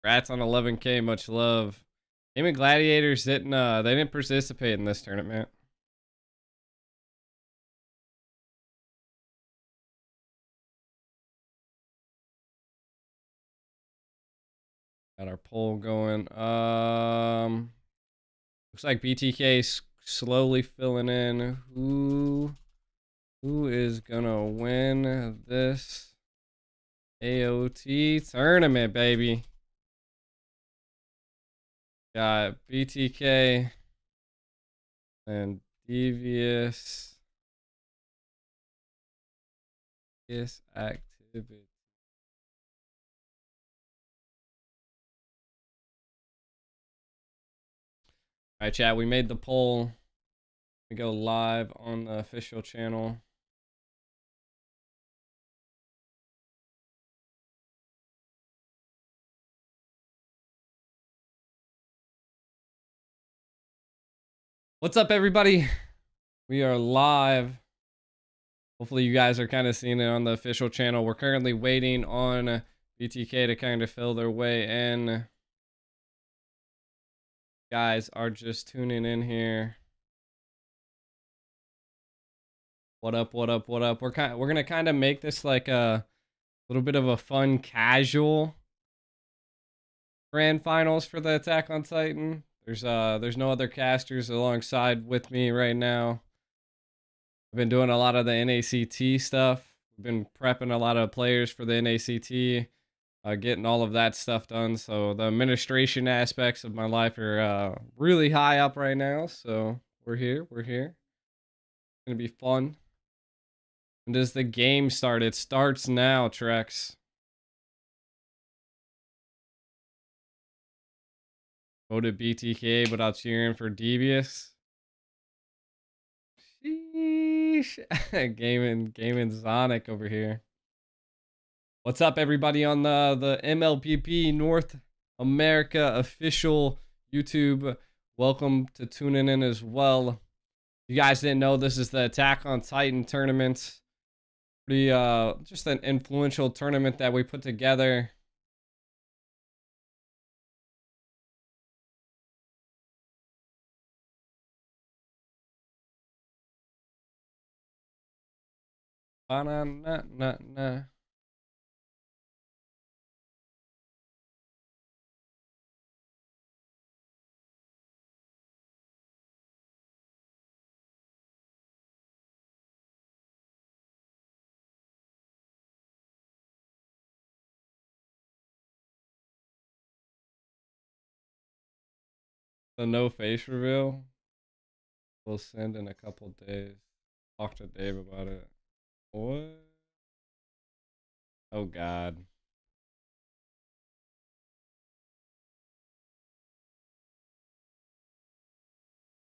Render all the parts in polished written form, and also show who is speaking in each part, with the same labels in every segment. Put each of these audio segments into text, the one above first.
Speaker 1: Rats on 11K, much love. Gaming Gladiators didn't participate in this tournament. Got our poll going. Looks like BTK slowly filling in. Who is gonna win this AOT tournament, baby? Got BTK and Devious Activities. All right, chat. We made the poll. We go live on the official channel. What's up, everybody? We are live. Hopefully you guys are kind of seeing it on the official channel. We're currently waiting on BTK to kind of fill their way in. Guys are just tuning in here. What up, what up, what up? We're gonna kind of make this like a little bit of a fun casual grand finals for the Attack on Titan. There's no other casters alongside with me right now. I've been doing a lot of the NACT stuff. We've been prepping a lot of players for the NACT, getting all of that stuff done. So the administration aspects of my life are really high up right now. So we're here. It's gonna be fun. And does the game start? It starts now, Trex. Voted BTK, but I'll cheering for Devious. Sheesh. Gaming Zonic over here. What's up, everybody on the MLBB North America official YouTube? Welcome to tuning in as well. If you guys didn't know, this is the Attack on Titan tournament. Pretty just an influential tournament that we put together. Nah. The no face reveal. We'll send in a couple days. Talk to Dave about it. What? Oh God.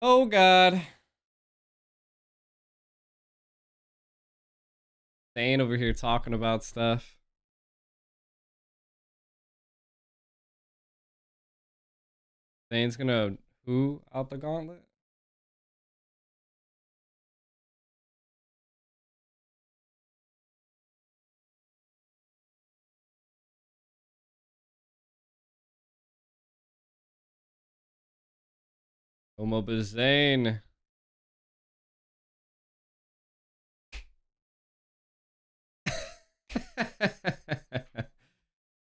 Speaker 1: Oh God. Staying over here talking about stuff. Zane's gonna who out the gauntlet? Homo Zane.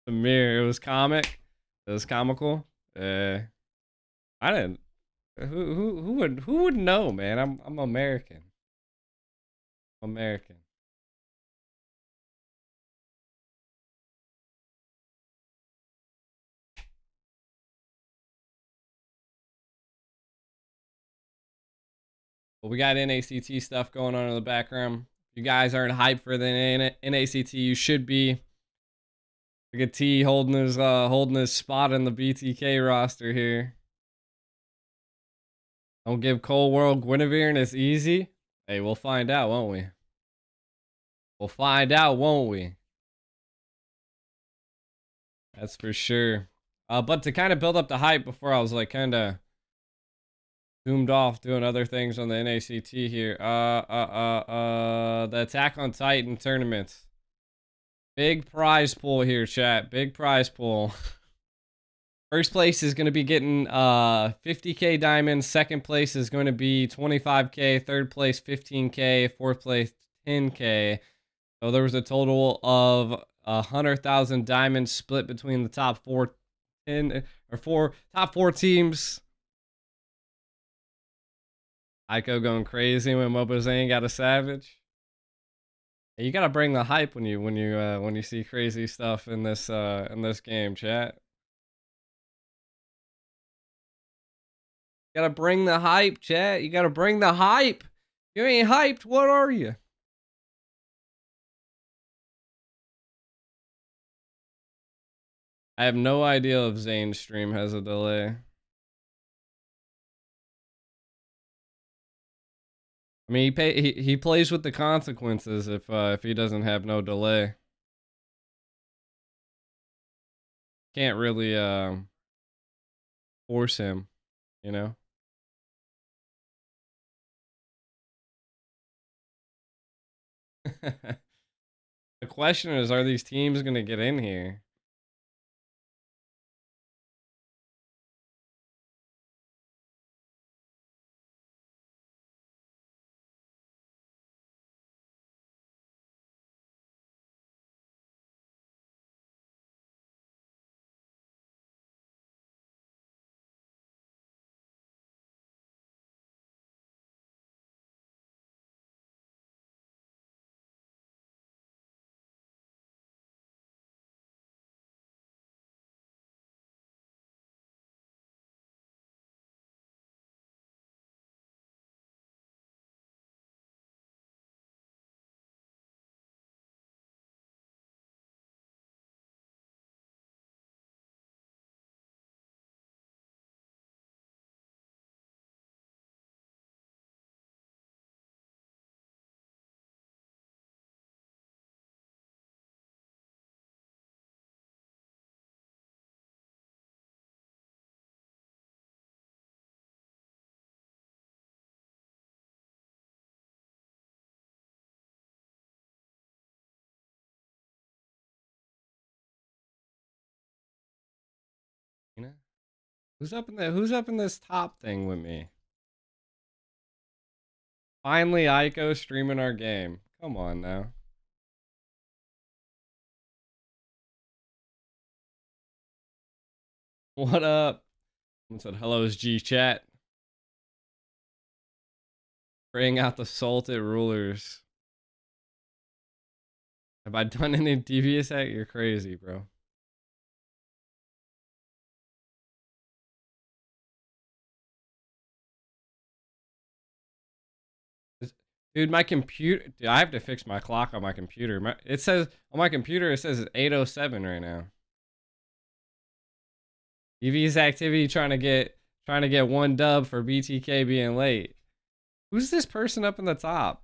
Speaker 1: The mirror. It was comic. It was comical. I didn't. Who would know, man? I'm American. American. But we got NACT stuff going on in the background. If you guys aren't hyped for the NACT, you should be. Look at T holding his spot in the BTK roster here. Don't give Cold World Guinevere and it's easy. Hey, we'll find out, won't we? We'll find out, won't we? That's for sure. But to kind of build up the hype before I was like kind of zoomed off doing other things on the NACT here. The Attack on Titan tournament. Big prize pool here, chat. Big prize pool. First place is going to be getting 50K diamonds. Second place is going to be 25K. Third place 15K. Fourth place 10K. So there was a total of 100,000 diamonds split between the top top four teams. Ico going crazy when Mobozane got a savage. You gotta bring the hype when you see crazy stuff in this game, chat. You gotta bring the hype, chat. You gotta bring the hype. You ain't hyped. What are you? I have no idea if Zane's stream has a delay. I mean, he plays with the consequences if he doesn't have no delay. Can't really force him, you know. The question is, are these teams gonna get in here? You know, who's up in this top thing with me? Finally, Ico streaming our game. Come on now. What up? Someone said hello's G chat. Bring out the salted rulers. Have I done any devious act? You're crazy, bro. Dude, my computer. Dude, I have to fix my clock on my computer. It says on my computer. It says it's 8:07 right now. Devious activity trying to get one dub for BTK being late. Who's this person up in the top?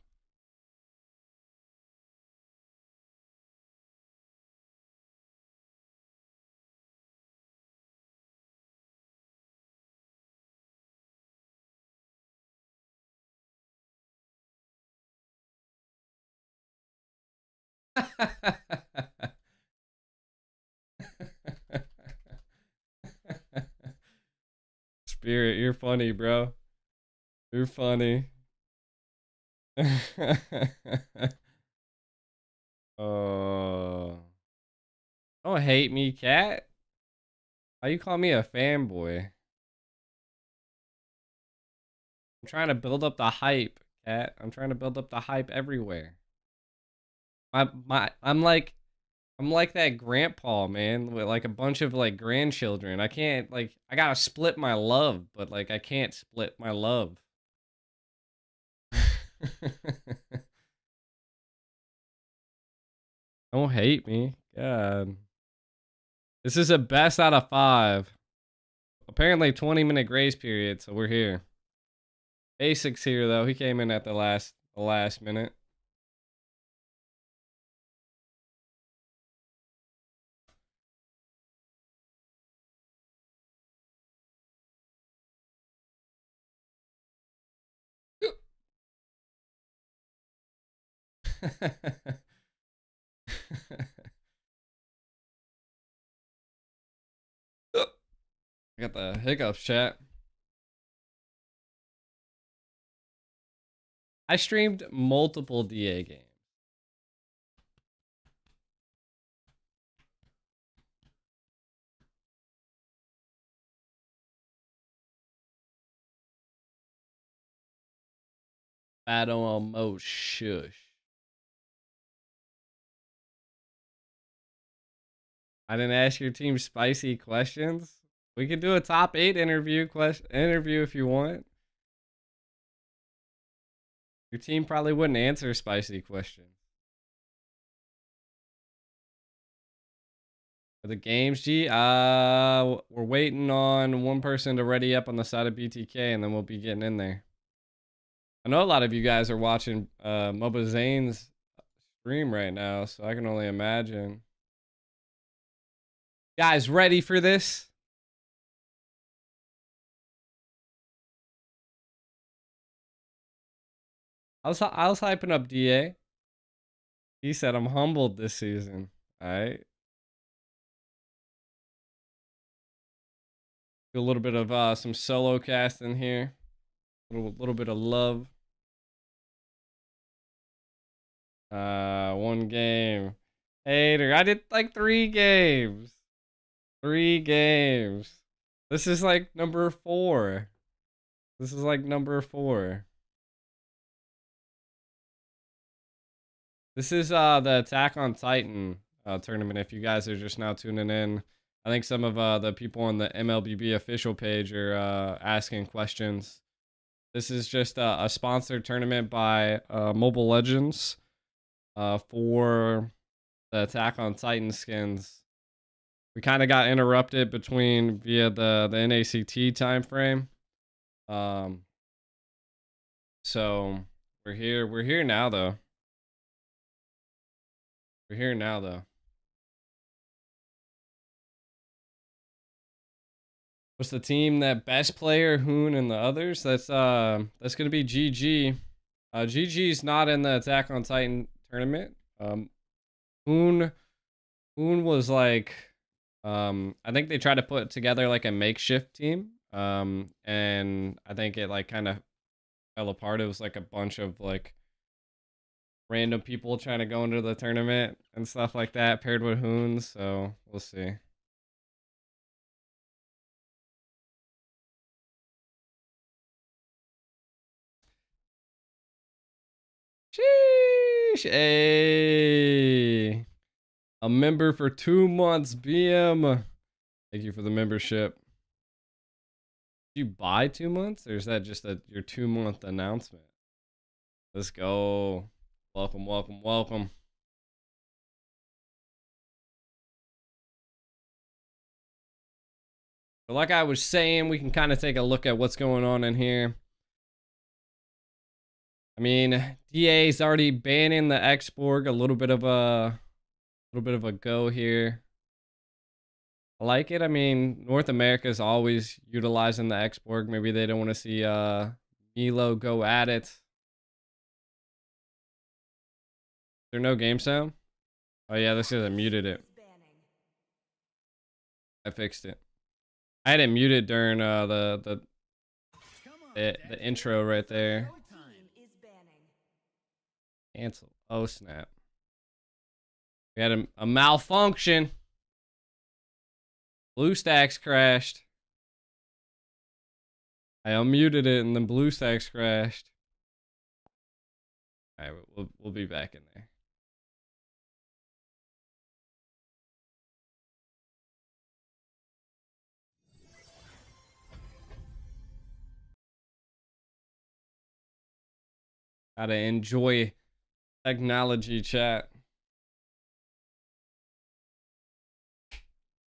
Speaker 1: Spirit, you're funny, bro. You're funny. Oh. Don't hate me, cat. Why you call me a fanboy? I'm trying to build up the hype, cat. I'm trying to build up the hype everywhere. I'm like that grandpa, man, with like a bunch of like grandchildren. I can't I gotta split my love, but like I can't split my love. Don't hate me. God. This is a best out of 5. Apparently 20-minute grace period, so we're here. Basics here though. He came in at the last minute. I got the hiccups, chat. I streamed multiple DA games. Battle on Mo Shush. I didn't ask your team spicy questions. We could do a top 8 interview if you want. Your team probably wouldn't answer spicy questions. For the games, G, we're waiting on one person to ready up on the side of BTK, and then we'll be getting in there. I know a lot of you guys are watching Moba Zane's stream right now, so I can only imagine. Guys, ready for this? I was hyping up DA. He said I'm humbled this season. All right. Do a little bit of some solo casting here. Little bit of love. One game. Hater. I did like 3 games. 3 games. This is like number 4. This is like number 4. This is the Attack on Titan tournament. If you guys are just now tuning in, I think some of the people on the MLBB official page are asking questions. This is just a sponsored tournament by Mobile Legends for the Attack on Titan skins. We kind of got interrupted via the NACT time frame. So we're here. We're here now, though. We're here now, though. What's the team that best player, Hoon, and the others? That's gonna be GG. GG's not in the Attack on Titan tournament. Hoon was like, I think they tried to put together like a makeshift team. And I think it like kind of fell apart. It was like a bunch of like random people trying to go into the tournament and stuff like that, paired with Hoons. So we'll see. Sheesh. Hey. A member for 2 months, BM. Thank you for the membership. Did you buy 2 months, or is that just your 2-month announcement? Let's go. Welcome, welcome, welcome. But like I was saying, we can kind of take a look at what's going on in here. I mean, DA's already banning the Xborg. A little bit of a go here. I like it. I mean, North America is always utilizing the Xborg. Maybe they don't want to see Milo go at it. Is there no game sound? Oh yeah, this is I muted it. I fixed it. I had it muted during the intro right there. Cancel. Oh snap. We had a malfunction. BlueStacks crashed. I unmuted it and then BlueStacks crashed. All right, we'll be back in there. Gotta enjoy technology, chat.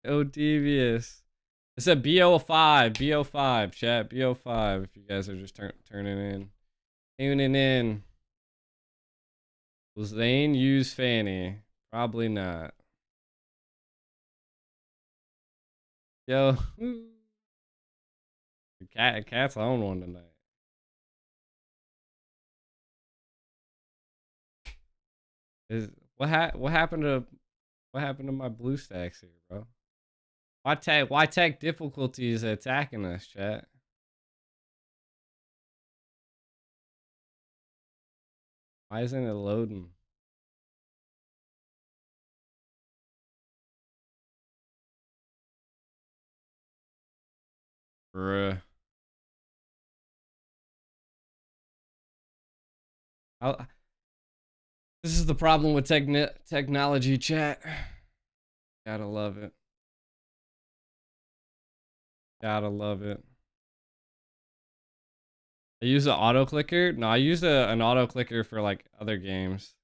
Speaker 1: Oh, Devious. It's a BO5. BO5, chat. BO5. If you guys are just turning in. Tuning in. Will Zane use Fanny? Probably not. Yo. Cat's on one tonight. What happened to my BlueStacks here, bro? Why tech difficulty is attacking us, chat? Why isn't it loading? Bruh. This is the problem with technology, chat. Gotta love it. Gotta love it. I use an auto clicker. No, I use an auto clicker for like other games.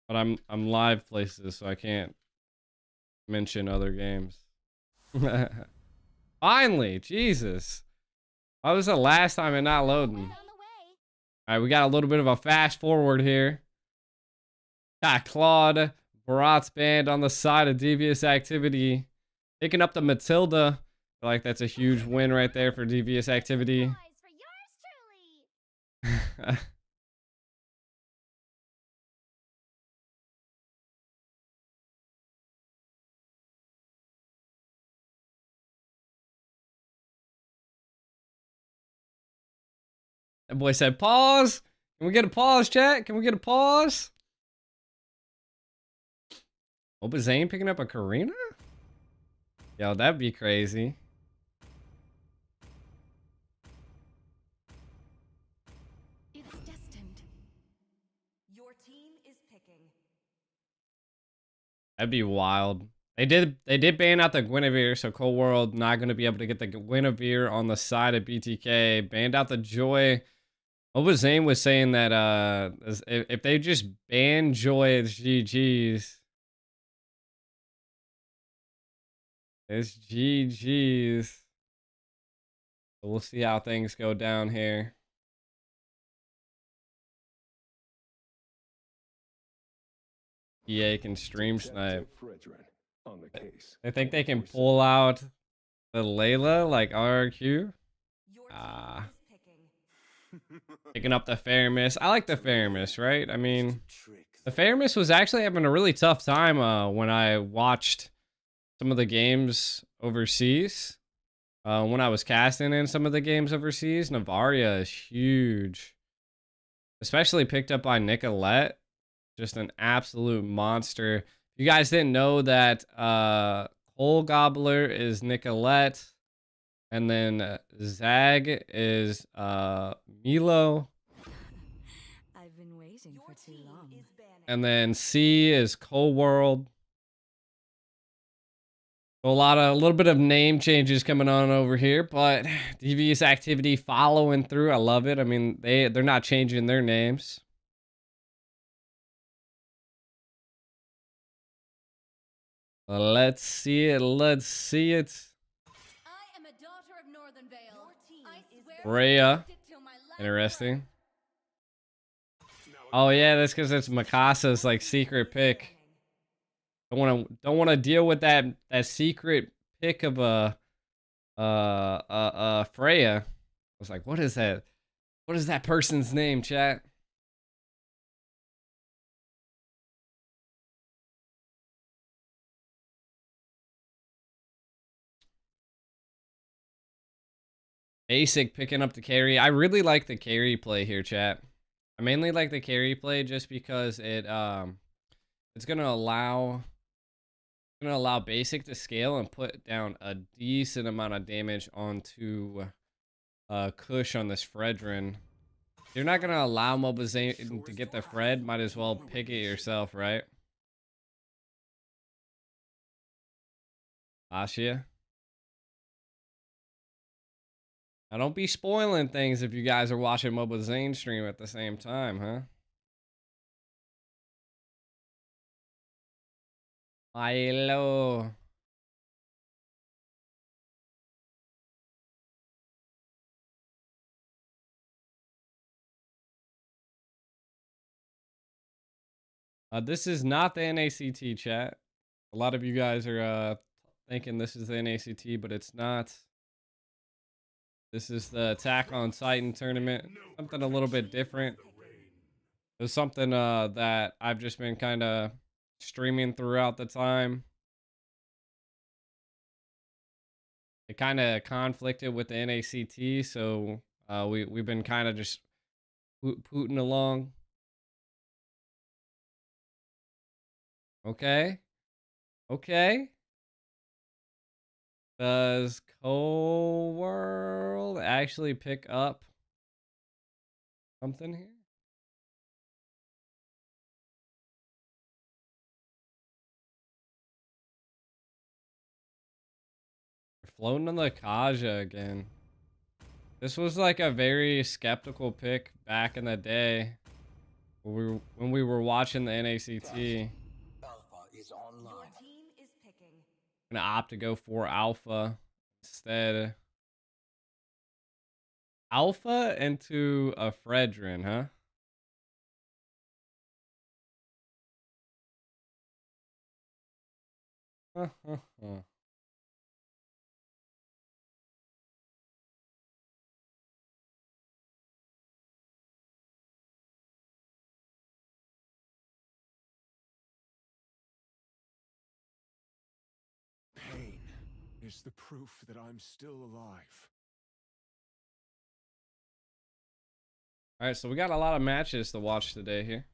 Speaker 1: But I'm live places, so I can't mention other games. Finally, Jesus. Why was the last time it not loading? All right, we got a little bit of a fast forward here. Got Claude Barat's band on the side of Devious Activity, picking up the Matilda. I feel like that's a huge win right there for Devious Activity. That boy said, pause. Can we get a pause, chat? Can we get a pause? Oba Zane picking up a Karina? Yo, that'd be crazy.
Speaker 2: It's destined. Your team is picking.
Speaker 1: That'd be wild. They did ban out the Guinevere, so Cold World not going to be able to get the Guinevere on the side of BTK. Banned out the Joy. Oba Zane was saying that if they just ban Joy, it's GG's. It's GG's. So we'll see how things go down here. EA can stream snipe. I think they can pull out the Layla like RRQ. Picking up the Faramis. I like the Faramis, right? I mean, the Faramis was actually having a really tough time when I watched some of the games overseas. When I was casting in some of the games overseas, Navaria is huge. Especially picked up by Nicolette. Just an absolute monster. You guys didn't know that Coal Gobbler is Nicolette. And then Zag is Milo.
Speaker 2: I've been waiting for too long.
Speaker 1: And then C is Coal World. A little bit of name changes coming on over here, but Devious Activity following through. I love it. I mean, they're not changing their names. Let's see it. Let's see it.
Speaker 2: I am a daughter of Northern Vale.
Speaker 1: Rhea. Interesting. Oh yeah, that's because it's Mikasa's like secret pick. Don't want to deal with that secret pick of Freya. I was like, what is that? What is that person's name, chat? Basic picking up the carry. I really like the carry play here, chat. I mainly like the carry play just because it's gonna allow Basic to scale and put down a decent amount of damage onto Kush on this Fredrin. You're not gonna allow Mobazane to get the Fred, might as well pick it yourself, right? Ashia. Now don't be spoiling things if you guys are watching Mobazane stream at the same time, huh? Milo. This is not the NACT, chat. A lot of you guys are thinking this is the NACT, but it's not. This is the Attack on Titan tournament. Something a little bit different. It was something that I've just been kind of streaming throughout the time. It kind of conflicted with the NACT, so we've been kind of just pooting along. Okay. Okay. Does Co-World actually pick up something here? We're floating on the Kaja again. This was like a very skeptical pick back in the day when we were watching the NACT.
Speaker 3: Alpha is online.
Speaker 2: Your team is picking.
Speaker 1: I'm gonna opt to go for Alpha instead. Alpha into a Fredrin, huh?
Speaker 4: Pain is the proof that I'm still alive.
Speaker 1: All right, so we got a lot of matches to watch today here.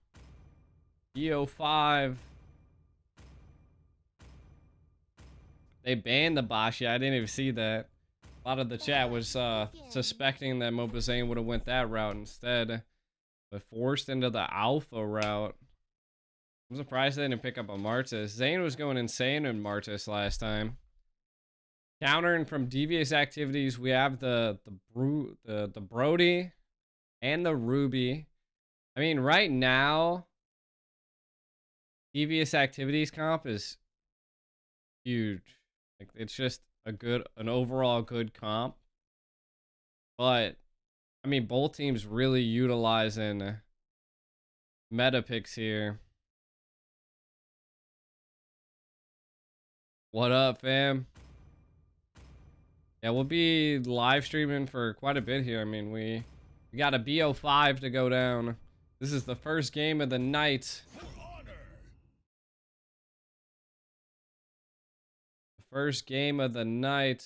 Speaker 1: EO5. They banned the Bashi. I didn't even see that. A lot of the chat was suspecting that Mobazane would have went that route instead, but forced into the Alpha route. I'm surprised they didn't pick up a Martis. Zane was going insane in Martis last time. Countering from Devious Activities, we have the Brody and the Ruby. I mean, right now, Devious Activities comp is huge. Like, it's just an overall good comp. But I mean, both teams really utilizing meta picks here. What up, fam? Yeah, we'll be live streaming for quite a bit here. I mean, we got a BO5 to go down. This is the first game of the night. The first game of the night.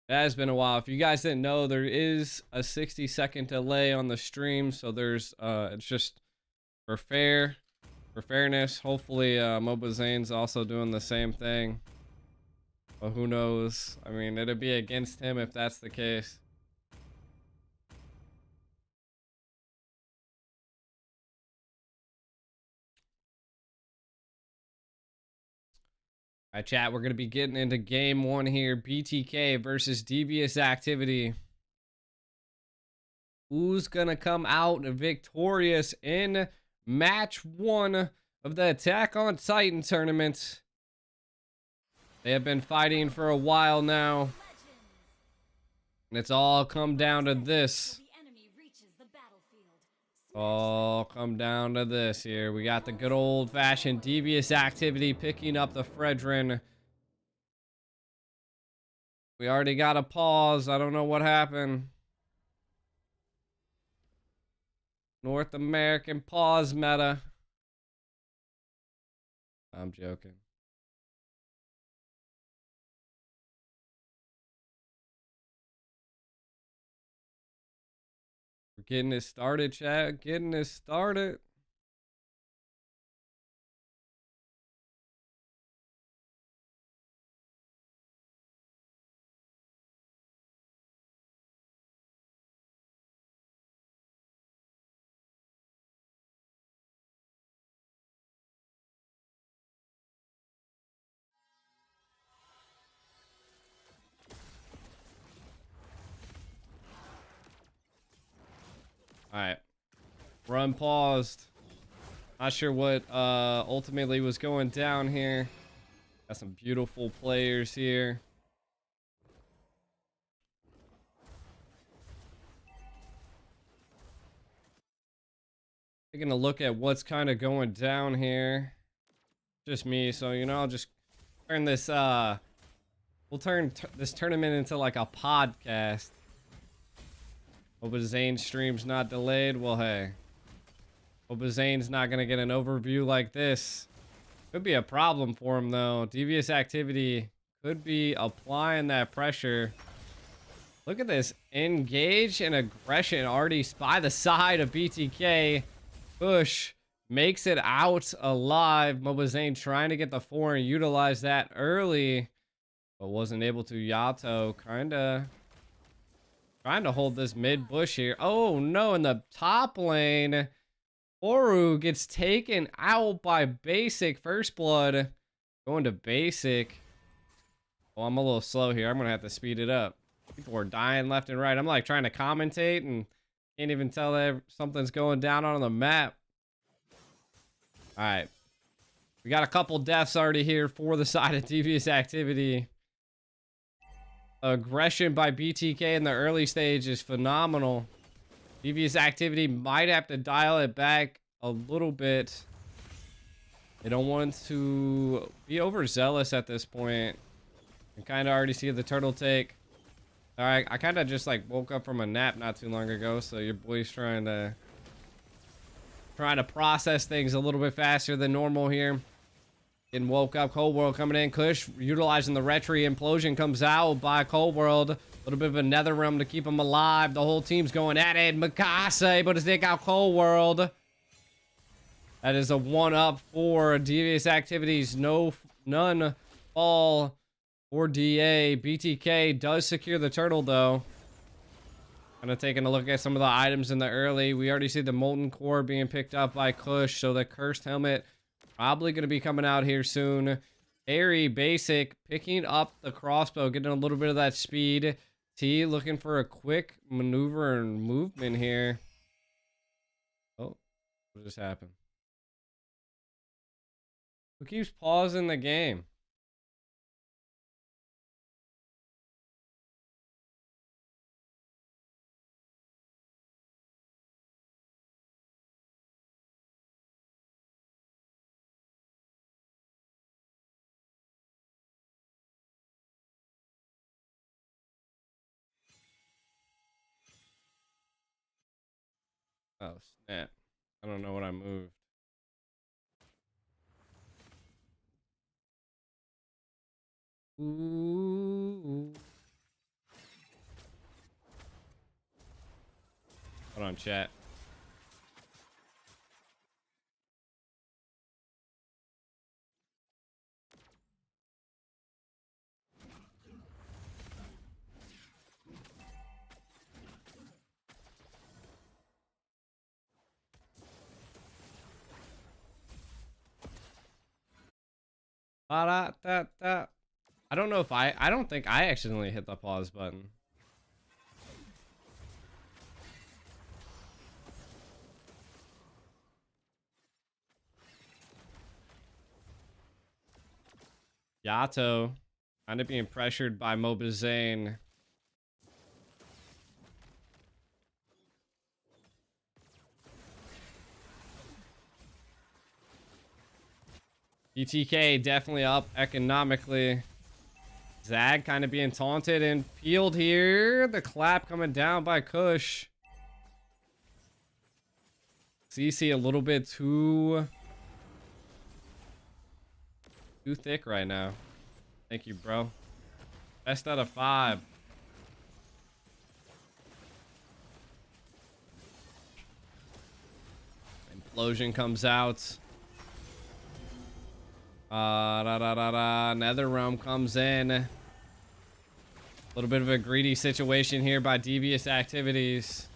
Speaker 1: It has been a while. If you guys didn't know, there is a 60-second delay on the stream, so there's it's just for fairness. Hopefully Mobazane's also doing the same thing, but who knows? I mean, it'd be against him if that's the case. All right, chat, we're going to be getting into game one here. BTK versus Devious Activity. Who's going to come out victorious in match one of the Attack on Titan tournament? They have been fighting for a while now, and it's all come down to this. All come down to this here. We got the good old-fashioned Devious Activity picking up the Fredrin. We already got a pause. I don't know what happened. North American pause meta. I'm joking. We're getting this started, chat. Getting this started. All right. Run paused. Not sure what ultimately was going down here. Got some beautiful players here. Taking a look at what's kind of going down here. Just me, so you know, I'll just turn this we'll We'll turn this tournament into like a podcast. Hope Zane's stream's not delayed. Well, hey. Hope Zane's not going to get an overview like this. Could be a problem for him, though. Devious Activity could be applying that pressure. Look at this. Engage and aggression already by the side of BTK. Push. Makes it out alive. Mobazane trying to get the 4 and utilize that early. But wasn't able to. Yato kinda trying to hold this mid bush here. Oh no, in the top lane. Oru gets taken out by Basic. First blood. Going to Basic. Oh, I'm a little slow here. I'm gonna have to speed it up. People are dying left and right. I'm like trying to commentate and can't even tell that something's going down on the map. All right. We got a couple deaths already here for the side of Devious Activity. Aggression by BTK in the early stage is phenomenal. Devious Activity might have to dial it back a little bit. They don't want to be overzealous at this point. I kind of already see the turtle take. All right, I kind of just like woke up from a nap not too long ago, so your boy's trying to process things a little bit faster than normal here. Getting woke up. Cold World coming in. Kush utilizing the retry. Implosion comes out by Cold World. A little bit of a nether realm to keep him alive. The whole team's going at it. Mikasa able to take out Cold World. That is a 1-up for Devious Activities. None fall for DA. BTK does secure the turtle though. Kind of taking a look at some of the items in the early. We already see the Molten Core being picked up by Kush. So the Cursed Helmet probably going to be coming out here soon. Harry, Basic, picking up the crossbow. Getting a little bit of that speed. T looking for a quick maneuver and movement here. Oh, what just happened? Who keeps pausing the game? Oh, snap. I don't know what I moved. Ooh. Hold on, chat. I don't know if I don't think I accidentally hit the pause button. Yato kind of being pressured by Mobazane. BTK definitely up economically. Zag kind of being taunted and peeled here. The clap coming down by Kush. CC a little bit too thick right now. Thank you, bro. Best out of 5. Implosion comes out. Nether Realm comes in. A little bit of a greedy situation here by Devious Activities.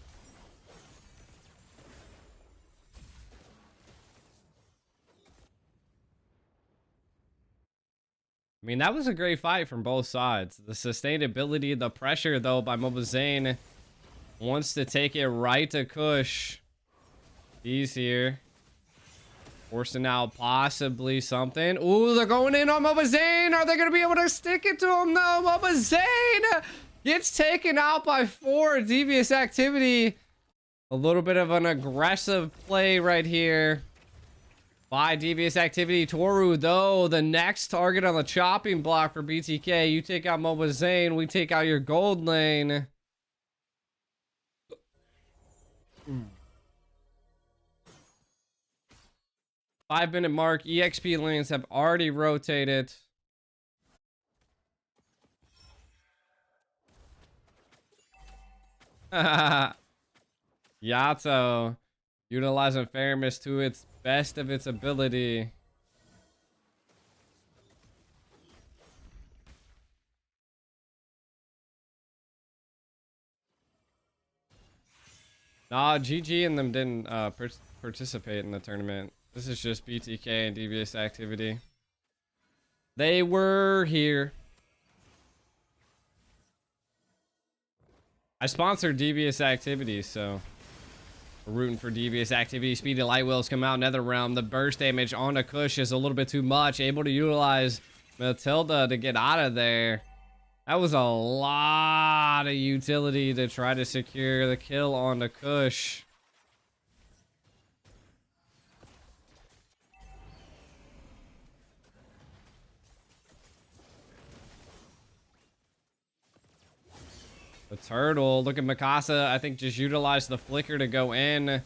Speaker 1: I mean, that was a great fight from both sides. The sustainability, the pressure, though, by Mobazane wants to take it right to Kush. He's here. Forcing out possibly something. Ooh, they're going in on Mobazane. Are they going to be able to stick it to him? No, Mobazane gets taken out by 4. Devious Activity. A little bit of an aggressive play right here. by Devious Activity. Toru, though, the next target on the chopping block for BTK. You take out Mobazane, we take out your gold lane. 5-minute mark. EXP lanes have already rotated. Yato utilizing Fairness to its best of its ability. Nah, GG and them didn't participate in the tournament. This is just BTK and Devious Activity. They were here. I sponsored Devious Activities, so we're rooting for Devious Activity. Speedy Light Wheels come out Nether Realm. The burst damage on the Kush is a little bit too much. Able to utilize Matilda to get out of there. That was a lot of utility to try to secure the kill on the Kush. The turtle, look at Mikasa, I think just utilized the flicker to go in.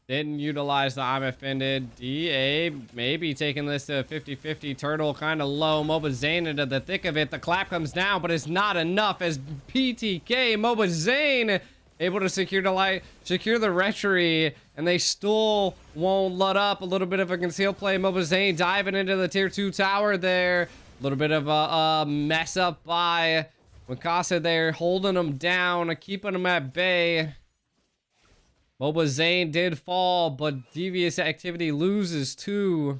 Speaker 1: Didn't utilize the I'm offended. DA maybe taking this to 50-50. Turtle kind of low. Mobazane into the thick of it. The clap comes down, but it's not enough as BTK. Mobazane able to secure the retry, and they still won't let up. A little bit of a concealed play. Mobazane diving into the tier 2 tower there. A little bit of a mess up by Mikasa there, holding them down, keeping them at bay. Mobazane did fall, but Devious Activity loses too.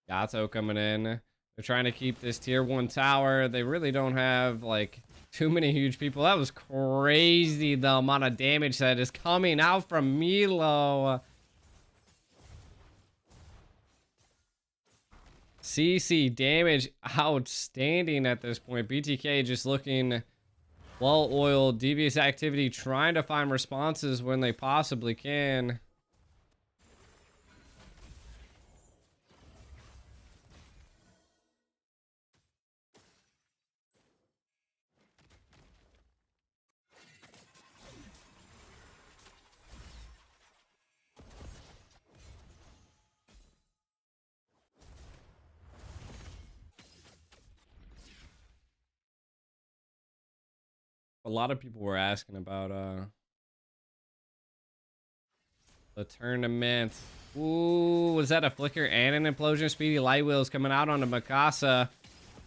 Speaker 1: Yato coming in. They're trying to keep this tier 1 tower. They really don't have like too many huge people. That was crazy, the amount of damage that is coming out from Milo. CC damage outstanding at this point. BTK just looking well-oiled. Devious Activity trying to find responses when they possibly can. A lot of people were asking about the tournament. Ooh, was that a flicker and an implosion? Speedy Light Wheels coming out on the Mikasa.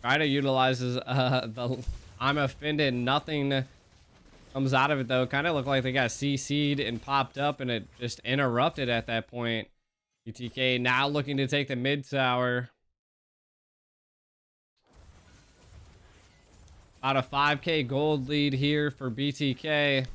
Speaker 1: Try to utilize the I'm offended. Nothing comes out of it though. Kind of looked like they got CC'd and popped up, and it just interrupted at that point. BTK now looking to take the mid tower. About a 5k gold lead here for BTK.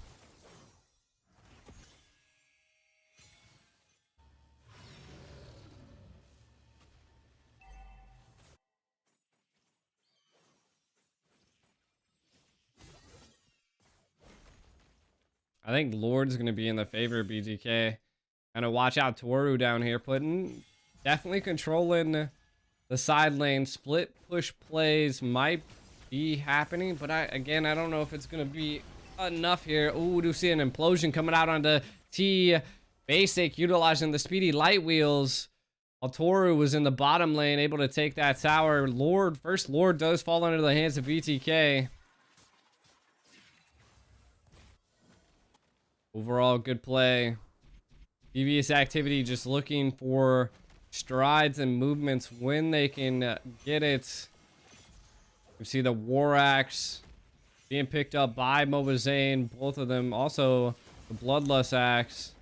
Speaker 1: I think Lord's going to be in the favor of BTK. Kind of watch out Toru down here, definitely controlling the side lane. Split push plays might be happening, but I don't know if it's gonna be enough here. Ooh, do see an implosion coming out onto T Basic, utilizing the Speedy Light Wheels. Toru was in the bottom lane, able to take that tower. First Lord does fall into the hands of BTK. Overall, good play. Devious Activity just looking for strides and movements when they can get it. We see the War Axe being picked up by Mobazane. Both of them also the Bloodlust Axe.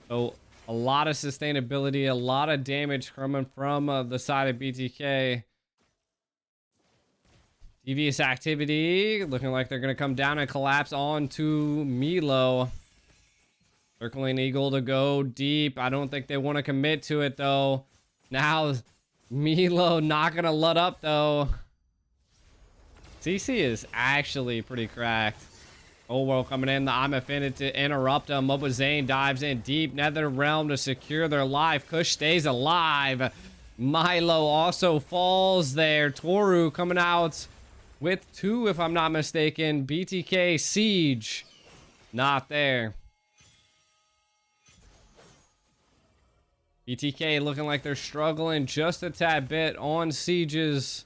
Speaker 1: So a lot of sustainability, a lot of damage coming from the side of BTK. Devious Activity looking like they're going to come down and collapse onto Milo. Circling Eagle to go deep. I don't think they want to commit to it though. Now Milo not going to let up though. CC is actually pretty cracked. Oh, well, coming in. The I'm offended to interrupt him. Mobazane dives in deep. Nether Realm to secure their life. Kush stays alive. Milo also falls there. Toru coming out with 2, if I'm not mistaken. BTK Siege. Not there. BTK looking like they're struggling just a tad bit on Sieges.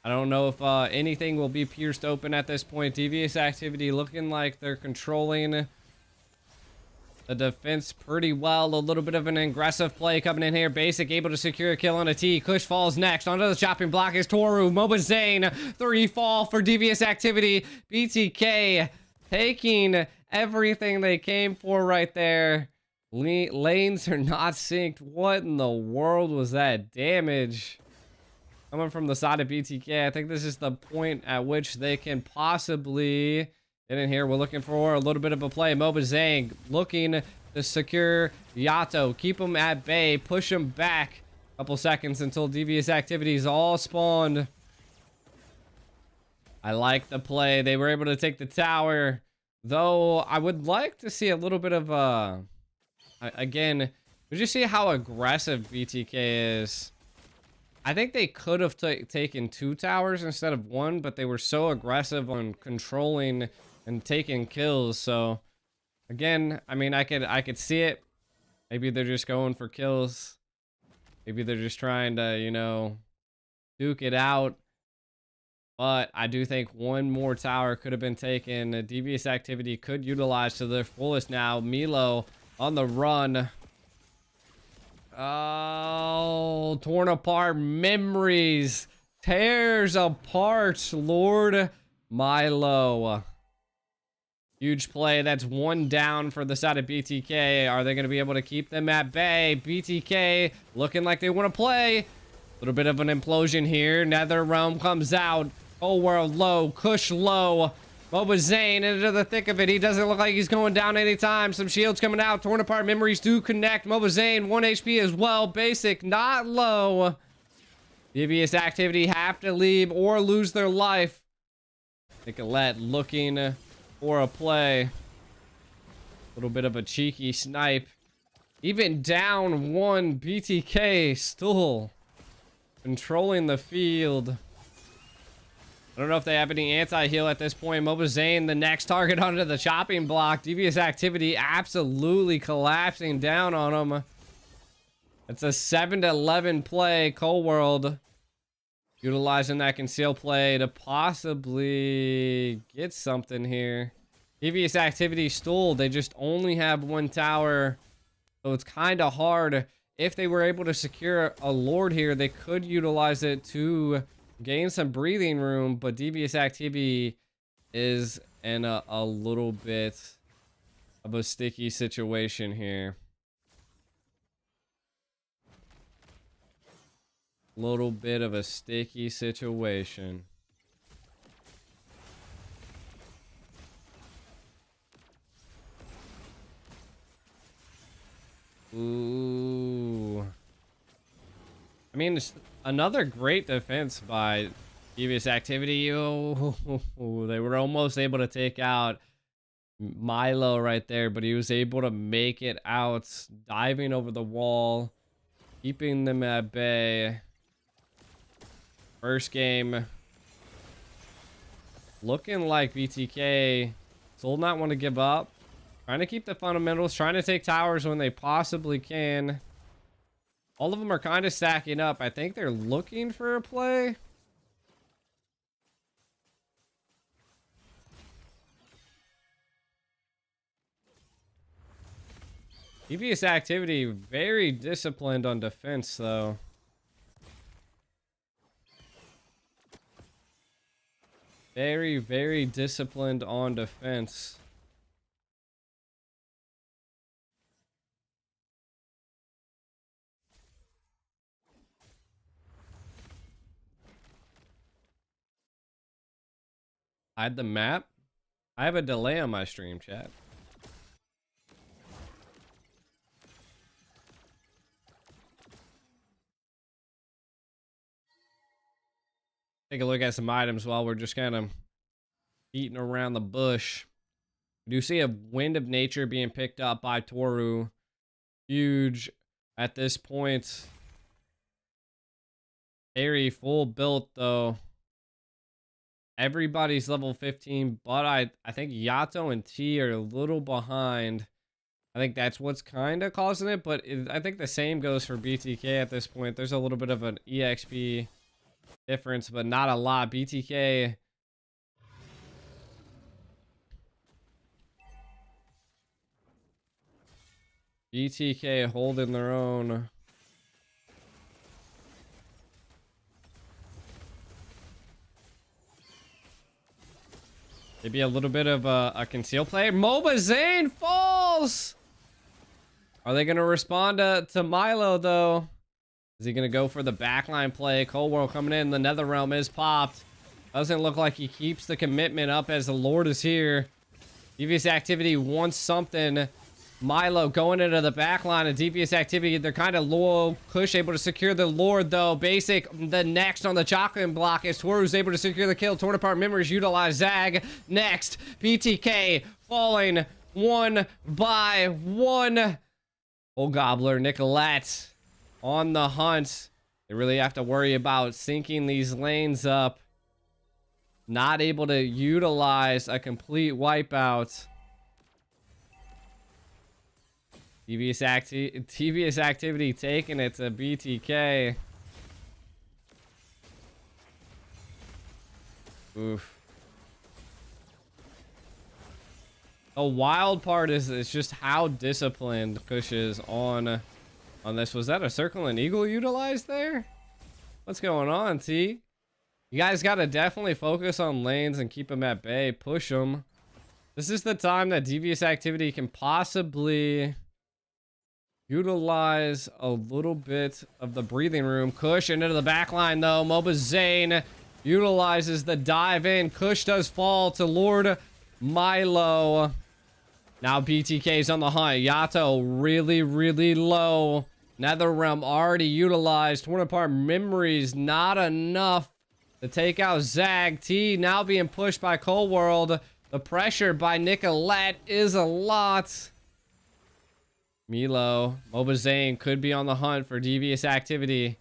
Speaker 1: I don't know if anything will be pierced open at this point. Devious Activity looking like they're controlling the defense pretty well. A little bit of an aggressive play coming in here. Basic able to secure a kill on a T. Kush falls next. Onto the chopping block is Toru. Mobazane. 3 fall for Devious Activity. BTK taking everything they came for right there. Lanes are not synced. What in the world was that damage? Coming from the side of BTK, I think this is the point at which they can possibly get in here. We're looking for a little bit of a play. Mobazang looking to secure Yato. Keep him at bay. Push him back a couple seconds until Devious Activities all spawned. I like the play. They were able to take the tower. Though, I would like to see a little bit of... Again, would you see how aggressive BTK is? I think they could have taken 2 towers instead of 1, but they were so aggressive on controlling and taking kills. So, again, I mean, I could see it. Maybe they're just going for kills. Maybe they're just trying to, you know, duke it out. But I do think 1 more tower could have been taken. The Devious Activity could utilize to their fullest now. Milo on the run. Oh, torn apart memories. Tears apart, Lord Milo. Huge play. That's 1 down for the side of BTK. Are they going to be able to keep them at bay? BTK looking like they want to play. A little bit of an implosion here. Nether Realm comes out. Whole world low. Kush low. Mobazane into the thick of it. He doesn't look like he's going down anytime. Some shields coming out. Torn apart memories do connect. Mobazane 1 HP as well. Basic not low. Devious Activity have to leave or lose their life. Nicolette looking for a play. A little bit of a cheeky snipe. Even down 1, BTK still controlling the field. I don't know if they have any anti-heal at this point. Mobazane, the next target onto the chopping block. Devious Activity absolutely collapsing down on him. It's a 7-11 play. Cold World utilizing that conceal play to possibly get something here. Devious Activity stalled. They just only have 1 tower. So it's kind of hard. If they were able to secure a Lord here, they could utilize it to gain some breathing room, but Devious Activity is in a little bit of a sticky situation here. Little bit of a sticky situation. Ooh. I mean, another great defense by Devious Activity. Oh, they were almost able to take out Milo right there, but he was able to make it out, diving over the wall, keeping them at bay. First game looking like BTK still not want to give up. Trying to keep the fundamentals, trying to take towers when they possibly can. All of them are kind of stacking up. I think they're looking for a play. Devious Activity, very disciplined on defense, though. Very, very disciplined on defense. Hide the map. I have a delay on my stream, chat. Take a look at some items while we're just kind of beating around the bush. We do see a Wind of Nature being picked up by Toru. Huge at this point. Harry full built though. Everybody's level 15, but I think Yato and T are a little behind. I think that's what's kind of causing it, but I think the same goes for BTK at this point. There's a little bit of an EXP difference, but not a lot. BTK... BTK holding their own. Maybe a little bit of a conceal play. MOBA Zane falls! Are they going to respond to Milo, though? Is he going to go for the backline play? Cold World coming in. The Netherrealm is popped. Doesn't look like he keeps the commitment up as the Lord is here. Devious Activity wants something. Milo going into the backline of Devious Activity. They're kind of low. Kush able to secure the Lord, though. Basic, the next on the chocolate block as Toru's able to secure the kill. Torn apart memories, utilize Zag. Next, BTK falling 1 by 1. Old Gobbler, Nicolette on the hunt. They really have to worry about syncing these lanes up. Not able to utilize a complete wipeout. Devious Activity taking it to BTK. Oof. The wild part is just how disciplined Kush is on this. Was that a Circle and Eagle utilized there? What's going on, T? You guys got to definitely focus on lanes and keep them at bay. Push them. This is the time that Devious Activity can possibly utilize a little bit of the breathing room. Kush into the back line, though. MOBA Zane utilizes the dive in. Kush does fall to Lord Milo. Now BTK's on the hunt. Yato really, really low. Netherrealm already utilized. Torn apart memories. Not enough to take out Zag. T now being pushed by Cold World. The pressure by Nicolette is a lot. Milo, MOBA Zane could be on the hunt for Devious Activity.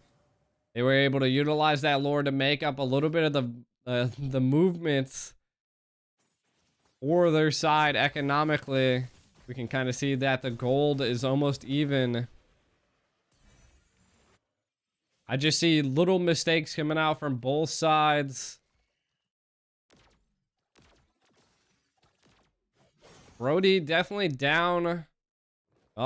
Speaker 1: They were able to utilize that Lord to make up a little bit of the movements for their side economically. We can kind of see that the gold is almost even. I just see little mistakes coming out from both sides. Brody definitely down.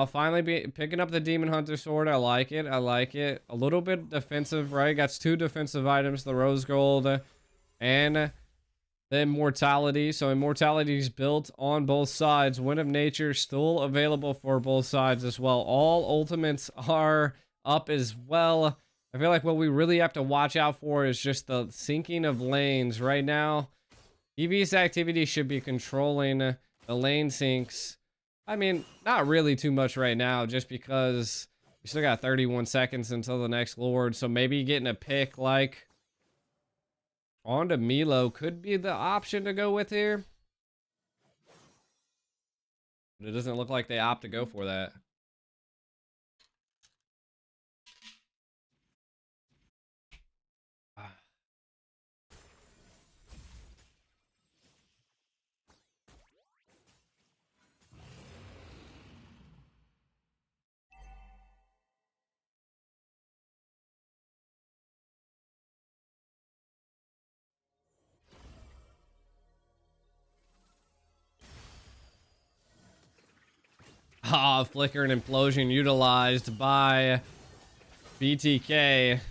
Speaker 1: Finally picking up the Demon Hunter sword. I like it. I like it. A little bit defensive, right? Got 2 defensive items, the Rose Gold and the Immortality. So Immortality is built on both sides. Wind of Nature still available for both sides as well. All ultimates are up as well. I feel like what we really have to watch out for is just the syncing of lanes. Right now, Devious Activity should be controlling the lane syncs. I mean, not really too much right now, just because we still got 31 seconds until the next Lord. So maybe getting a pick like onto Milo could be the option to go with here. But it doesn't look like they opt to go for that. Ah, Flicker and Implosion utilized by BTK.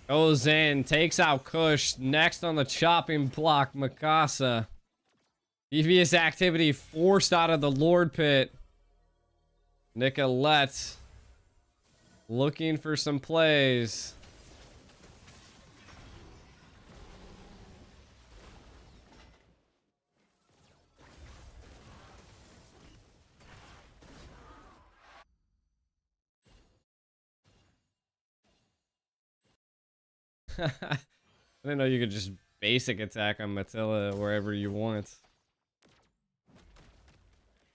Speaker 1: Goes in, takes out Kush. Next on the chopping block, Mikasa. Devious Activity forced out of the Lord Pit. Nicolette looking for some plays. I didn't know you could just basic attack on Matilda wherever you want.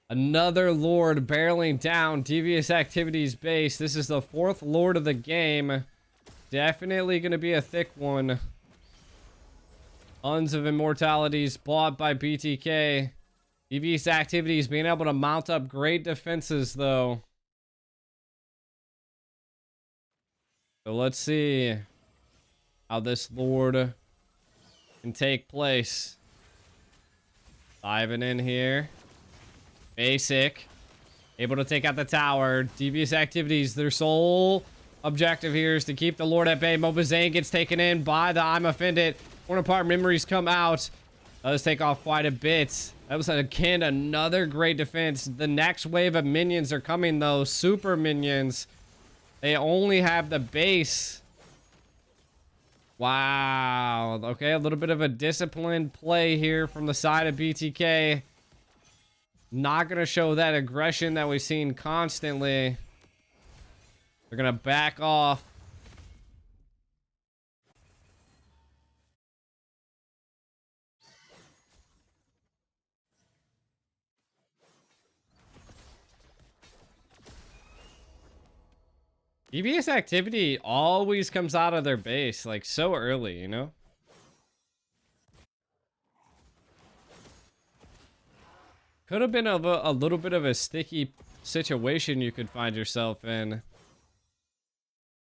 Speaker 1: Another Lord barreling down Devious Activities base. This is the 4th Lord of the game. Definitely going to be a thick one. Tons of immortalities bought by BTK. Devious Activities being able to mount up great defenses, though. So let's see how this Lord can take place. Diving in here. Basic. Able to take out the tower. Devious Activities, their sole objective here is to keep the Lord at bay. Mobazane gets taken in by the I'm Offended. Torn apart memories come out. Does take off quite a bit. That was, again, another great defense. The next wave of minions are coming, though. Super minions. They only have the base. Wow. Okay, a little bit of a disciplined play here from the side of BTK. Not going to show that aggression that we've seen constantly. They're going to back off. Devious Activity always comes out of their base, like, so early, you know? Could have been a little bit of a sticky situation you could find yourself in.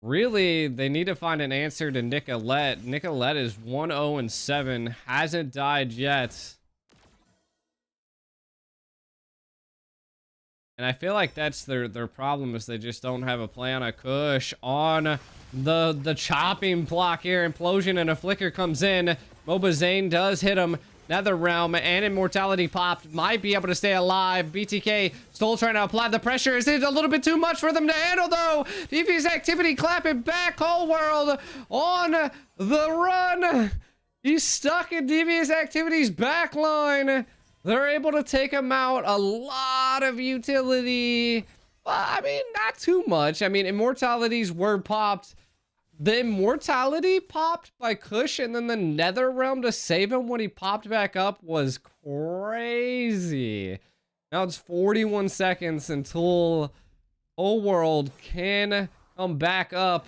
Speaker 1: Really, they need to find an answer to Nicolette. Nicolette is 1-0-7, hasn't died yet. And I feel like that's their problem, is they just don't have a plan. A Kush on the chopping block here. Implosion and a flicker comes in. Mobazane does hit him. Nether Realm and Immortality popped. Might be able to stay alive. BTK still trying to apply the pressure. Is it a little bit too much for them to handle, though? Devious Activity clapping back. Whole world on the run. He's stuck in Devious Activity's backline. They're able to take him out. A lot of utility. I mean, not too much. I mean, Immortalities were popped. The Immortality popped by Kush, and then the Nether Realm to save him when he popped back up was crazy. Now it's 41 seconds until Whole World can come back up.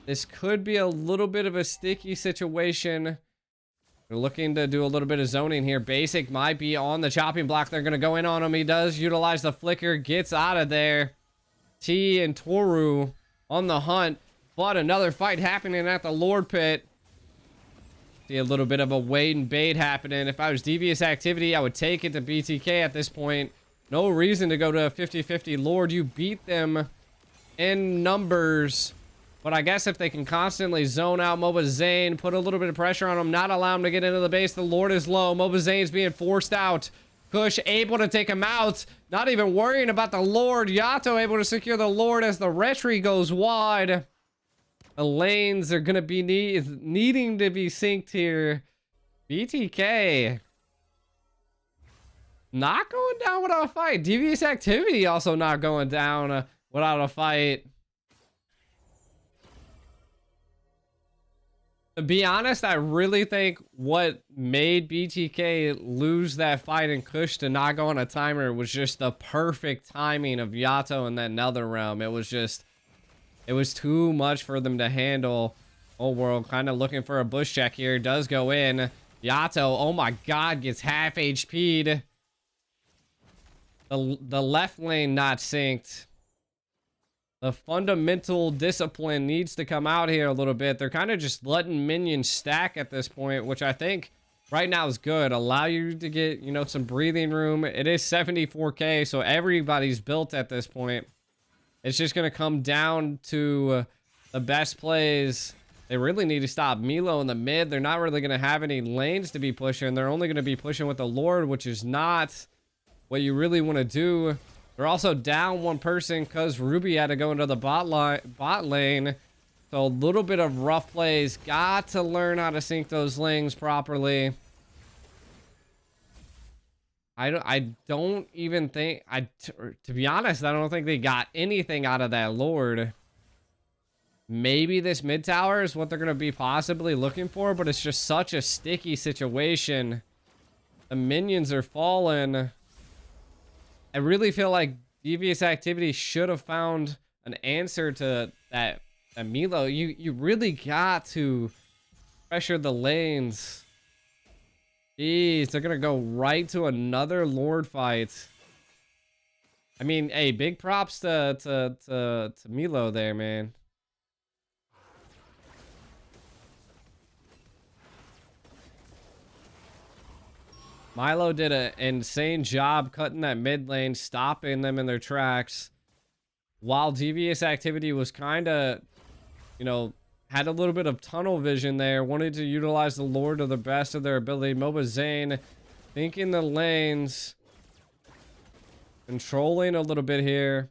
Speaker 1: This could be a little bit of a sticky situation. They're looking to do a little bit of zoning here. Basic might be on the chopping block. They're going to go in on him. He does utilize the flicker, gets out of there. T and Toru on the hunt. But another fight happening at the Lord Pit. See a little bit of a wait and bait happening. If I was Devious Activity, I would take it to BTK at this point. No reason to go to a 50-50 Lord. You beat them in numbers. But I guess if they can constantly zone out Mobazane, put a little bit of pressure on him, not allow him to get into the base, the Lord is low. Mobazane's being forced out. Kush able to take him out. Not even worrying about the Lord. Yato able to secure the Lord as the retry goes wide. The lanes are going to be needing to be synced here. BTK. Not going down without a fight. Devious Activity also not going down without a fight. To be honest, I really think what made BTK lose that fight in Kush to not go on a timer was just the perfect timing of Yato in that Nether Realm. It was just... it was too much for them to handle. Whole World kind of looking for a bush check here. Does go in. Yato, oh my god, gets half HP'd. The left lane not synced. The fundamental discipline needs to come out here a little bit. They're kind of just letting minions stack at this point, which I think right now is good. Allow you to get, you know, some breathing room. It is 74k, so everybody's built at this point. It's just going to come down to the best plays. They really need to stop Milo in the mid. They're not really going to have any lanes to be pushing. They're only going to be pushing with the Lord, which is not what you really want to do. They're also down one person because Ruby had to go into the bot lane. So a little bit of rough plays. Got to learn how to sync those lanes properly. I don't even think, to be honest, I don't think they got anything out of that Lord. Maybe this mid tower is what they're going to be possibly looking for, but it's just such a sticky situation. The minions are falling. I really feel like Devious Activities should have found an answer to that. Milo, you really got to pressure the lanes. Jeez, they're gonna go right to another Lord fight. I mean, hey, big props to Milo there, man. Milo did an insane job cutting that mid lane, stopping them in their tracks. While Devious Activity was kind of, you know, had a little bit of tunnel vision there, wanted to utilize the Lord to the best of their ability. Moba Zane thinking the lanes, controlling a little bit here.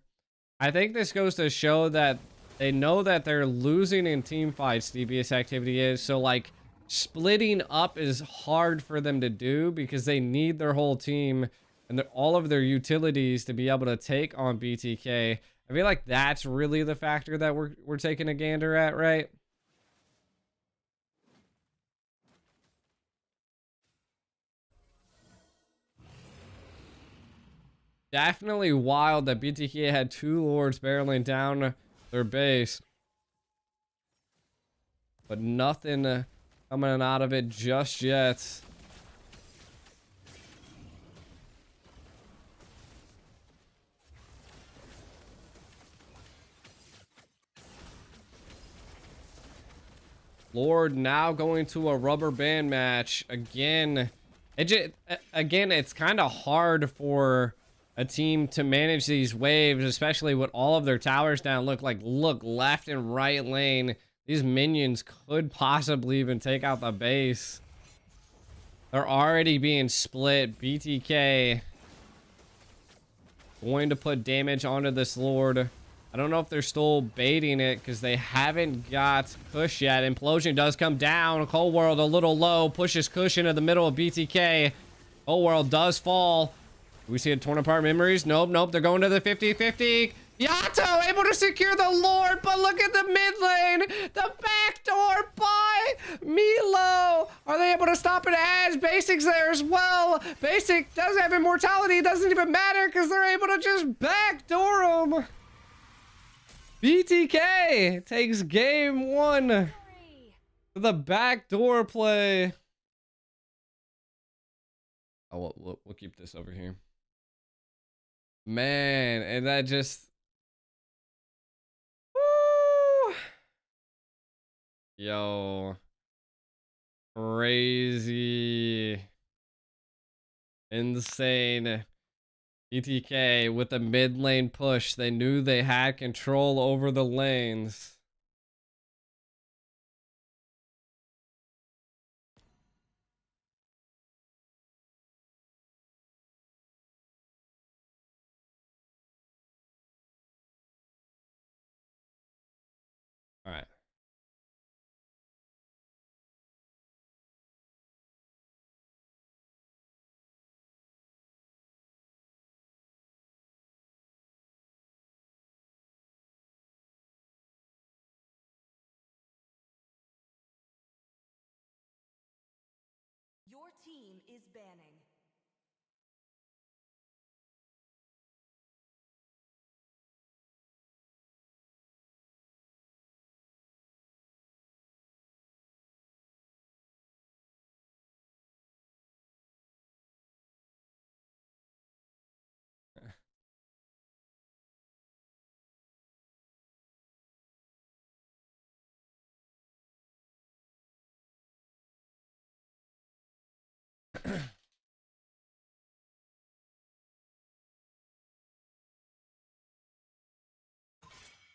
Speaker 1: I think this goes to show that they know that they're losing in team fights, Devious Activity is. So, like, splitting up is hard for them to do because they need their whole team and all of their utilities to be able to take on BTK. I feel like that's really the factor that we're taking a gander at, right? Definitely wild that BTK had 2 Lords barreling down their base. But nothing coming out of it just yet. Lord now going to a rubber band match again. It's kind of hard for a team to manage these waves, especially with all of their towers down. Look left and right lane. These minions could possibly even take out the base. They're already being split. BTK going to put damage onto this Lord. I don't know if they're still baiting it because they haven't got Kush yet. Implosion does come down. Cold World a little low. Pushes Kush into the middle of BTK. Cold World does fall. Do we see a torn apart memories? Nope. They're going to the 50-50. Yato able to secure the Lord, but look at the mid lane. The backdoor by Milo. Are they able to stop it as Basic's there as well? Basic does have immortality. It doesn't even matter because they're able to just backdoor him. BTK takes game 1. The backdoor play. Oh, we'll keep this over here. Man, and that just... Woo! Yo. Crazy. Insane. BTK with the mid lane push. They knew they had control over the lanes. All right.
Speaker 2: Your team is banning.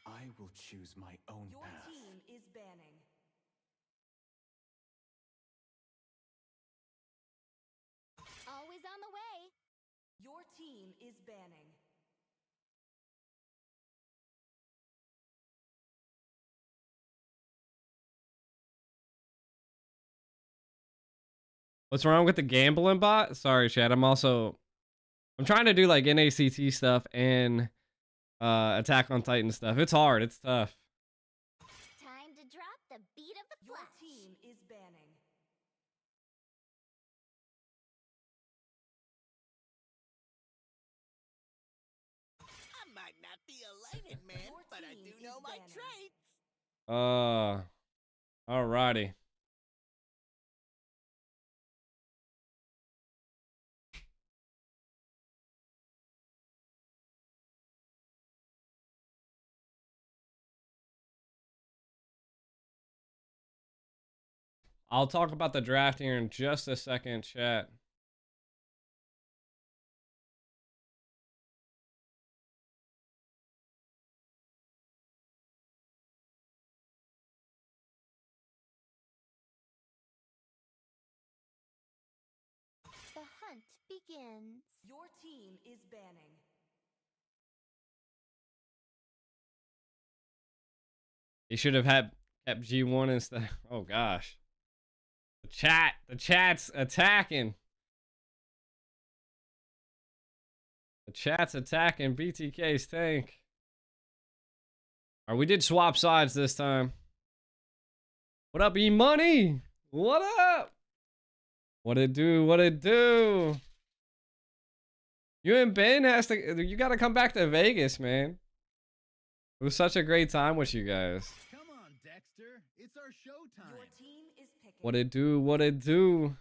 Speaker 4: I will choose my own
Speaker 2: Your
Speaker 4: path.
Speaker 2: team is banning.
Speaker 5: Always on the way.
Speaker 2: Your team is banning.
Speaker 1: What's wrong with the gambling bot? Sorry, Chad. I'm trying to do like NACT stuff and Attack on Titan stuff. It's hard. It's tough.
Speaker 5: Time to drop the beat of the
Speaker 2: Your
Speaker 5: flesh.
Speaker 2: team is banning.
Speaker 6: not the elated man, but I do know my traits.
Speaker 1: Alrighty. I'll talk about the draft here in just a second, chat.
Speaker 5: The hunt begins.
Speaker 2: Your team is banning.
Speaker 1: He should have kept G1 instead. Oh gosh. The chat's attacking. The chat's attacking BTK's tank. Alright, we did swap sides this time. What up, E-Money? What up? What it do? What it do? You and Ben you gotta come back to Vegas, man. It was such a great time with you guys.
Speaker 7: Come on, Dexter. It's our showtime.
Speaker 2: Your team is picking.
Speaker 1: What it do? What it do?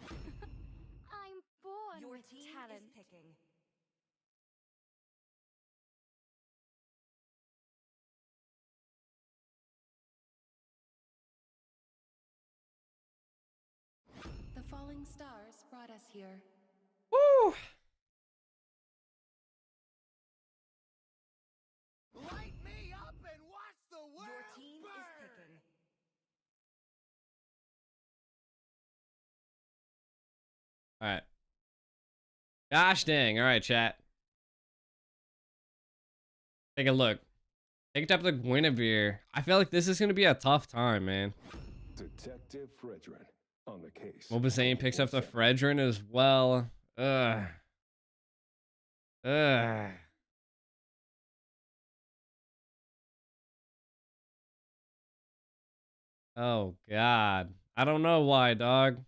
Speaker 5: I'm born
Speaker 2: Your
Speaker 5: with
Speaker 2: team
Speaker 5: talent.
Speaker 2: is picking.
Speaker 8: The falling stars brought us here.
Speaker 1: Woo!
Speaker 6: Light me up and watch the world
Speaker 2: Your team
Speaker 6: burn.
Speaker 2: is picking.
Speaker 1: All right. Gosh dang. All right, chat. Take a look. Picked up the Guinevere. I feel like this is going to be a tough time, man.
Speaker 4: Detective Fredrin on the case.
Speaker 1: Mobazane picks up the Fredrin as well. Ugh. Ugh. Oh, God. I don't know why, dog.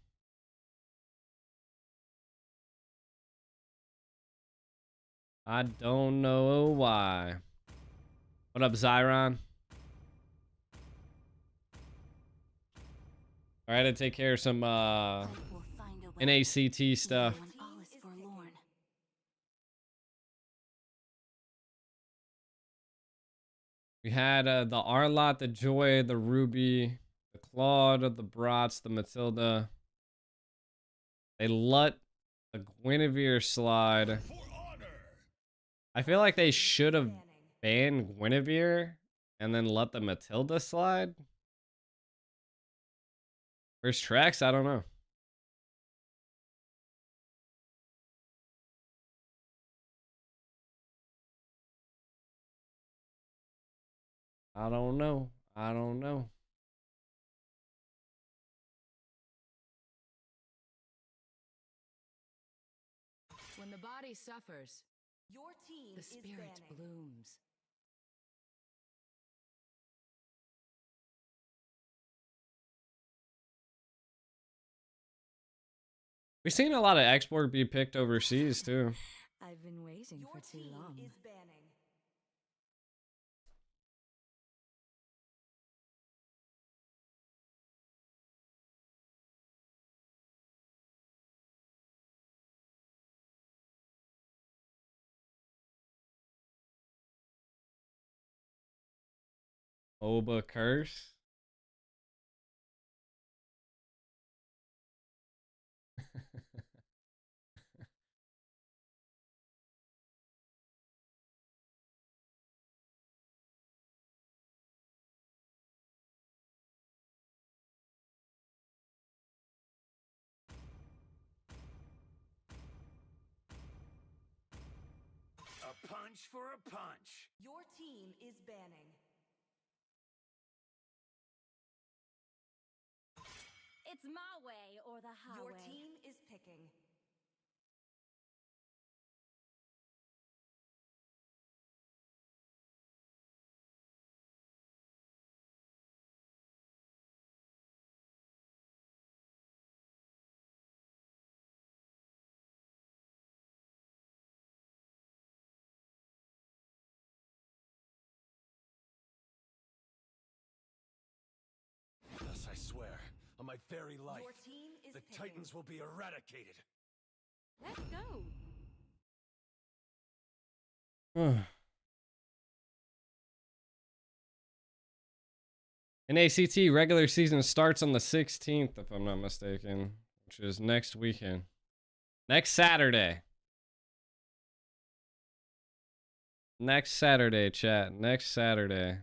Speaker 1: I don't know why. What up, Zyron? All right, to take care of some
Speaker 2: Hope will find a way.
Speaker 1: NACT stuff.
Speaker 2: Even when all is forlorn.
Speaker 1: We had the Arlott, the Joy, the Ruby, the Claude, the Bratz, the Matilda. They let the Guinevere slide. I feel like they should have banned Guinevere and then let the Matilda slide. Where's Trex? I don't know. I don't know. I don't know.
Speaker 8: When the body suffers,
Speaker 2: Your team
Speaker 8: the
Speaker 2: is
Speaker 8: spirit
Speaker 2: banning.
Speaker 8: blooms.
Speaker 1: We've seen a lot of export be picked overseas too.
Speaker 2: I've been waiting
Speaker 9: Your
Speaker 2: for too
Speaker 9: team
Speaker 2: long.
Speaker 9: is banning.
Speaker 1: Oba curse.
Speaker 6: A punch for a punch.
Speaker 9: Your team is banning.
Speaker 5: It's my way or the highway.
Speaker 9: Your team is picking.
Speaker 3: swear, on my very life,
Speaker 9: Your team is
Speaker 3: the
Speaker 9: picking.
Speaker 3: Titans will be eradicated.
Speaker 8: Let's go.
Speaker 1: NACT regular season starts on the 16th, if I'm not mistaken, which is next weekend. Next Saturday. Next Saturday, chat. Next Saturday.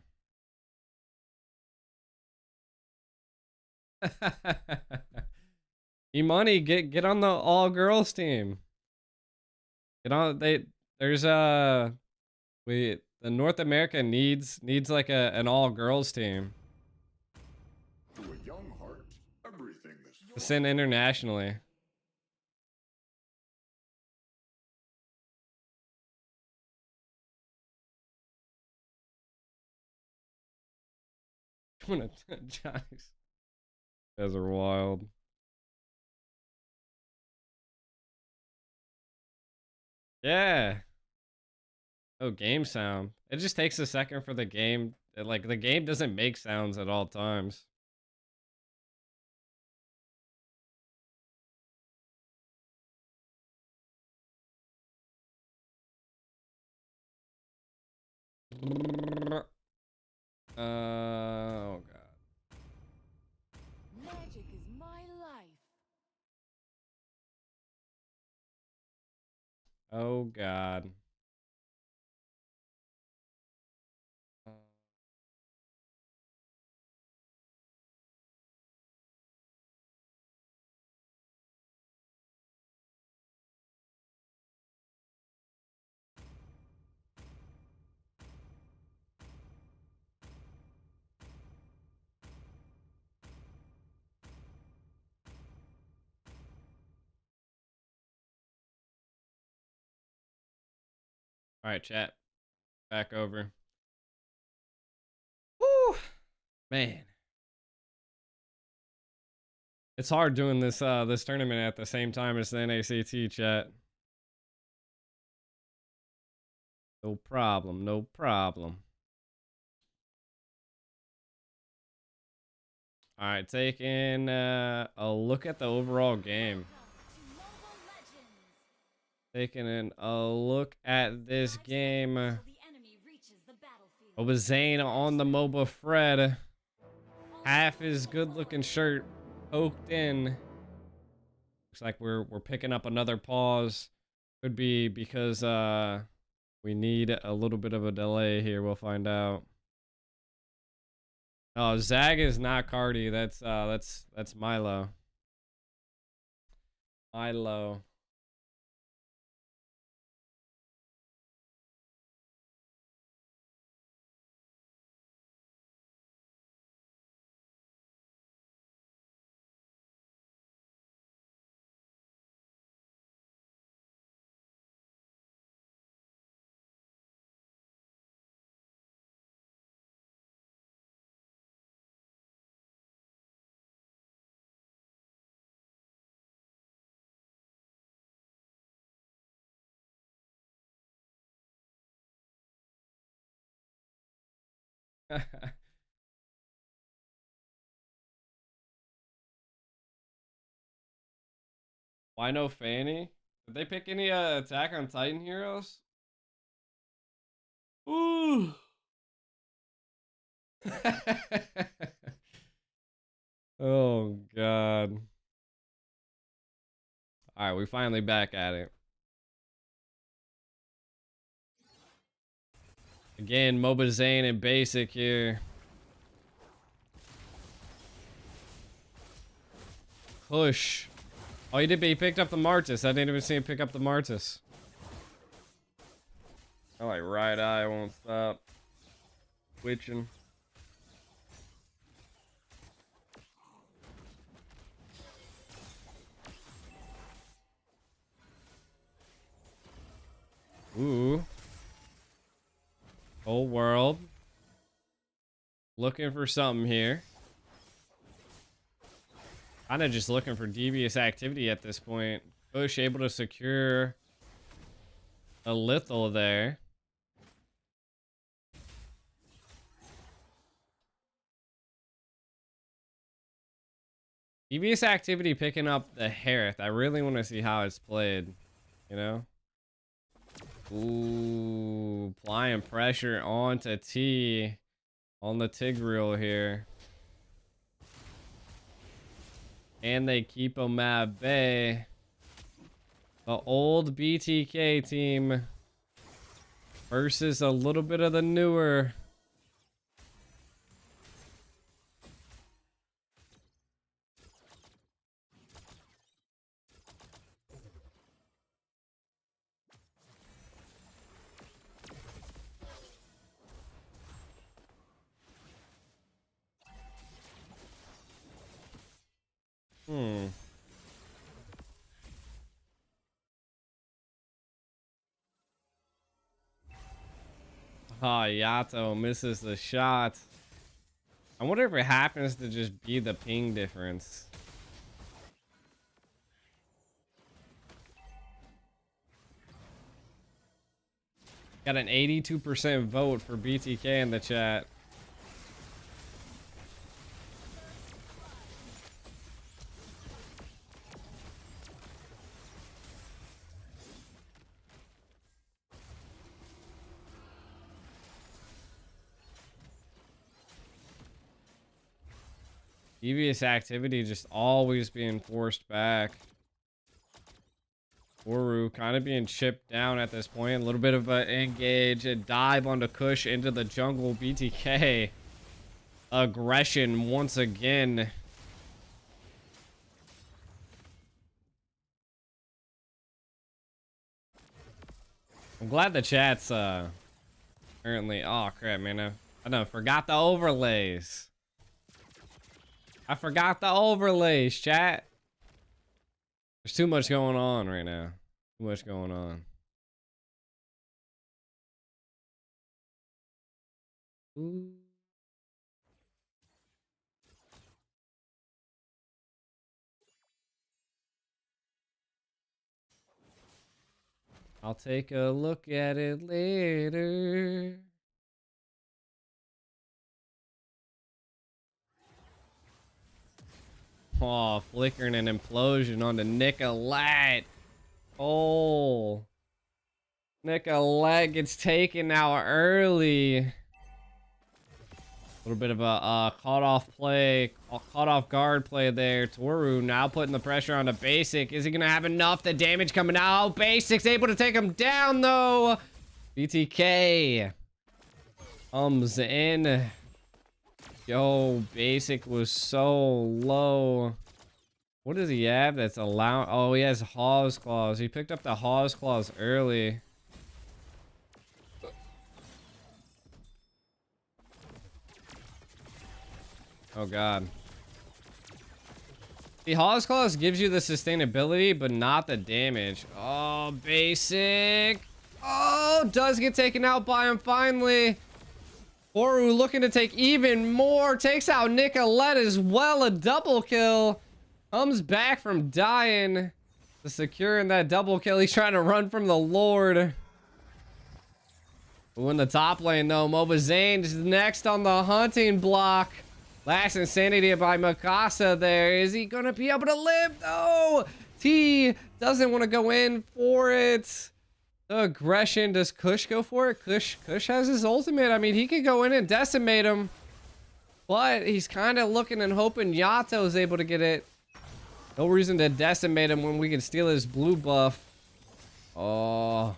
Speaker 1: E-Money, get on the all girls team. Get on there's the North America needs like an all girls team.
Speaker 4: To a young heart, everything is
Speaker 1: To send internationally. Johnny's. Those are wild. Yeah. Oh, game sound. It just takes a second for the game. Like, the game doesn't make sounds at all times. Oh, God.
Speaker 8: Magic is my life.
Speaker 1: Oh, God. All right, chat. Back over. Woo! Man. It's hard doing this this tournament at the same time as the NACT, chat. No problem, no problem. All right, taking a look at the overall game. Taking a look at this game. Zane on the MOBA Fred. Half his good-looking shirt poked in. Looks like we're picking up another pause. Could be because we need a little bit of a delay here. We'll find out. Oh, Zag is not Cardi. That's Milo. Milo. Why no Fanny? Did they pick any Attack on Titan heroes? Ooh. Oh, God. All right, we finally back at it. Again, MOBA Zane and Basic here. Push. Oh, he did, but he picked up the Martis. I didn't even see him pick up the Martis. Oh, like right eye won't stop twitching. Ooh. Whole world. Looking for something here. Kind of just looking for devious activity at this point. Push able to secure a lethal there. Devious Activity picking up the Harith. I really want to see how it's played, you know? Ooh, applying pressure onto T on the Tigreal here. And they keep him at bay. The old BTK team versus a little bit of the newer. Oh, Yato misses the shot. I wonder if it happens to just be the ping difference. Got an 82% vote for BTK in the chat. Devious Activity just always being forced back. Oru kind of being chipped down at this point. A little bit of an engage, a dive onto Kush into the jungle. BTK. Aggression once again. I'm glad the chat's currently... Oh crap, man. I done forgot the overlays. I forgot the overlays, chat. There's too much going on right now. Too much going on. Ooh. I'll take a look at it later. Oh, flickering an implosion onto Nicolette. Oh. Nicolette gets taken out early. A little bit of a caught off guard play there. Toru now putting the pressure on the Basic. Is he gonna have enough? The damage coming out. Basic's able to take him down though. BTK comes in. Yo, Basic was so low. What does he have that's allowed? Oh, he has Hawes Claws. He picked up the Hawes Claws early. Oh, God. The Hawes Claws gives you the sustainability, but not the damage. Oh, Basic. Oh, does get taken out by him finally. Oru looking to take even more. Takes out Nicolette as well. A double kill. Comes back from dying to securing that double kill. He's trying to run from the Lord. But in the top lane, though, Mobazane is next on the hunting block. Last insanity by Mikasa there. Is he going to be able to live? No! T doesn't want to go in for it. The aggression. Does Kush go for it? Kush has his ultimate. I mean, he could go in and decimate him. But he's kind of looking and hoping Yato is able to get it. No reason to decimate him when we can steal his blue buff. Oh.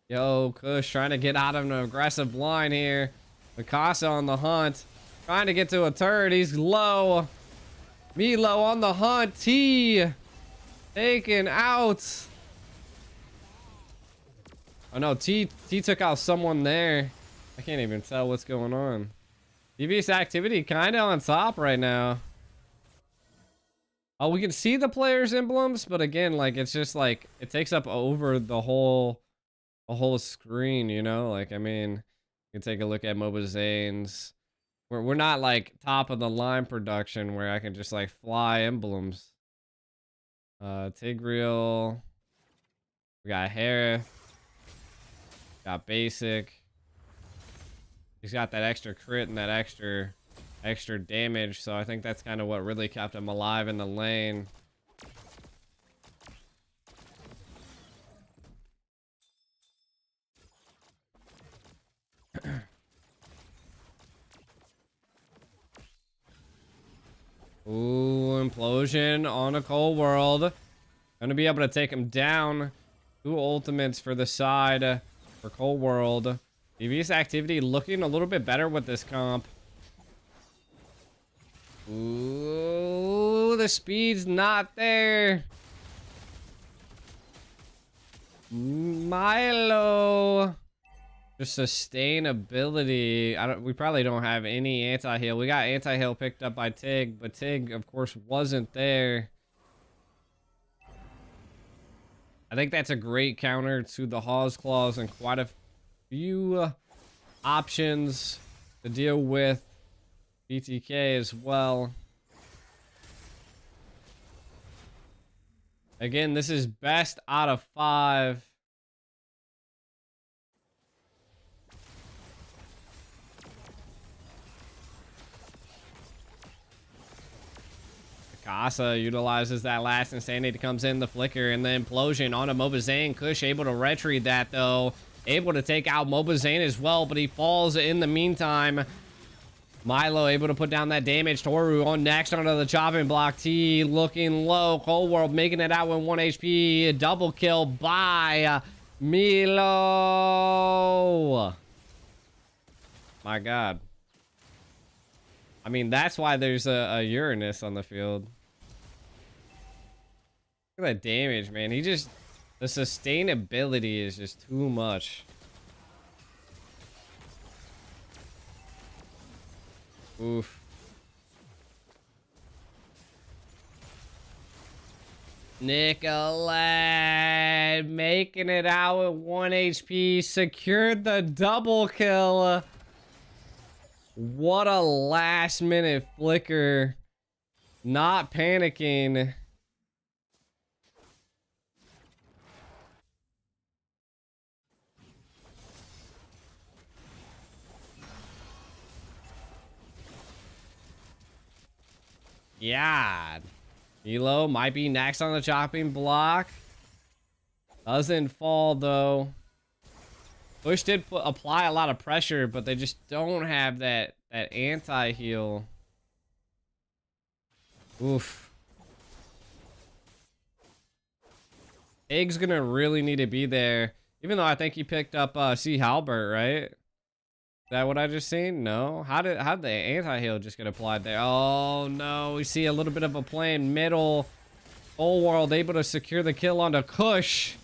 Speaker 1: Yo, Kush trying to get out of an aggressive line here. Mikasa on the hunt. Trying to get to a turret. He's low. Milo on the hunt. T taken out. Oh no, T took out someone there. I can't even tell what's going on. Devious Activity kind of on top right now. Oh, we can see the players' emblems, but again, like it's just like it takes up over the whole screen, you know? Like, I mean, you can take a look at Mobazane's. We're not like top of the line production where I can just like fly emblems. Tigreal. We got Harith. Got Basic. He's got that extra crit and that extra extra damage. So I think that's kind of what really kept him alive in the lane. Ooh, implosion on a cold world. Gonna be able to take him down. 2 ultimates for the side for cold world. Devious Activity looking a little bit better with this comp. Ooh, the speed's not there. Milo. Just sustainability. We probably don't have any anti-heal. We got anti-heal picked up by Tig, but Tig, of course, wasn't there. I think that's a great counter to the Hawes Claws and quite a few options to deal with BTK as well. Again, this is best out of 5. Casa utilizes that last insanity, comes in the flicker and the implosion on a Mobazane. Kush able to retrieve that though. Able to take out Mobazane as well, but he falls in the meantime. Milo able to put down that damage. Toru on next onto the chopping block. T looking low. Cold World making it out with 1 HP. Double kill by Milo. My God. I mean, that's why there's a Uranus on the field. Look at that damage, man. The sustainability is just too much. Oof. Nicolette making it out with 1 HP. Secured the double kill. What a last minute flicker. Not panicking. Yeah. Elo might be next on the chopping block. Doesn't fall though. Bush did apply a lot of pressure, but they just don't have that anti-heal. Oof. Egg's gonna really need to be there. Even though I think he picked up C. Halbert, right? Is that what I just seen? No. How'd the anti-heal just get applied there? Oh no, we see a little bit of a play in middle. Old World able to secure the kill onto Kush.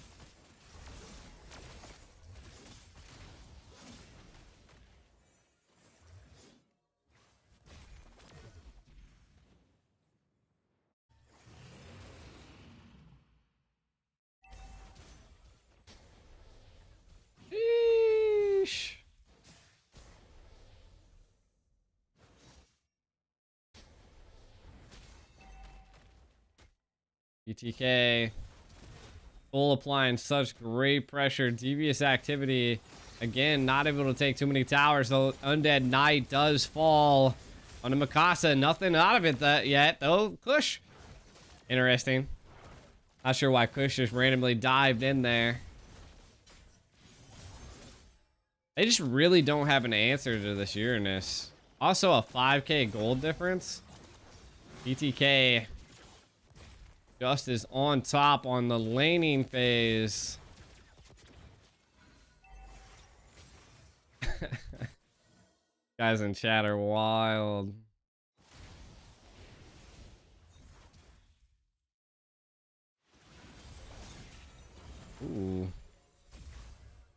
Speaker 1: Sheesh. BTK full applying such great pressure. Devious Activity again not able to take too many towers. The Undead Knight does fall on the Mikasa. Nothing out of it yet though. Kush, interesting. Not sure why Kush just randomly dived in there. They just really don't have an answer to this Uranus. Also a 5k gold difference. BTK just is on top on the laning phase. Guys in chat are wild. Ooh.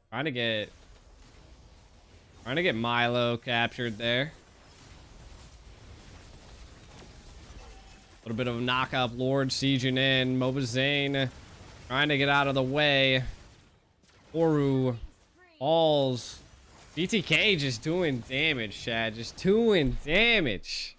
Speaker 1: Trying to get Milo captured there. A little bit of a knockout Lord sieging in. Mobazane trying to get out of the way. Oru falls. BTK just doing damage, Chad. Just doing damage.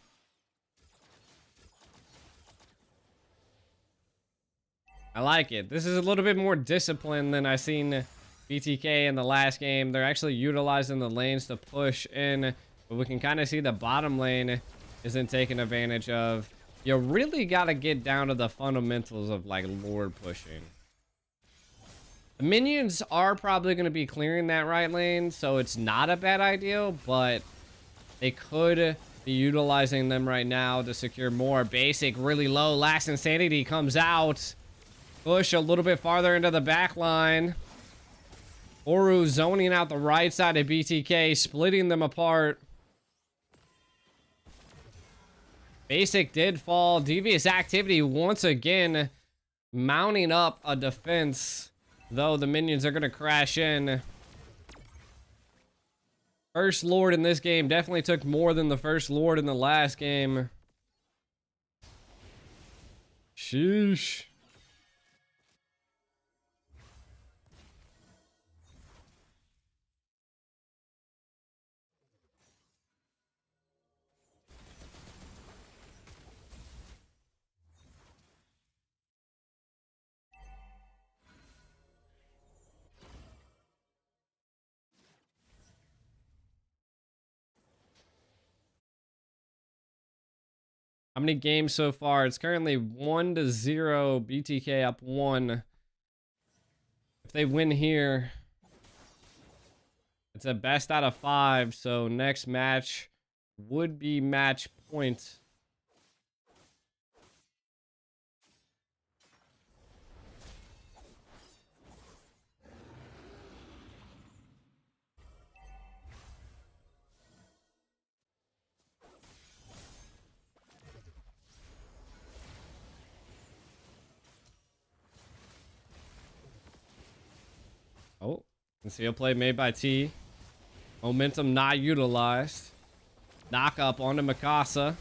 Speaker 1: I like it. This is a little bit more disciplined than I seen BTK in the last game. They're actually utilizing the lanes to push in But we can kind of see the bottom lane isn't taken advantage of. You really got to get down to the fundamentals of like Lord pushing. The minions are probably going to be clearing that right lane, so it's not a bad idea, but they could be utilizing them right now to secure more. Basic really low. Last Insanity comes out. Push a little bit farther into the back line. Oru zoning out the right side of BTK, splitting them apart. Basic did fall. Devious Activity once again mounting up a defense, though the minions are going to crash in. First Lord in this game definitely took more than the first Lord in the last game. Sheesh. How many games so far? It's currently 1-0. BTK up 1. If they win here, it's a best out of 5. So next match would be match point. Oh, conceal play made by T. Momentum not utilized. Knock up onto Mikasa.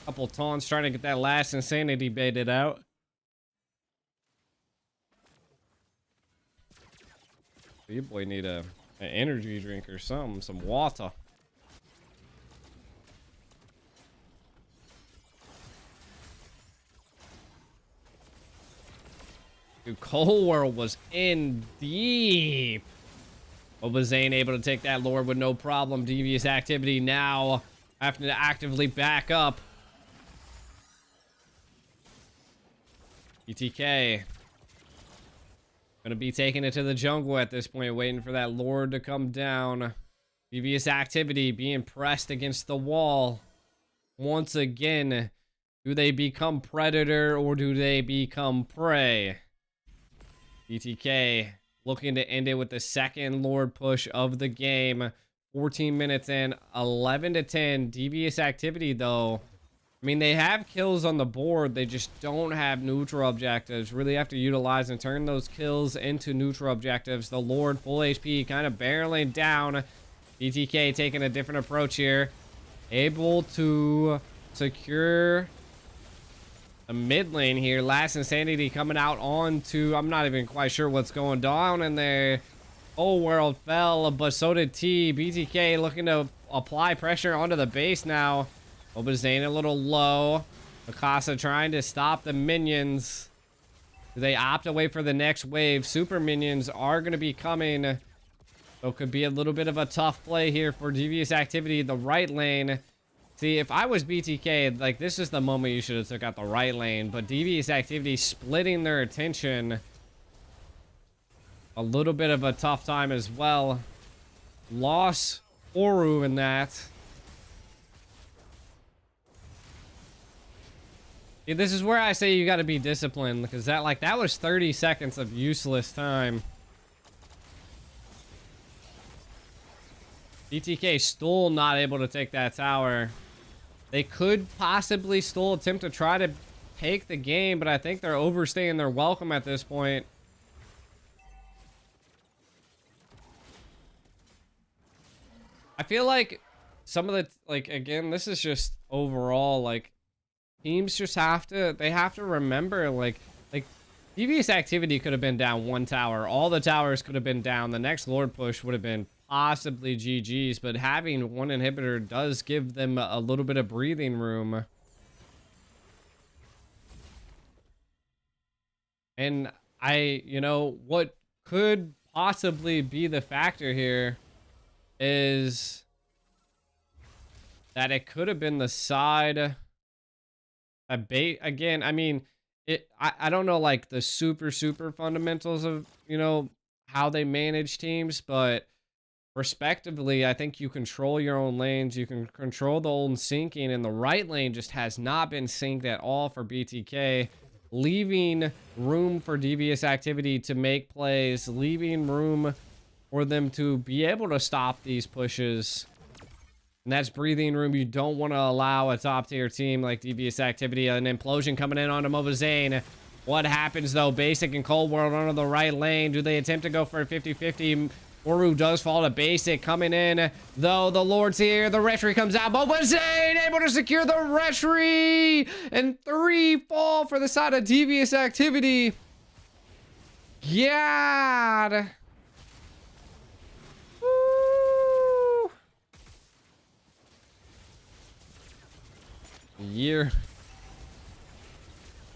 Speaker 1: Couple taunts trying to get that last Insanity baited out. You boy need an energy drink or something, some water. Dude, Cold World was in deep. But was Zane able to take that Lord with no problem? Devious Activity now having to actively back up. BTK gonna be taking it to the jungle at this point, waiting for that Lord to come down. Devious Activity being pressed against the wall. Once again, do they become predator or do they become prey? BTK looking to end it with the second Lord push of the game. 14 minutes in, 11-10. Devious Activity, though. I mean, they have kills on the board. They just don't have neutral objectives. Really have to utilize and turn those kills into neutral objectives. The Lord, full HP, kind of barreling down. BTK taking a different approach here. Able to secure the mid lane here. Last Insanity coming out onto, I'm not even quite sure what's going down in there. Whole world fell, but so did T. BTK looking to apply pressure onto the base now. Obazane a little low. Mikasa trying to stop the minions. Do they opt away for the next wave? Super minions are going to be coming. So it could be a little bit of a tough play here for Devious Activity. The right lane. See, if I was BTK, like, this is the moment you should have took out the right lane. But Devious Activity splitting their attention. A little bit of a tough time as well. Lost Oru in that. Yeah, this is where I say you got to be disciplined. Because that was 30 seconds of useless time. BTK still not able to take that tower. They could possibly still attempt to try to take the game, but I think they're overstaying their welcome at this point. I feel like some of the, like, again, this is just overall, like, teams just have to remember, like, Devious Activity could have been down one tower. All the towers could have been down. The next Lord push would have been possibly GG's, but having one inhibitor does give them a little bit of breathing room. And what could possibly be the factor here is that it could have been the side. Again, I mean, I don't know like the super fundamentals of, you know, how they manage teams, but respectively, I think you control your own lanes. You can control the own syncing, and the right lane just has not been synced at all for BTK, leaving room for Devious Activity to make plays, leaving room for them to be able to stop these pushes. And that's breathing room you don't want to allow a top-tier team like Devious Activity. An implosion coming in onto Mobazane. What happens, though? Basic and Cold World onto the right lane. Do they attempt to go for a 50-50? Oru does fall to Basic. Coming in, though. The Lord's here. The Retry comes out. Mobazane able to secure the Retry. And 3 fall for the side of Devious Activity. God. Woo. Year.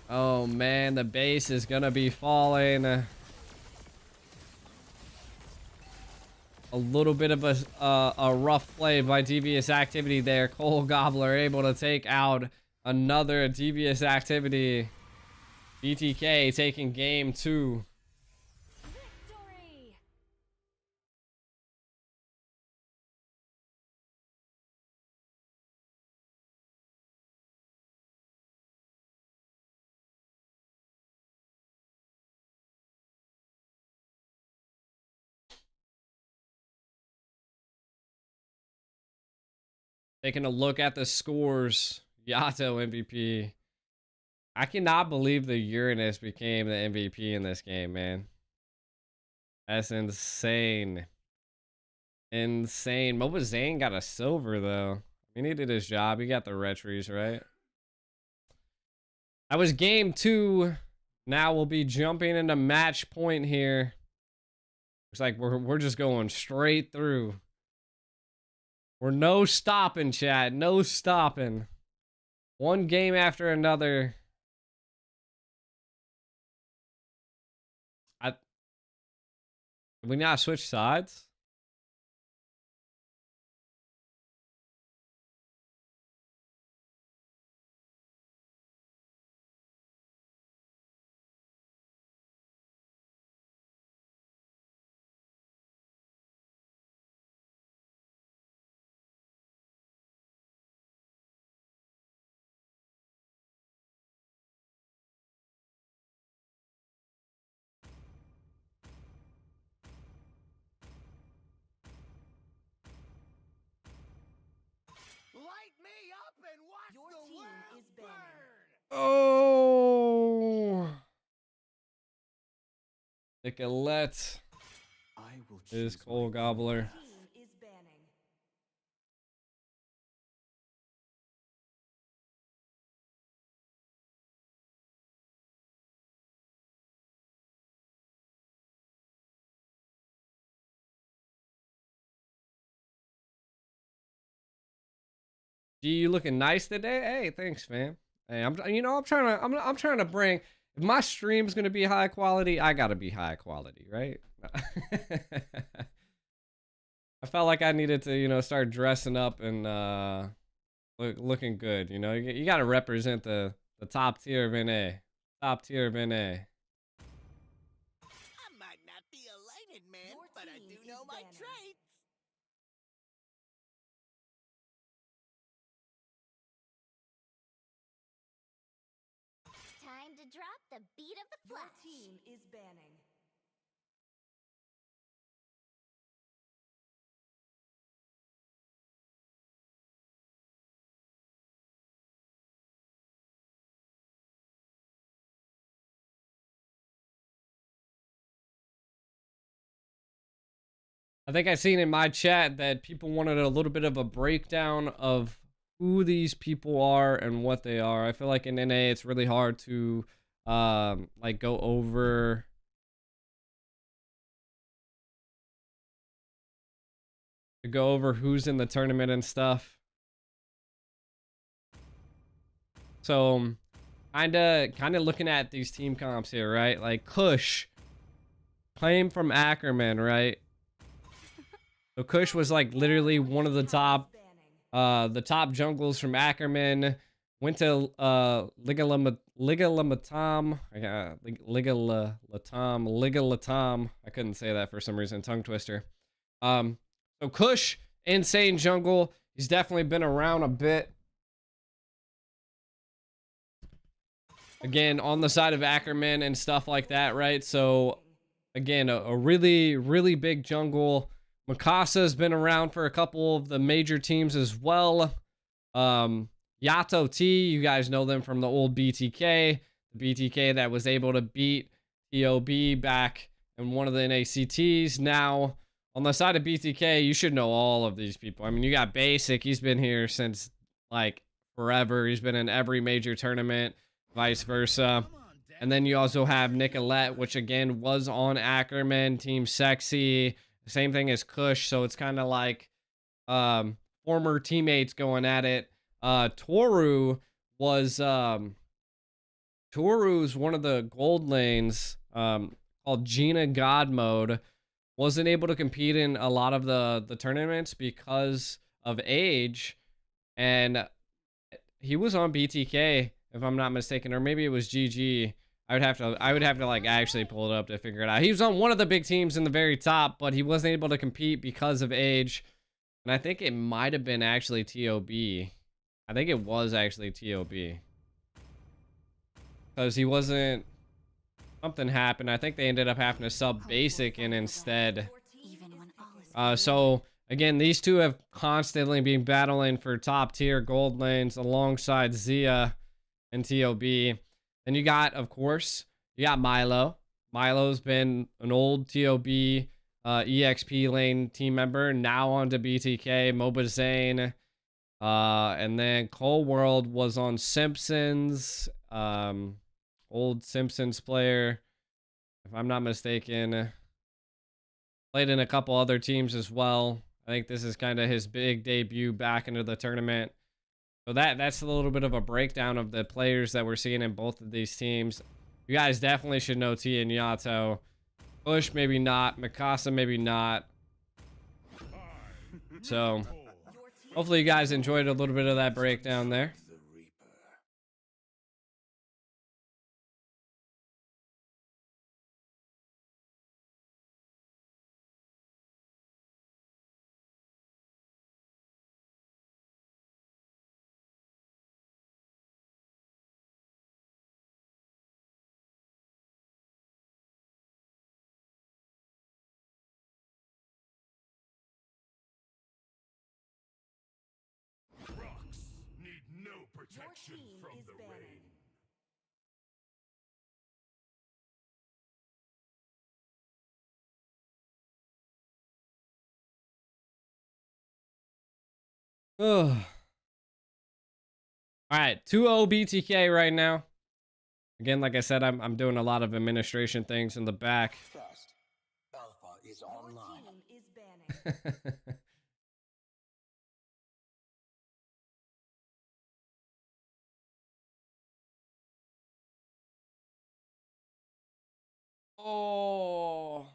Speaker 1: Oh man, the base is gonna be falling. A little bit of a rough play by Devious Activity there. Cole Gobbler able to take out another Devious Activity. BTK taking game 2.
Speaker 5: Victory!
Speaker 1: Taking a look at the scores. Yato MVP. I cannot believe the Uranus became the MVP in this game, man. That's insane. Insane. Mobazane got a silver, though. I mean, he did his job. He got the retries, right? That was game 2. Now we'll be jumping into match point here. Looks like we're just going straight through. We're no stopping, chat. No stopping. One game after another. Did we not switch sides?
Speaker 3: Light me up and watch
Speaker 9: Your
Speaker 3: the
Speaker 9: team
Speaker 3: world
Speaker 9: is banned.
Speaker 3: burn!
Speaker 1: Oh. Nicolette
Speaker 4: I will
Speaker 1: is
Speaker 4: choose
Speaker 1: Cole
Speaker 4: my
Speaker 1: Gobbler.
Speaker 9: Team is banning.
Speaker 1: G, you looking nice today? Hey, thanks, man. Hey, I'm trying to bring. If my stream's gonna be high quality, I gotta be high quality, right? I felt like I needed to, you know, start dressing up and looking good. You know, you gotta represent the top tier of NA, top tier of NA.
Speaker 6: I might not be a lighted man,
Speaker 9: Your
Speaker 6: but I
Speaker 9: team
Speaker 6: do
Speaker 9: is
Speaker 6: know my
Speaker 9: banning.
Speaker 6: traits.
Speaker 5: Time to drop the beat of the
Speaker 9: Your
Speaker 5: flash.
Speaker 9: team is banning.
Speaker 1: I think I seen in my chat that people wanted a little bit of a breakdown of who these people are and what they are. I feel like in NA it's really hard to like go over who's in the tournament and stuff. So kind of looking at these team comps here, right? Like Kush, claim from Ackerman, right? So Kush was like literally one of the top The top jungles from Ackerman went to Ligalatom. I couldn't say that for some reason. Tongue twister. So Kush, insane jungle. He's definitely been around a bit. Again, on the side of Ackerman and stuff like that, right? So again, a really, really big jungle. Mikasa's been around for a couple of the major teams as well. Yato T, you guys know them from the old BTK. The BTK that was able to beat TOB back in one of the NACTs. Now, on the side of BTK, you should know all of these people. I mean, you got Basic. He's been here since, like, forever. He's been in every major tournament, vice versa. And then you also have Nicolette, which, again, was on Ackerman, Team Sexy. Same thing as Kush, so it's kind of like former teammates going at it. Toru was Toru's one of the gold lanes called Gina God Mode. Wasn't able to compete in a lot of the tournaments because of age, and he was on BTK if I'm not mistaken, or maybe it was GG. I would have to like actually pull it up to figure it out. He was on one of the big teams in the very top, but he wasn't able to compete because of age. And I think it might have been actually TOB. I think it was actually TOB. Because he wasn't... Something happened. I think they ended up having to sub Basic in instead. So, again, these two have constantly been battling for top tier gold lanes alongside Zia and TOB. Then you got, of course, you got Milo. Milo's been an old TOB EXP lane team member, now on to BTK, MOBA Zane. And then Cole World was on Simpsons, old Simpsons player, if I'm not mistaken. Played in a couple other teams as well. I think this is kind of his big debut back into the tournament. So that's a little bit of a breakdown of the players that we're seeing in both of these teams. You guys definitely should know T and Yato. Push, maybe not. Mikasa, maybe not. So, hopefully you guys enjoyed a little bit of that breakdown there.
Speaker 4: Protection from the rain.
Speaker 1: Ugh. All right, 2-0 BTK right now. Again, like I said, I'm doing a lot of administration things in the back.
Speaker 3: Fast. Alpha is online.
Speaker 9: Your team is banning.
Speaker 1: Oh.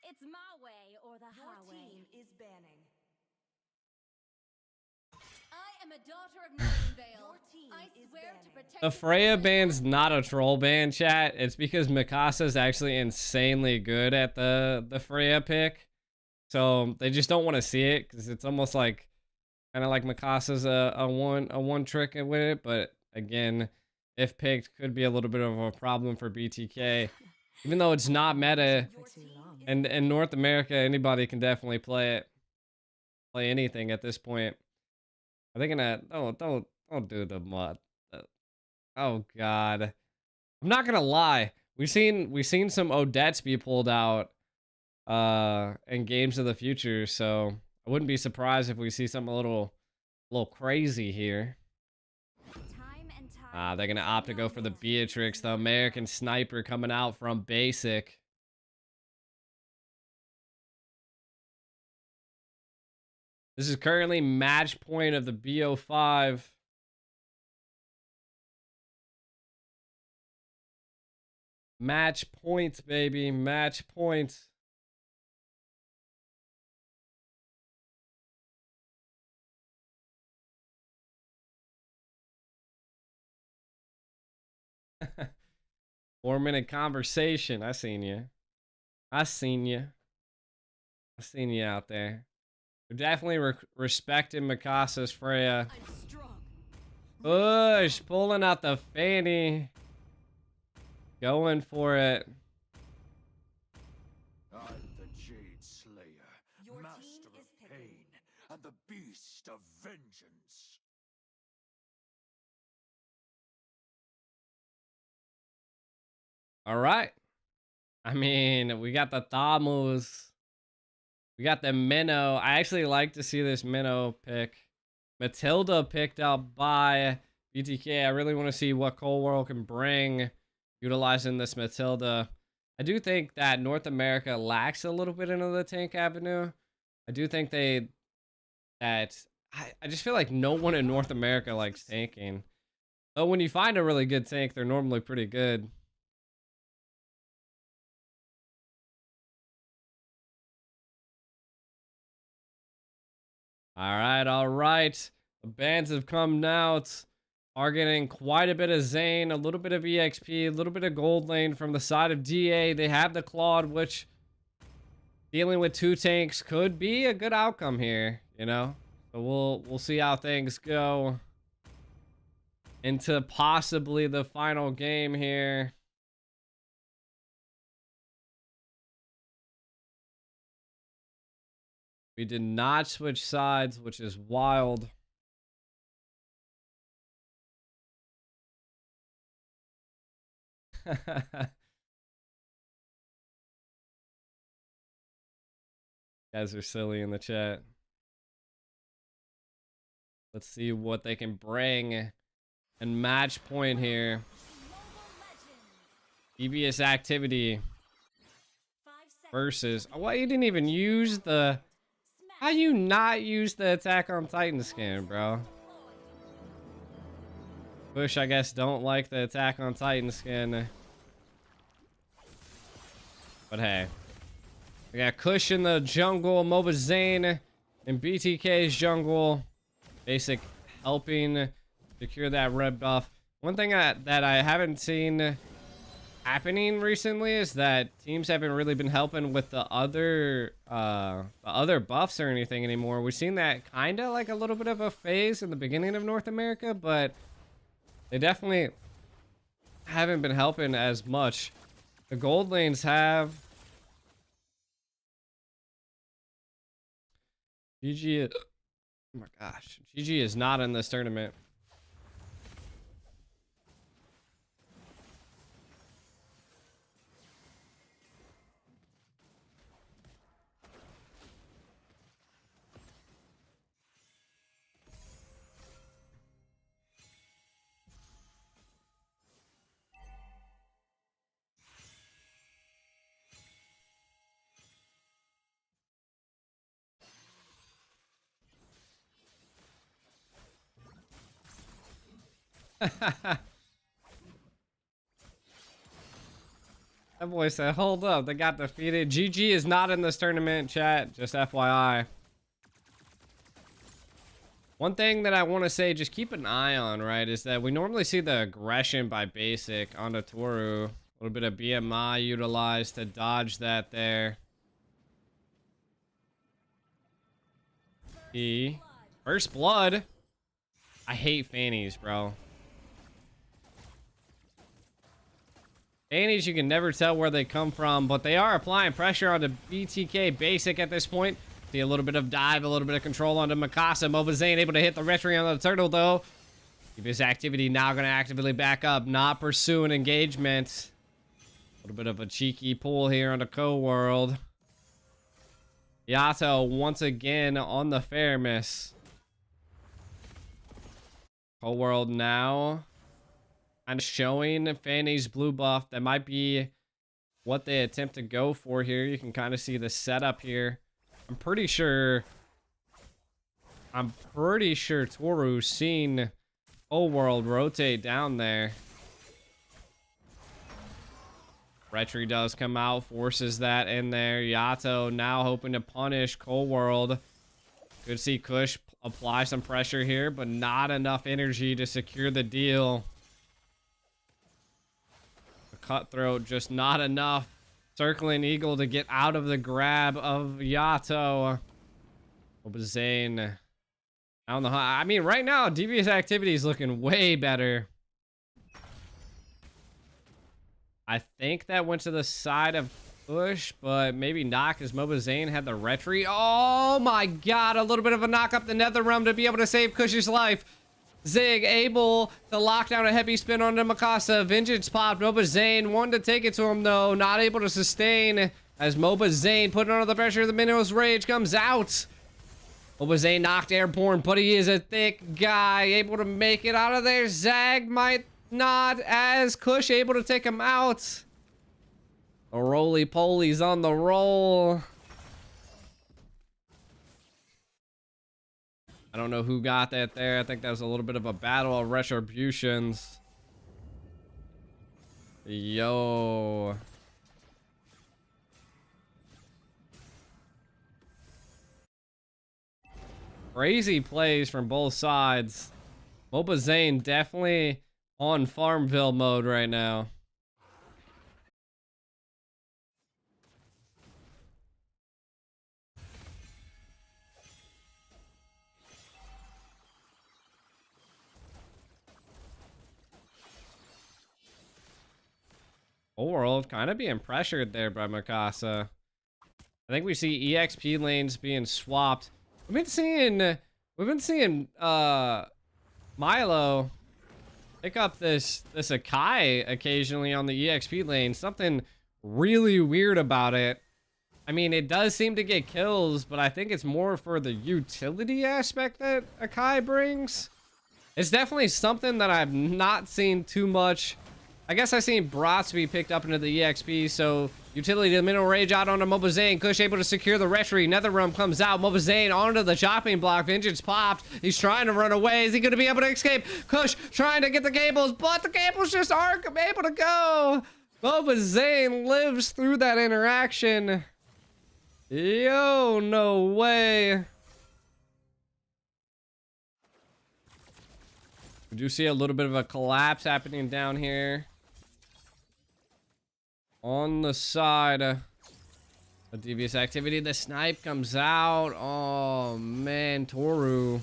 Speaker 5: It's my way or the
Speaker 9: Your
Speaker 5: highway.
Speaker 9: team is banning.
Speaker 8: I am a daughter of Nightingale.
Speaker 9: Your team
Speaker 8: I
Speaker 9: is
Speaker 8: swear to
Speaker 9: banning.
Speaker 8: protect
Speaker 1: The Freya band's not a troll band, chat. It's because Mikasa's actually insanely good at the Freya pick. So they just don't want to see it because it's almost like kind of like Mikasa's a one trick with it. But again, if picked, could be a little bit of a problem for BTK. Even though it's not meta,
Speaker 9: Your team is
Speaker 1: and in North America, anybody can definitely play it. Play anything at this point. Are they gonna... Don't do the mod. Oh God. I'm not gonna lie. We've seen some Odettes be pulled out in games of the future, so I wouldn't be surprised if we see something a little crazy here.
Speaker 5: Time and time.
Speaker 1: They're gonna opt to go for the Beatrix, the American sniper coming out from basic. This is currently match point of the BO5. Match points, baby. Match points. 4-minute conversation. I seen you. I seen you. I seen you out there. We're definitely respecting Mikasa's Freya. Push, pulling out the fanny. Going for it.
Speaker 4: I'm the Jade Slayer, master of pain, and the beast of vengeance.
Speaker 1: All right. I mean, we got the Thamus. We got the Minnow. I actually like to see this Minnow pick. Matilda picked up by BTK. I really want to see what Cold World can bring utilizing this Matilda. I do think that North America lacks a little bit into the tank avenue. I do think I just feel like no one in North America likes tanking. Though when you find a really good tank, they're normally pretty good. All right. The bans have come out. Are getting quite a bit of Zane, a little bit of EXP, a little bit of gold lane from the side of DA. They have the Claude, which dealing with 2 tanks could be a good outcome here, you know? So we'll see how things go into possibly the final game here. We did not switch sides, which is wild. Guys are silly in the chat. Let's see what they can bring. And match point here. Devious Activity versus... Well, you didn't even use the... How you not use the Attack on Titan skin, bro? Bush, I guess, don't like the Attack on Titan skin. But hey. We got Kush in the jungle, MOBA Zane in BTK's jungle. Basic helping secure that red buff. One thing that I haven't seen happening recently is that teams haven't really been helping with the other buffs or anything anymore. We've seen that kind of like a little bit of a phase in the beginning of North America, but they definitely haven't been helping as much. The gold lanes have. GG. Oh my gosh. GG is not in this tournament. That boy said, hold up, they got defeated. GG is not in this tournament, chat, just FYI. One thing that I want to say, just keep an eye on, right, is that we normally see the aggression by basic onto Toru. A little bit of BMI utilized to dodge that there. First blood. I hate fannies, bro. Fannies, you can never tell where they come from, but they are applying pressure onto BTK basic at this point. See a little bit of dive, a little bit of control onto Mikasa. MOBA Zane able to hit the retry on the turtle, though. Devious Activity now going to actively back up, not pursue an engagement. A little bit of a cheeky pull here on the Co-World. Yato once again on the fair miss. Co-World now kind of showing Fanny's blue buff. That might be what they attempt to go for here. You can kind of see the setup here. I'm pretty sure Toru's seen Co-World rotate down there. Retry does come out, forces that in there. Yato now hoping to punish Co-World. Could see Kush apply some pressure here, but not enough energy to secure the deal. Cutthroat, just not enough. Circling Eagle to get out of the grab of Yato. Obazane on the high. I mean, right now, Devious Activities looking way better. I think that went to the side of Push, but maybe not, because Mobazane had the retry. Oh my god, a little bit of a knock up the Nether Realm to be able to save Kush's life. Zig able to lock down a heavy spin onto Mikasa. Vengeance popped. Mobazane wanted to take it to him, though. Not able to sustain as Mobazane put under the pressure. The Minos Rage comes out. Mobazane knocked airborne, but he is a thick guy. Able to make it out of there. Zag might not, as Kush able to take him out. The roly-poly's on the roll. I don't know who got that there. I think that was a little bit of a battle of retributions. Yo. Crazy plays from both sides. Mobazane definitely on Farmville mode right now. Whole world kind of being pressured there by Mikasa. I think we see EXP lanes being swapped. We've been seeing Milo pick up this Akai occasionally on the EXP lane. Something really weird about it. I mean, it does seem to get kills, but I think it's more for the utility aspect that Akai brings. It's definitely something that I've not seen too much. I guess I've seen Brats be picked up into the EXP, so utility to Mineral Rage out onto Mobazane. Kush able to secure the retry. Netherrealm comes out. Mobazane onto the chopping block. Vengeance popped. He's trying to run away. Is he going to be able to escape? Kush trying to get the cables, but the cables just aren't able to go. Mobazane lives through that interaction. Yo, no way. We do see a little bit of a collapse happening down here. On the side of Devious Activity, the snipe comes out. Oh man, Toru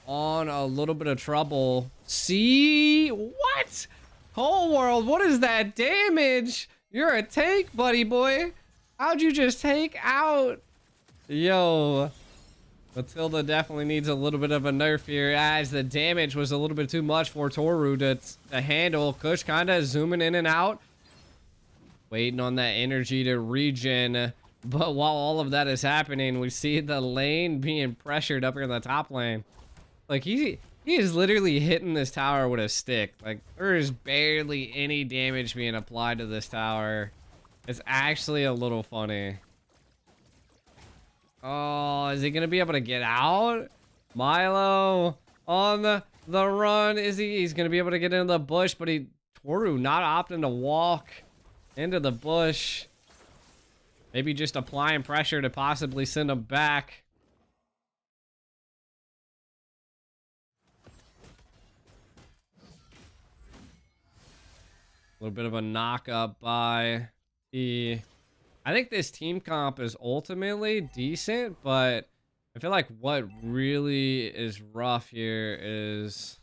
Speaker 1: on a little bit of trouble. See what? Whole world, what is that damage? You're a tank, buddy boy. How'd you just take out? Yo, Matilda definitely needs a little bit of a nerf here, as the damage was a little bit too much for Toru to handle. Kush kind of zooming in and out, waiting on that energy to regen. But while all of that is happening, we see the lane being pressured up here in the top lane. Like, he is literally hitting this tower with a stick. Like, there is barely any damage being applied to this tower. It's actually a little funny. Oh, is he gonna be able to get out? Milo on the run. Is he? He's gonna be able to get into the bush, but Toru not opting to walk into the bush. Maybe just applying pressure to possibly send him back. A little bit of a knock up by the... I think this team comp is ultimately decent, but I feel like what really is rough here is...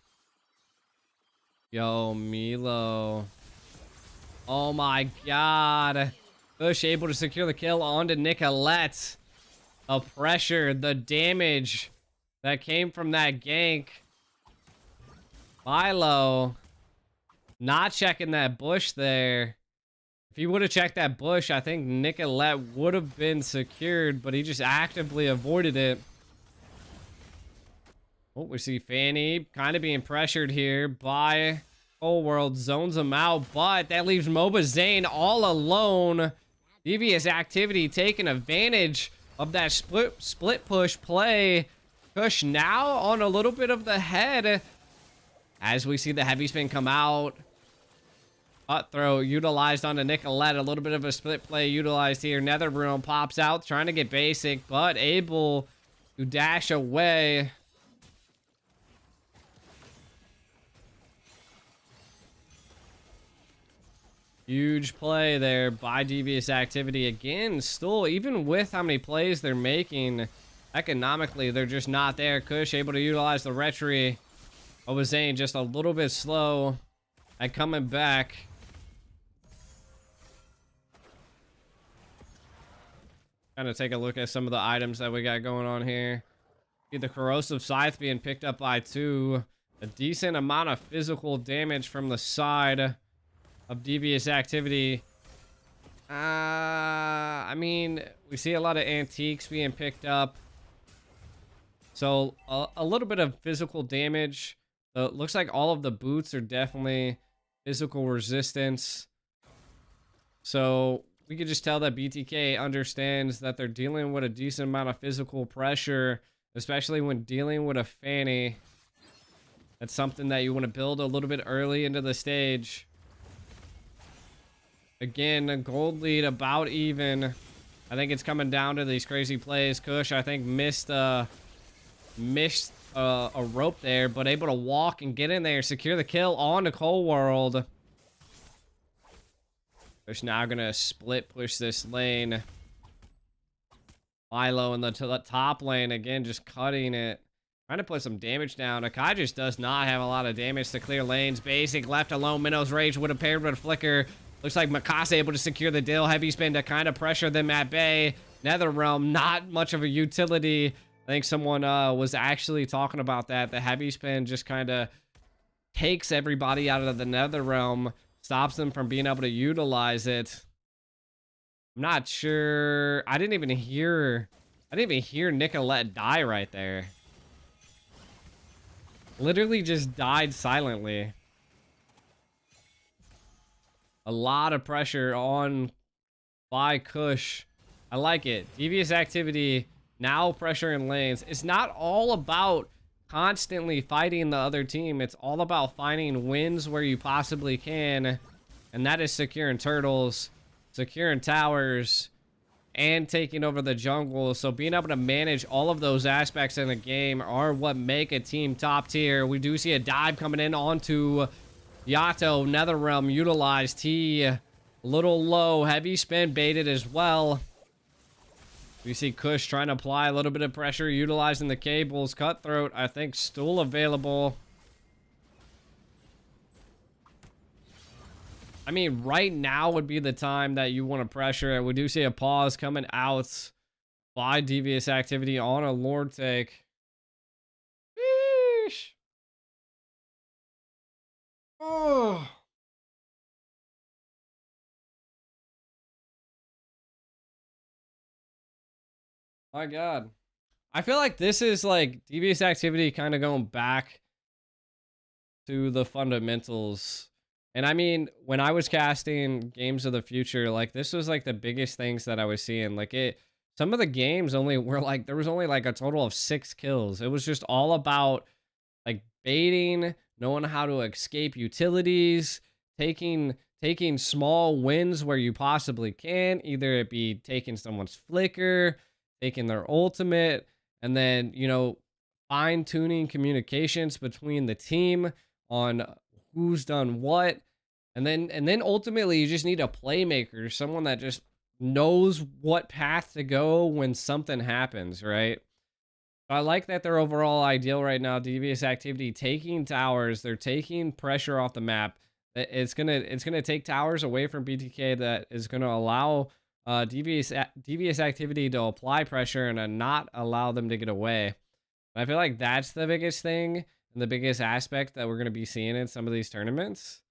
Speaker 1: Yo, Milo. Oh my god. Bush able to secure the kill onto Nicolette. The pressure, the damage that came from that gank. Milo not checking that bush there. If he would have checked that bush, I think Nicolette would have been secured, but he just actively avoided it. Oh, we see Fanny kind of being pressured here by Whole World. Zones him out, but that leaves Mobazane all alone. Devious Activity taking advantage of that split push play. Kush now on a little bit of the head as we see the heavy spin come out. Cutthroat utilized onto Nicolette. A little bit of a split play utilized here. Netherrealm pops out, trying to get basic, but able to dash away. Huge play there by Devious Activity. Again, still, even with how many plays they're making, economically, they're just not there. Kush able to utilize the retry. I was saying just a little bit slow at coming back. Kind of take a look at some of the items that we got going on here. See the corrosive scythe being picked up by 2. A decent amount of physical damage from the side of Devious Activity. I mean, we see a lot of antiques being picked up. So a little bit of physical damage. Looks like all of the boots are definitely physical resistance. So we could just tell that BTK understands that they're dealing with a decent amount of physical pressure, especially when dealing with a Fanny. That's something that you want to build a little bit early into the stage. Again, a gold lead about even. I think it's coming down to these crazy plays. Kush, I think, missed a rope there, but able to walk and get in there, secure the kill on the Cold World. Kush now gonna split push this lane. Milo in the top lane again, just cutting it. Trying to put some damage down. Akai just does not have a lot of damage to clear lanes. Basic left alone. Minnow's Rage would have paired with a Flicker. Looks like Mikasa able to secure the deal. Heavy spin to kind of pressure them at bay. Netherrealm, not much of a utility. I think someone was actually talking about that. The heavy spin just kind of takes everybody out of the Netherrealm. Stops them from being able to utilize it. I'm not sure. I didn't even hear Nicolette die right there. Literally just died silently. A lot of pressure on by Kush. I like it. Devious Activity now pressuring lanes. It's not all about constantly fighting the other team. It's all about finding wins where you possibly can. And that is securing turtles, securing towers, and taking over the jungle. So being able to manage all of those aspects in the game are what make a team top tier. We do see a dive coming in onto Yato. Netherrealm utilized. T a little low. Heavy spin baited as well. We see Kush trying to apply a little bit of pressure, utilizing the cables. Cutthroat, I think, still available. I mean, right now would be the time that you want to pressure it. We do see a pause coming out by Devious Activity on a Lord take. Sheesh. Oh. My God. I feel like this is like Devious Activity kind of going back to the fundamentals. And I mean, when I was casting Games of the Future, like this was like the biggest things that I was seeing. Like some of the games only were like, there was only like a total of 6 kills. It was just all about like baiting, knowing how to escape utilities, taking small wins where you possibly can. Either it be taking someone's flicker, taking their ultimate, and then, you know, fine-tuning communications between the team on who's done what. And then ultimately you just need a playmaker, someone that just knows what path to go when something happens, right? I like that they're overall ideal right now. Devious Activity taking towers, they're taking pressure off the map. It's gonna take towers away from BTK. That is gonna allow Devious Activity to apply pressure and not allow them to get away. And I feel like that's the biggest thing and the biggest aspect that we're gonna be seeing in some of these tournaments.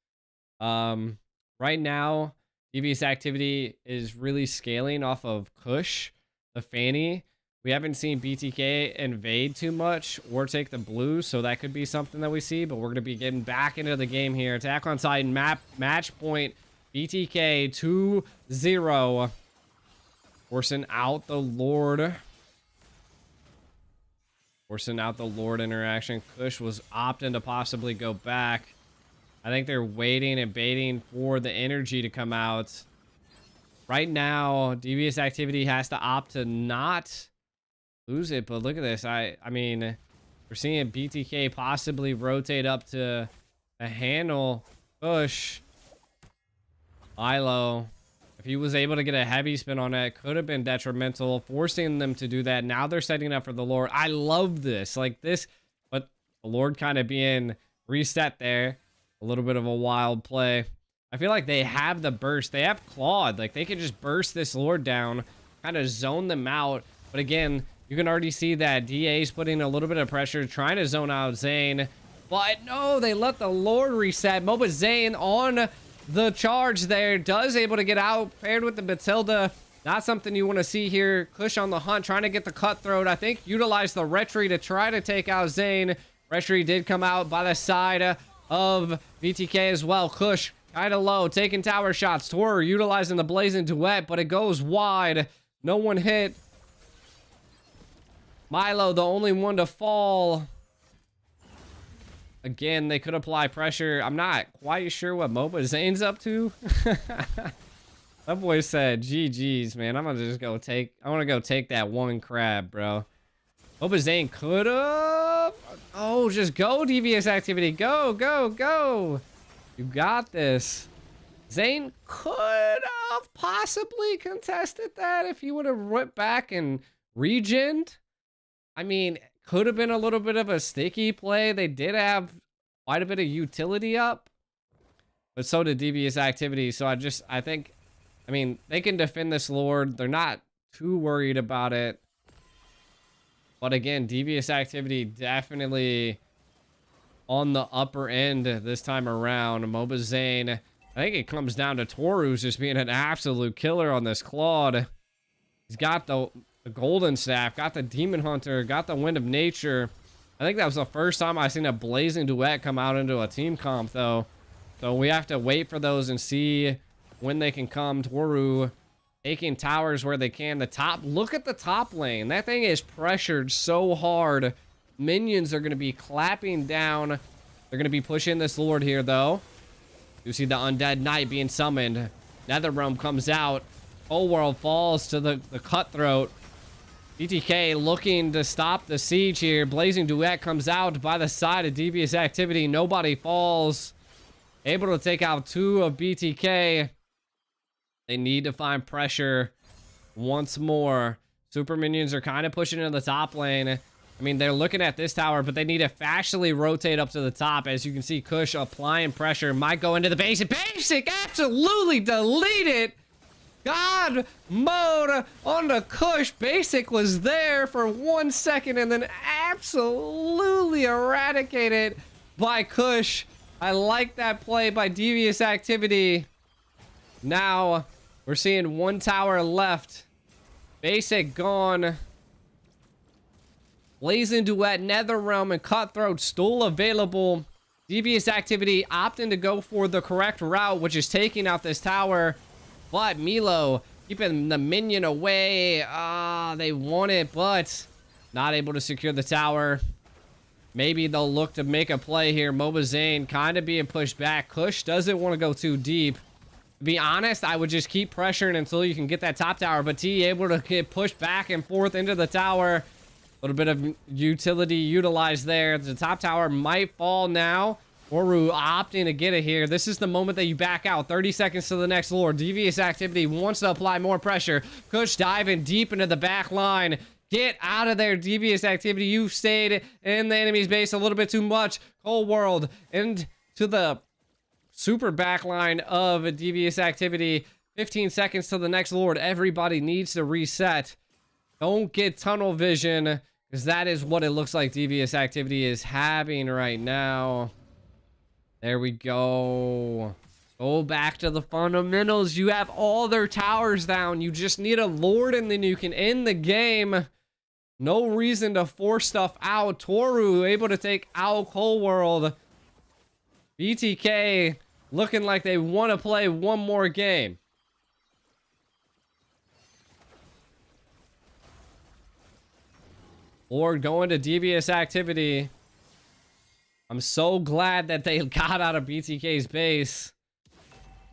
Speaker 1: Right now, Devious Activity is really scaling off of Kush, the Fanny. We haven't seen BTK invade too much or take the blue, so that could be something that we see, but we're going to be getting back into the game here. Attack on Titan, match point, BTK 2-0. Forcing out the Lord. Forcing out the Lord interaction. Kush was opting to possibly go back. I think they're waiting and baiting for the energy to come out. Right now, Devious Activity has to opt to not lose it, but look at this. I mean, we're seeing BTK possibly rotate up to handle Kush. Milo, if he was able to get a heavy spin on that, could have been detrimental, forcing them to do that. Now they're setting up for the Lord. I love this. Like this, but the Lord kind of being reset there. A little bit of a wild play. I feel like they have the burst. They have Claude. Like, they could just burst this Lord down, kind of zone them out. But again, you can already see that DA's putting a little bit of pressure, trying to zone out Zane. But no, they let the Lord reset. Moba Zane on the charge there. Does able to get out, paired with the Matilda. Not something you want to see here. Kush on the hunt, trying to get the cutthroat. I think utilize the retry to try to take out Zane. Retry did come out by the side of BTK as well. Kush kind of low, taking tower shots. Toru utilizing the blazing duet, but it goes wide. No one hit. Milo, the only one to fall. Again, they could apply pressure. I'm not quite sure what Moba Zane's up to. That boy said, GG's, man. I'm gonna just go take, I want to go take that one crab, bro. Moba Zane could have. Oh, just go, Devious Activity. Go, go, go. You got this. Zane could have possibly contested that if he would have went back and regened. I mean, could have been a little bit of a sticky play. They did have quite a bit of utility up, but so did Devious Activity. So I think, I mean, they can defend this Lord. They're not too worried about it. But again, Devious Activity definitely on the upper end this time around. Moba Zane, I think it comes down to Toru's just being an absolute killer on this Claude. He's got the Golden Staff, got the Demon Hunter, got the Wind of Nature. I think that was the first time I've seen a Blazing Duet come out into a team comp, though. So we have to wait for those and see when they can come. Toru taking towers where they can. The top, look at the top lane. That thing is pressured so hard. Minions are going to be clapping down. They're going to be pushing this Lord here, though. You see the Undead Knight being summoned. Netherrealm comes out. Whole world falls to the Cutthroat. BTK looking to stop the siege here. Blazing Duet comes out by the side of Devious Activity. Nobody falls. Able to take out 2 of BTK. They need to find pressure once more. Super minions are kind of pushing into the top lane. I mean, they're looking at this tower, but they need to fastly rotate up to the top. As you can see, Kush applying pressure. Might go into the basic. Basic! Absolutely delete it! God mode on the Kush. Basic was there for 1 second and then absolutely eradicated by Kush. I like that play by Devious Activity. Now, we're seeing 1 tower left. Basic gone. Blazing Duet, Netherrealm, and Cutthroat still available. Devious Activity opting to go for the correct route, which is taking out this tower. But Milo keeping the minion away. They want it, but not able to secure the tower. Maybe they'll look to make a play here. Moba Zane kind of being pushed back. Kush doesn't want to go too deep. To be honest, I would just keep pressuring until you can get that top tower. But T able to get pushed back and forth into the tower. A little bit of utility utilized there. The top tower might fall now. Toru opting to get it here. This is the moment that you back out. 30 seconds to the next Lord. Devious Activity wants to apply more pressure. Kush diving deep into the back line. Get out of there, Devious Activity. You've stayed in the enemy's base a little bit too much. Cold World into the super backline of Devious Activity. 15 seconds to the next Lord. Everybody needs to reset. Don't get tunnel vision, because that is what it looks like Devious Activity is having right now. There we go. Go back to the fundamentals. You have all their towers down. You just need a Lord and then you can end the game. No reason to force stuff out. Toru able to take out Cold World. BTK looking like they want to play one more game. Lord going to Devious Activity. I'm so glad that they got out of BTK's base.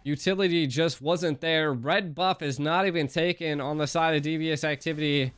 Speaker 1: Utility just wasn't there. Red buff is not even taken on the side of Devious Activity.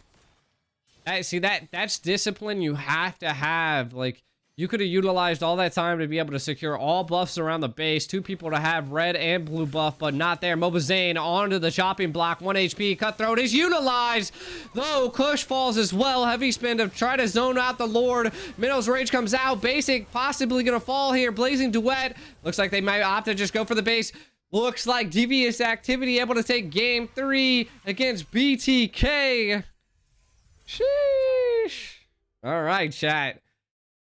Speaker 1: See, that's discipline you have to have. Like, You could have utilized all that time to be able to secure all buffs around the base. 2 people to have red and blue buff, but not there. Mobazane onto the chopping block. 1 HP. Cutthroat is utilized. Though Kush falls as well. Heavy spin to try to zone out the Lord. Minnow's Rage comes out. Basic possibly going to fall here. Blazing Duet. Looks like they might opt to just go for the base. Looks like Devious Activity able to take game 3 against BTK. Sheesh. All right, chat.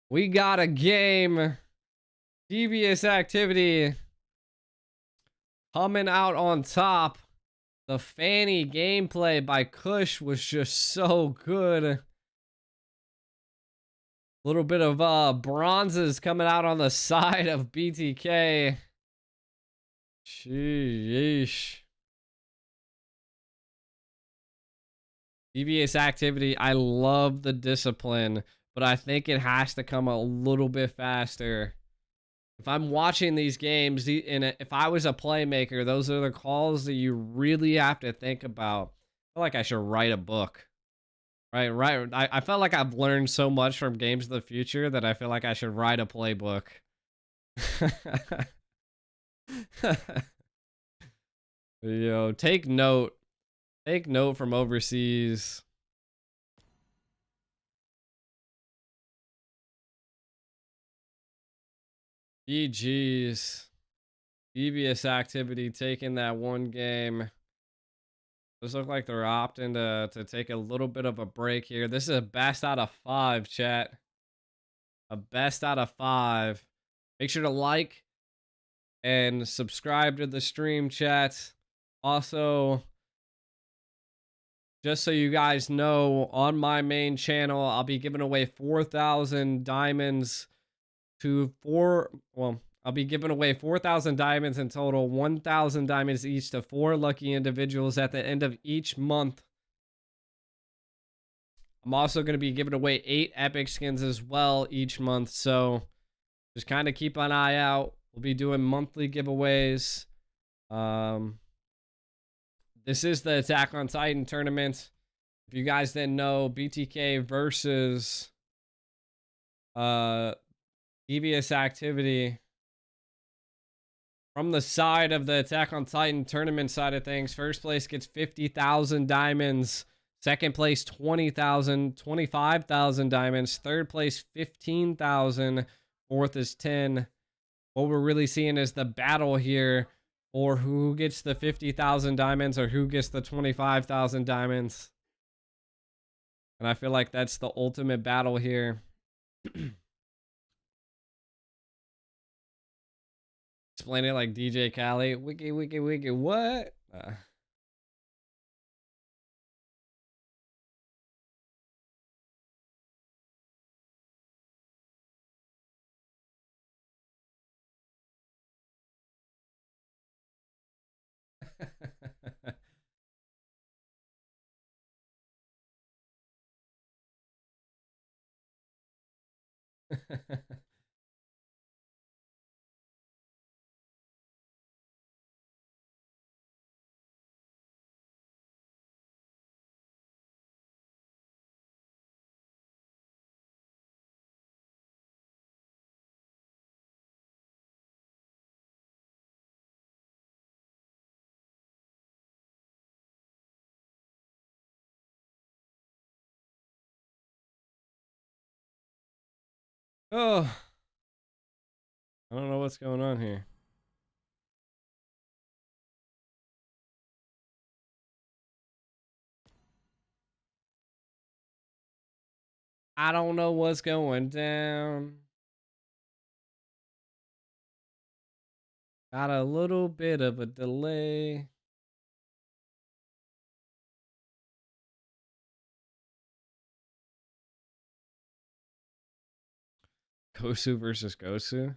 Speaker 1: We got a game. Devious Activity coming out on top. The Fanny gameplay by Kush was just so good. A little bit of bronzes coming out on the side of BTK. Sheesh. Devious Activity. I love the discipline, but I think it has to come a little bit faster. If I'm watching these games, and if I was a playmaker, those are the calls that you really have to think about. I feel like I should write a book. Right. I felt like I've learned so much from games of the future that I feel like I should write a playbook. Yo, take note. Take note from overseas. GG's. Devious Activity taking that one game. Does look like they're opting to take a little bit of a break here. This is a best out of 5, chat. A best out of 5. Make sure to like and subscribe to the stream, chat. Also, just so you guys know, on my main channel, I'll be giving away 4,000 diamonds to I'll be giving away 4,000 diamonds in total, 1,000 diamonds each to 4 lucky individuals at the end of each month. I'm also going to be giving away 8 epic skins as well each month, so just kind of keep an eye out. We'll be doing monthly giveaways. This is the Attack on Titan tournament. If you guys didn't know, BTK versus Devious Activity. From the side of the Attack on Titan tournament side of things, first place gets 50,000 diamonds. Second place, 20,000, 25,000 diamonds. Third place, 15,000. Fourth is 10. What we're really seeing is the battle here for who gets the 50,000 diamonds or who gets the 25,000 diamonds. And I feel like that's the ultimate battle here. Explain it like DJ Khaled. Wiki, wiki, wiki, what? Oh, I don't know what's going on here. I don't know what's going down. Got a little bit of a delay. Gosu versus Gosu.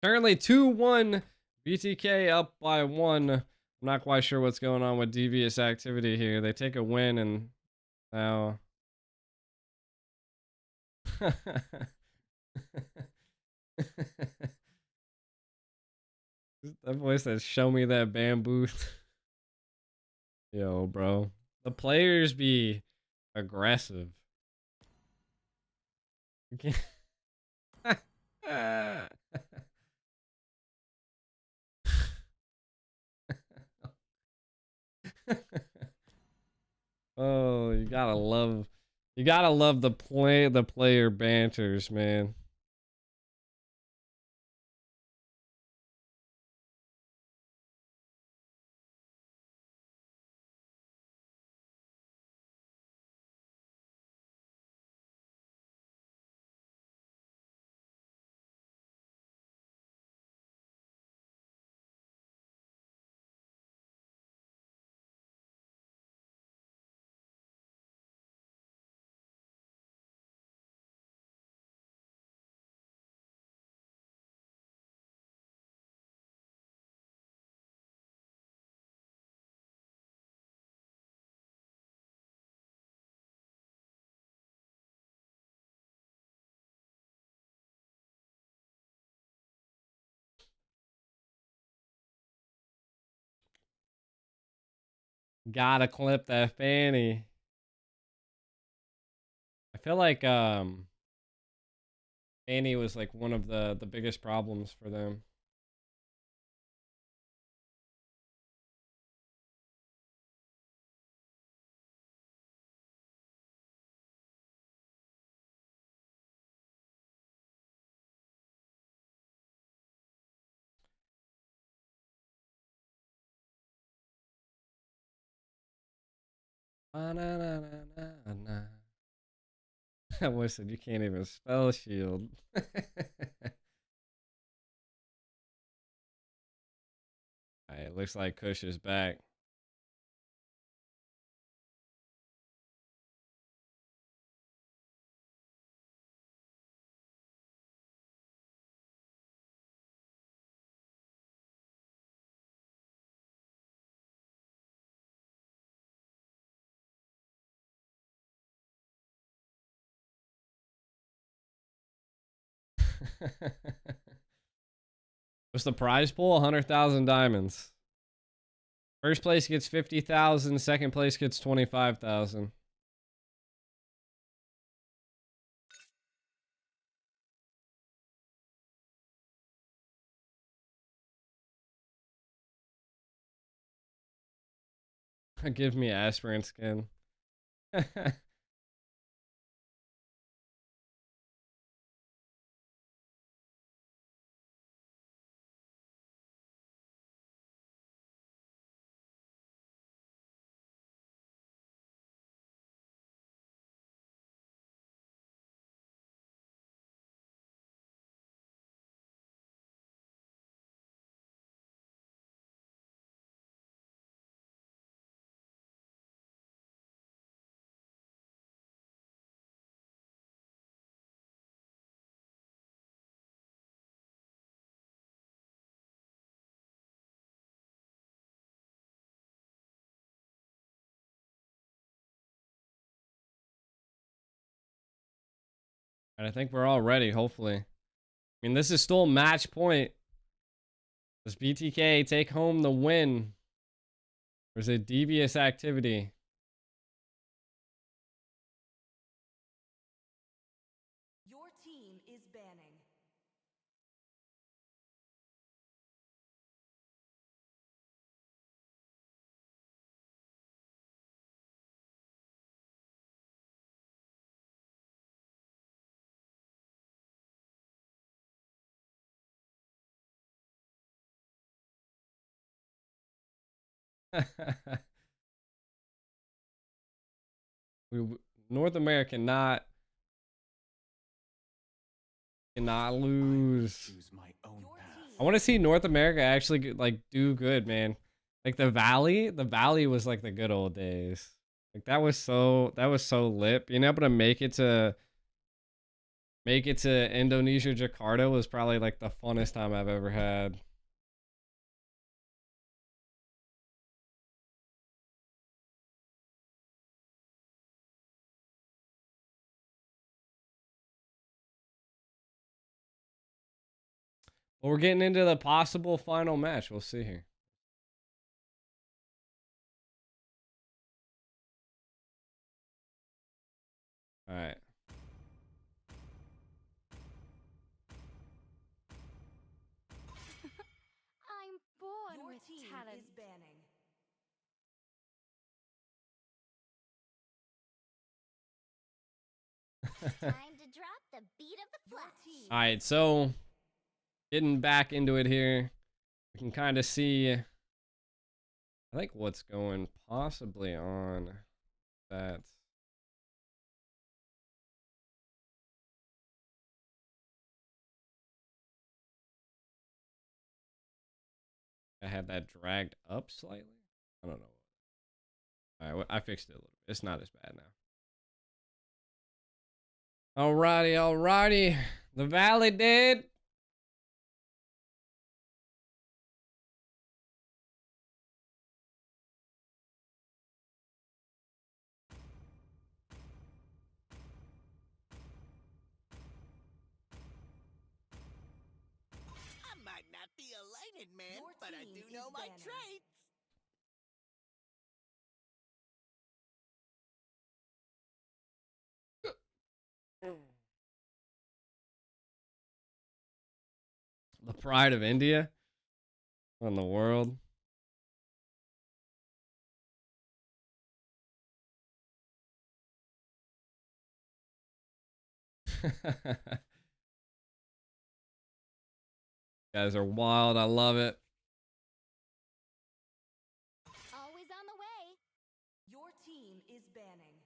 Speaker 1: Currently 2-1. BTK up by 1. I'm not quite sure what's going on with Devious Activity here. They take a win and now... That boy says, show me that bamboo. Yo, bro. The players be aggressive. Oh, you gotta love the player banters, man. Gotta clip that fanny. I feel like fanny was like one of the biggest problems for them. I wish that you can't even spell shield. Alright, looks like Kush is back. What's the prize pool? 100,000 diamonds. First place gets 50,000. Second place gets 25,000. Give me aspirant skin. And I think we're all ready, hopefully. I mean, this is still match point. Does BTK take home the win? Or is it Devious Activity?
Speaker 9: Your team is banning.
Speaker 1: North America cannot lose. I want to see North America actually like do good, man. Like the Valley was like the good old days. Like that was so lit. Being able to make it to make it to Indonesia, Jakarta was probably like the funnest time I've ever had. Well, we're getting into the possible final match. We'll see here. All right.
Speaker 5: I'm born
Speaker 9: Your
Speaker 5: with
Speaker 9: team
Speaker 5: talent.
Speaker 9: is banning.
Speaker 5: Time to drop the beat of the
Speaker 9: Your
Speaker 5: flash.
Speaker 9: team
Speaker 1: All right, so getting back into it here, we can kind of see, I think, what's going possibly on that. I had that dragged up slightly. I don't know. All right, well, I fixed it a little bit. It's not as bad now. Alrighty, alrighty. The Valley did.
Speaker 6: I might not be a lighted man,
Speaker 9: Your
Speaker 6: but I
Speaker 9: team
Speaker 6: do
Speaker 9: is
Speaker 6: know my
Speaker 9: banning.
Speaker 6: traits.
Speaker 1: The pride of India. In the world. Guys are wild. I love it.
Speaker 5: Always on the way.
Speaker 9: Your team is banning.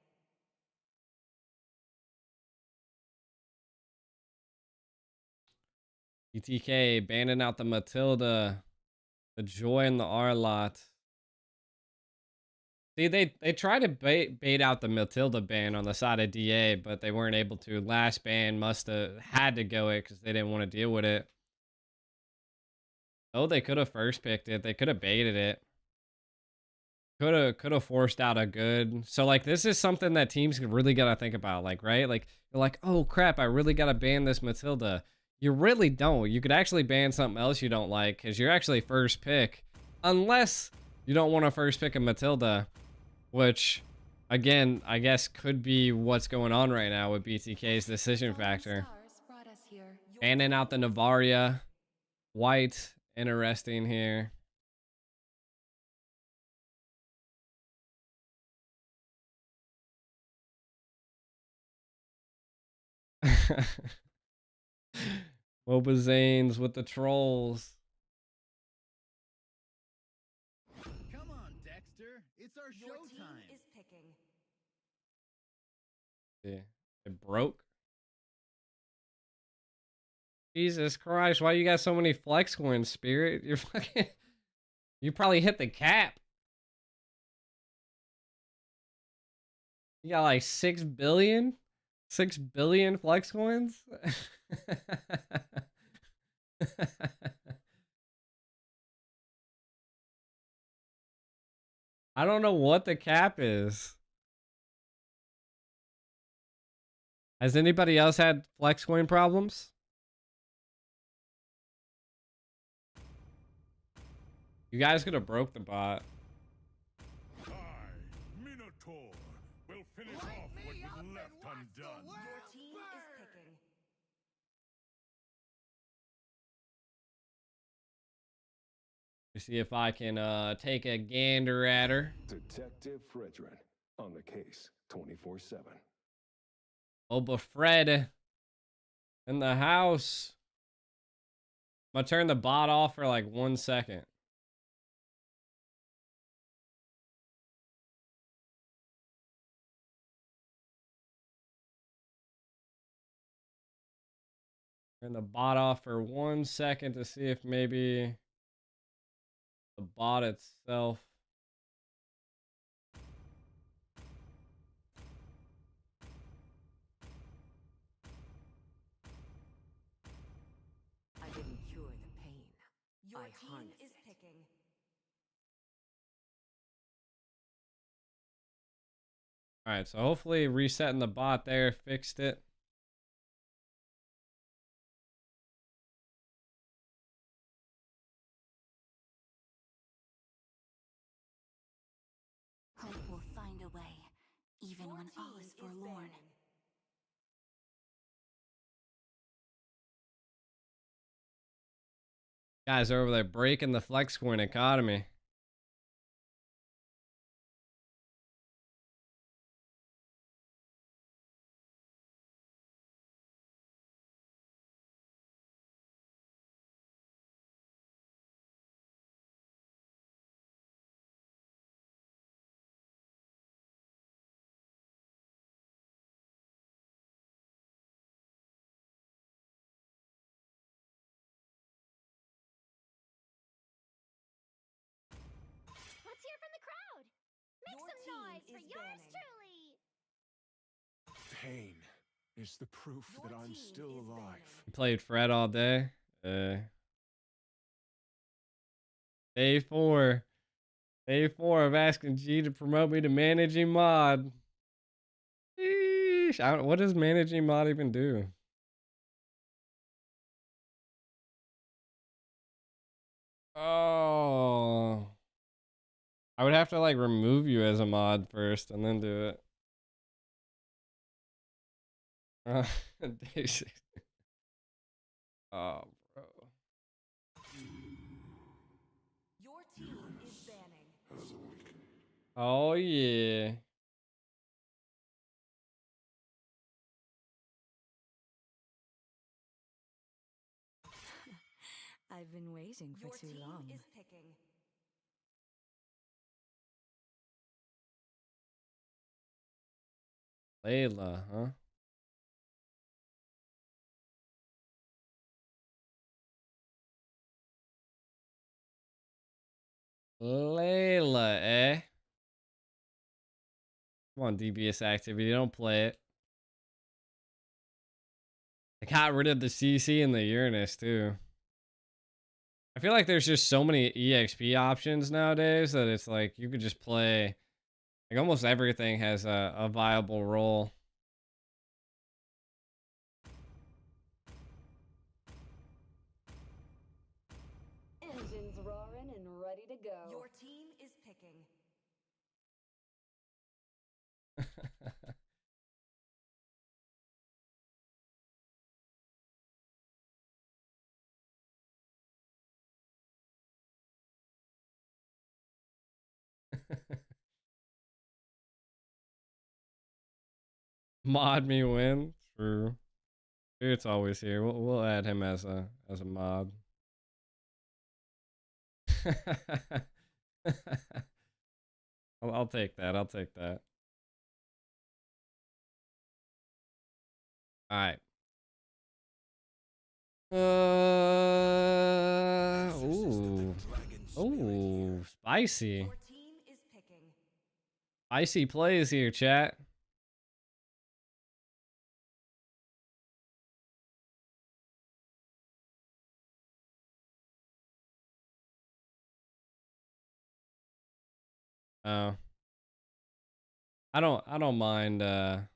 Speaker 1: BTK banning out the Matilda, the Joy, and the R-Lot. See, they tried to bait out the Matilda ban on the side of DA, but they weren't able to. Last ban must have had to go it because they didn't want to deal with it. Oh, they could have first picked it. They could have baited it. Could have forced out a good. So like this is something that teams really gotta think about. Like, right? Like you're like, oh crap, I really gotta ban this Matilda. You really don't. You could actually ban something else you don't like because you're actually first pick. Unless you don't want to first pick a Matilda. Which, again, I guess could be what's going on right now with BTK's decision factor. Banning out the Navaria. White, interesting here. Wobazanes with the trolls.
Speaker 7: Come on, Dexter. It's our
Speaker 9: Your team
Speaker 7: showtime.
Speaker 9: is picking.
Speaker 1: Yeah, it broke. Jesus Christ, why you got so many flex coins, Spirit? You're fucking... You probably hit the cap. You got like 6 billion? 6 billion flex coins? I don't know what the cap is. Has anybody else had flex coin problems? You guys could have broke the bot.
Speaker 4: I, Minotaur, will finish off what was left undone.
Speaker 9: Your team is picking.
Speaker 1: To see if I can take a gander at her.
Speaker 10: Detective Fredrin on the case 24/7.
Speaker 1: Oba Fred in the house. I'm gonna turn the bot off for like 1 second. Turn the bot off for 1 second to see if maybe the bot itself.
Speaker 9: Your
Speaker 2: I
Speaker 9: team
Speaker 2: harness
Speaker 9: is
Speaker 2: it.
Speaker 9: picking.
Speaker 1: All right, so hopefully resetting the bot there fixed it.
Speaker 2: Hope will find a way, even
Speaker 9: Your
Speaker 2: when all
Speaker 9: team
Speaker 2: is
Speaker 9: is
Speaker 2: forlorn.
Speaker 9: banning.
Speaker 1: Guys are over there breaking the flex coin economy.
Speaker 5: Let's hear from the crowd. Make
Speaker 9: Your
Speaker 5: some
Speaker 9: team
Speaker 5: noise for
Speaker 9: is
Speaker 5: yours
Speaker 9: banning.
Speaker 5: truly.
Speaker 4: Pain is the proof
Speaker 9: Your
Speaker 4: that I'm
Speaker 9: team
Speaker 4: still
Speaker 9: is
Speaker 4: alive.
Speaker 1: You played Fred all day. Day 4. Day 4 of asking G to promote me to managing mod. Sheesh. What does managing mod even do? Oh. I would have to like remove you as a mod first and then do it. Day 6. Oh, bro.
Speaker 9: Your team is banning.
Speaker 1: Oh, yeah.
Speaker 2: I've been waiting for
Speaker 9: Your
Speaker 2: too
Speaker 9: team
Speaker 2: long.
Speaker 9: is picking.
Speaker 1: Layla, huh? Layla, eh? Come on, Devious Activity, don't play it. I got rid of the CC and the Uranus, too. I feel like there's just so many EXP options nowadays that it's like you could just play. Like almost everything has a viable role.
Speaker 9: Engines roaring and ready to go. Your team is picking.
Speaker 1: Mod me win. True. It's always here. We'll add him as a mod. I'll take that. I'll take that. All right. Ooh, spicy.
Speaker 9: Your team is picking.
Speaker 1: Spicy plays here, chat. Oh. I don't mind the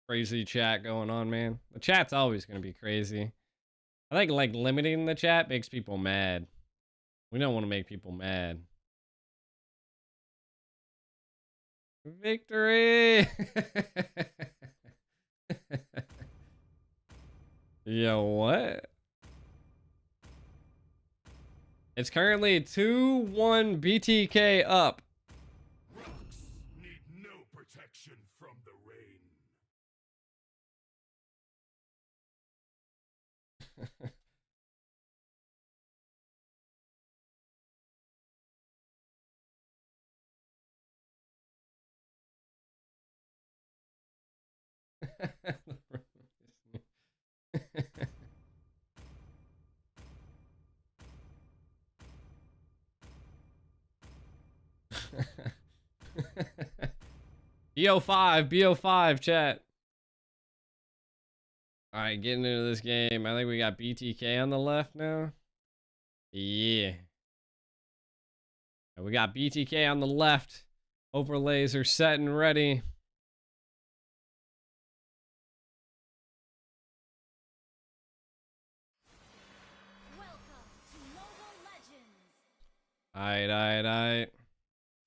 Speaker 1: crazy chat going on, man. The chat's always gonna be crazy. I think like limiting the chat makes people mad. We don't want to make people mad. Victory! Yo, what? It's currently 2-1 BTK up.
Speaker 4: Rocks need no protection from the rain.
Speaker 1: BO5, BO5, chat. All right, getting into this game. I think we got BTK on the left now. Yeah. We got BTK on the left. Overlays are set and ready.
Speaker 5: Welcome to Mobile Legends.
Speaker 1: Alright.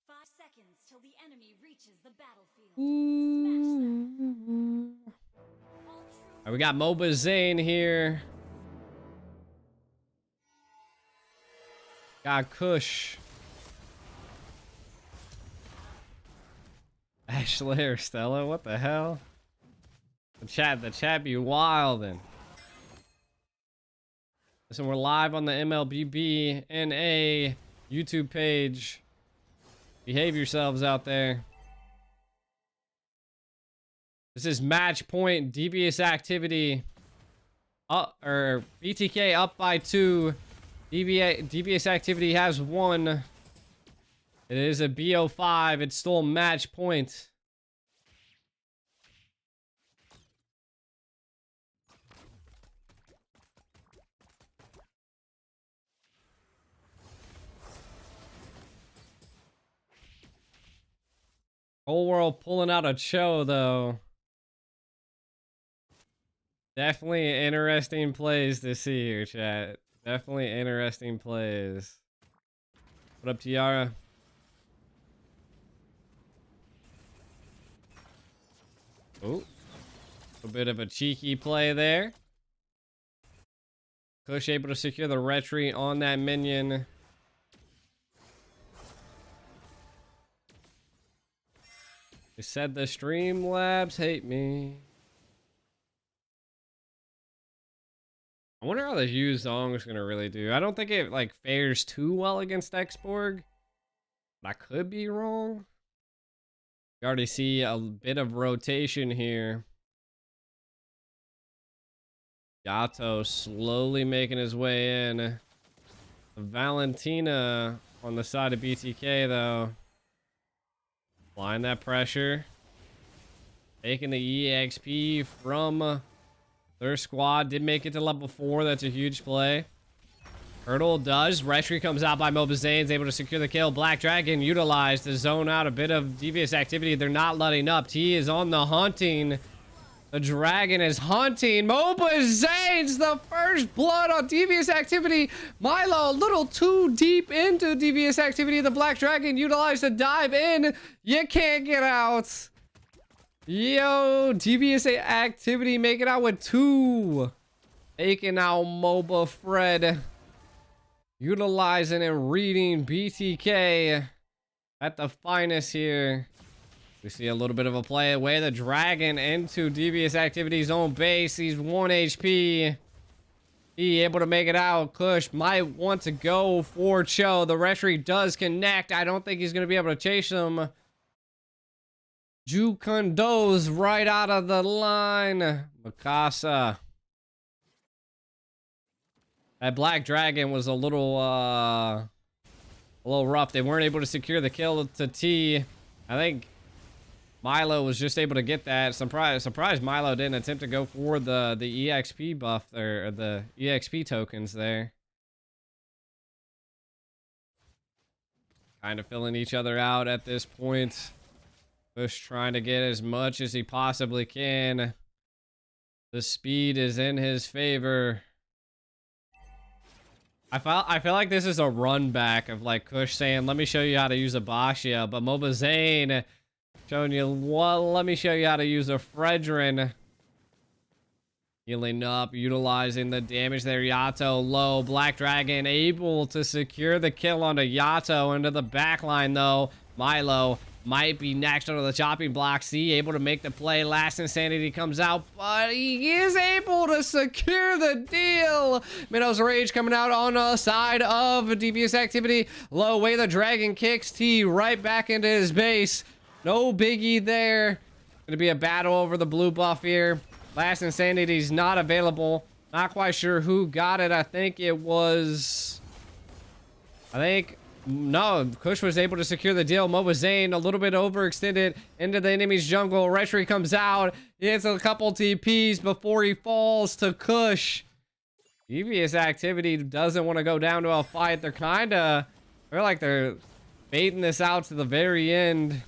Speaker 5: 5 seconds till the enemy reaches the battlefield.
Speaker 1: We got MOBA Zane here. Got Kush. Ashley or Stella, what the hell? The chat be wildin'. Listen, we're live on the MLBB NA YouTube page. Behave yourselves out there. This is match point, Devious Activity. Or BTK up by 2. Devious Activity has 1. It is a BO5. It's still match point. Whole world pulling out a Cho, though. Definitely interesting plays to see here, chat. Definitely interesting plays. What up, Tiara? Oh, a bit of a cheeky play there. Kush able to secure the retreat on that minion. They said the Streamlabs hate me. I wonder how the Yu Zhong is gonna really do. I don't think it like fares too well against Xborg. But I could be wrong. You already see a bit of rotation here. Yato slowly making his way in. Valentina on the side of BTK though. Applying that pressure. Taking the EXP from their squad. Did make it to level 4. That's a huge play. Hurdle does. Retry comes out by Mobizane's able to secure the kill. Black Dragon utilized to zone out a bit of Devious Activity. They're not letting up. T is on the hunting. The Dragon is hunting. Mobizane's the first blood on Devious Activity. Milo a little too deep into Devious Activity. The Black Dragon utilized to dive in. You can't get out. Yo, Devious Activity making out with 2. Taking out MOBA Fred. Utilizing and reading BTK at the finest here. We see a little bit of a play away. The Dragon into Devious Activity's own base. He's 1 HP. He able to make it out. Kush might want to go for Cho. The retreat does connect. I don't think he's going to be able to chase him. Jukundo's right out of the line. Mikasa. That Black Dragon was a little rough. They weren't able to secure the kill to T. I think Milo was just able to get that. Surprised Milo didn't attempt to go for the EXP buff or the EXP tokens there. Kind of filling each other out at this point. Bush trying to get as much as he possibly can. The speed is in his favor. I feel like this is a run back of like Kush saying, let me show you how to use a Bashia, but Mobazane showing you, well, let me show you how to use a Fredrin. Healing up, utilizing the damage there. Yato low. Black Dragon able to secure the kill onto Yato into the backline though. Milo might be next under the chopping block. C able to make the play. Last Insanity comes out, but he is able to secure the deal. Minnow's Rage coming out on the side of Devious Activity. Low way the Dragon kicks T right back into his base. No biggie there. Gonna be a battle over the blue buff here. Last Insanity's not available. Not quite sure who got it. I think No, Kush was able to secure the deal. Mobazane a little bit overextended into the enemy's jungle. Retri comes out. He hits a couple TPs before he falls to Kush. Devious Activity doesn't want to go down to a fight. They're kind of... I feel like they're baiting this out to the very end.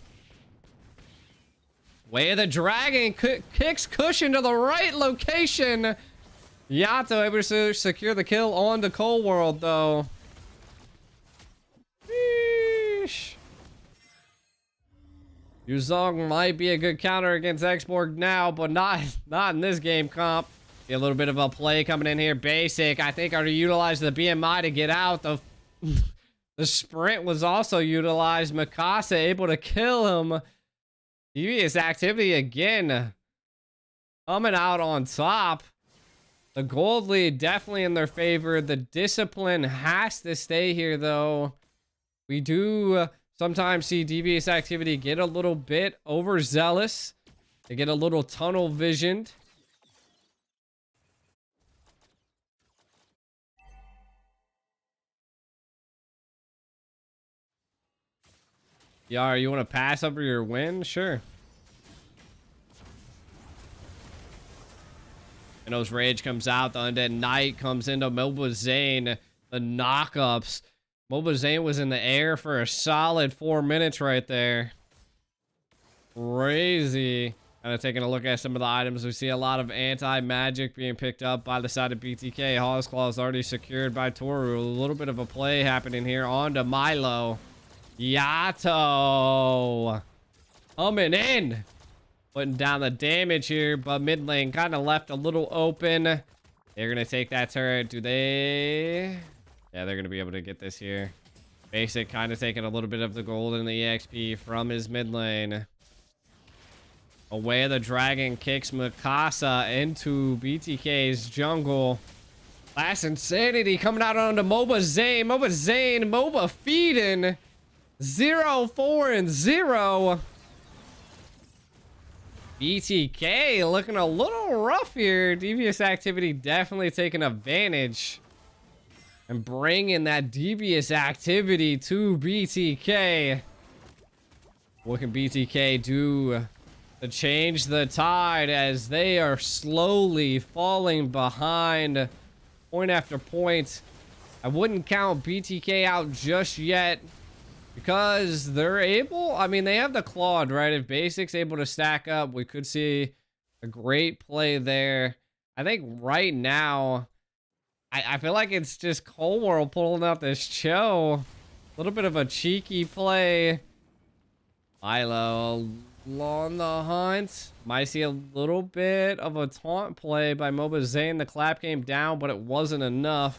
Speaker 1: Way of the Dragon kicks Kush into the right location. Yato able to secure the kill on the Cold World, though. Sheesh. Yuzong might be a good counter against Xborg now, but not in this game comp. See a little bit of a play coming in here. Basic, I think, are to utilize the BMI to get out. The sprint was also utilized. Mikasa able to kill him. Devious Activity again coming out on top. The gold lead definitely in their favor. The discipline has to stay here, though. We do sometimes see Devious Activity get a little bit overzealous. They get a little tunnel visioned. Yar, you want to pass over your win? Sure. And those Rage comes out. The Undead Knight comes into Mobazane. The knockups. Mobazane was in the air for a solid 4 minutes right there. Crazy. Kind of taking a look at some of the items. We see a lot of anti-magic being picked up by the side of BTK. Hawk's Claw is already secured by Toru. A little bit of a play happening here. On to Milo. Yato coming in, putting down the damage here, but mid lane kind of left a little open. They're gonna take that turret. Do they? Yeah, they're gonna be able to get this here. Basic kind of taking a little bit of the gold and the EXP from his mid lane. Away the Dragon kicks Mikasa into BTK's jungle. Last Insanity coming out onto Mobazane. Moba feeding. 0-4-0. BTK looking a little rough here. Devious Activity definitely taking advantage and bringing that Devious Activity to BTK. What can BTK do to change the tide as they are slowly falling behind point after point? I wouldn't count BTK out just yet, because they're able, I mean, they have the Claude, right? If Basic's able to stack up, we could see a great play there. I think right now, I feel like it's just Cold World pulling out this Cho. A little bit of a cheeky play. Milo on the hunt. Might see a little bit of a taunt play by Mobazane. The clap came down, but it wasn't enough.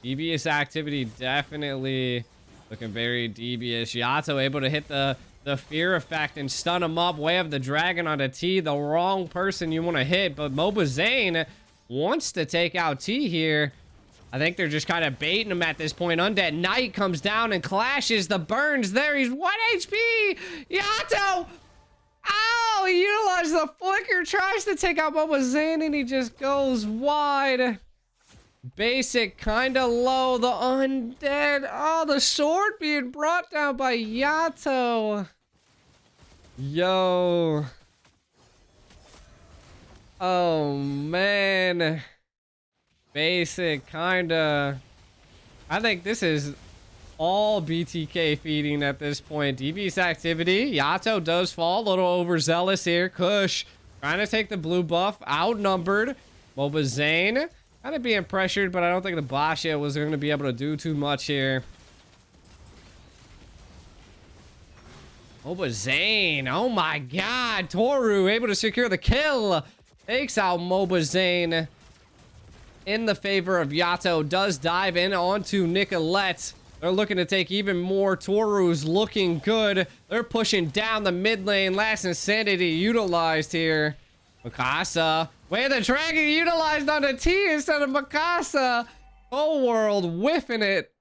Speaker 1: Devious Activity definitely looking very devious. Yato able to hit the fear effect and stun him up. Way of the Dragon on a T. The wrong person you want to hit, but Mobazane wants to take out T here. I think they're just kind of baiting him at this point. Undead Knight comes down and clashes. The burns there. He's 1 HP. Yato! Oh, he utilized the flicker. Tries to take out Mobazane and he just goes wide. Basic kind of low. The Undead. Oh, the sword being brought down by Yato. Yo. Oh, man. Basic kind of. I think this is all BTK feeding at this point. Devious Activity. Yato does fall. A little overzealous here. Kush trying to take the blue buff. Outnumbered. Mobazane kind of being pressured, but I don't think the Basha was going to be able to do too much here. Mobazane. Oh my god. Toru able to secure the kill. Takes out Mobazane in the favor of Yato. Does dive in onto Nicolette. They're looking to take even more. Toru's looking good. They're pushing down the mid lane. Last Insanity utilized here. Mikasa. Way the Dragon utilized on a T instead of Mikasa. Whole world whiffing it.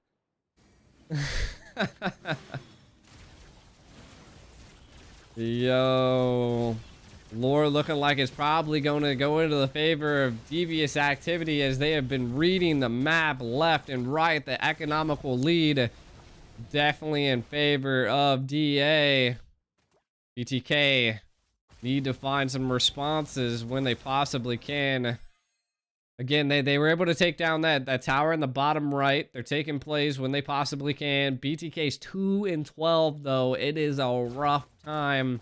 Speaker 1: Yo. Lore looking like it's probably going to go into the favor of Devious Activity as they have been reading the map left and right. The economical lead definitely in favor of DA. BTK need to find some responses when they possibly can. Again, they were able to take down that tower in the bottom right. They're taking plays when they possibly can. BTK's 2-12 though. It is a rough time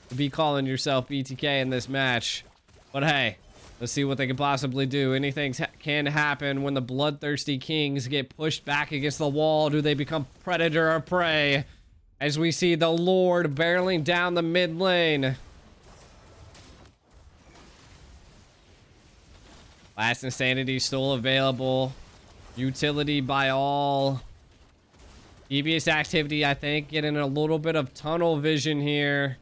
Speaker 1: to be calling yourself BTK in this match. But hey, let's see what they can possibly do. Anything can happen when the bloodthirsty kings get pushed back against the wall. Do they become predator or prey? As we see the Lord barreling down the mid lane. Last Insanity still available. Utility by all. Devious Activity, I think, getting a little bit of tunnel vision here.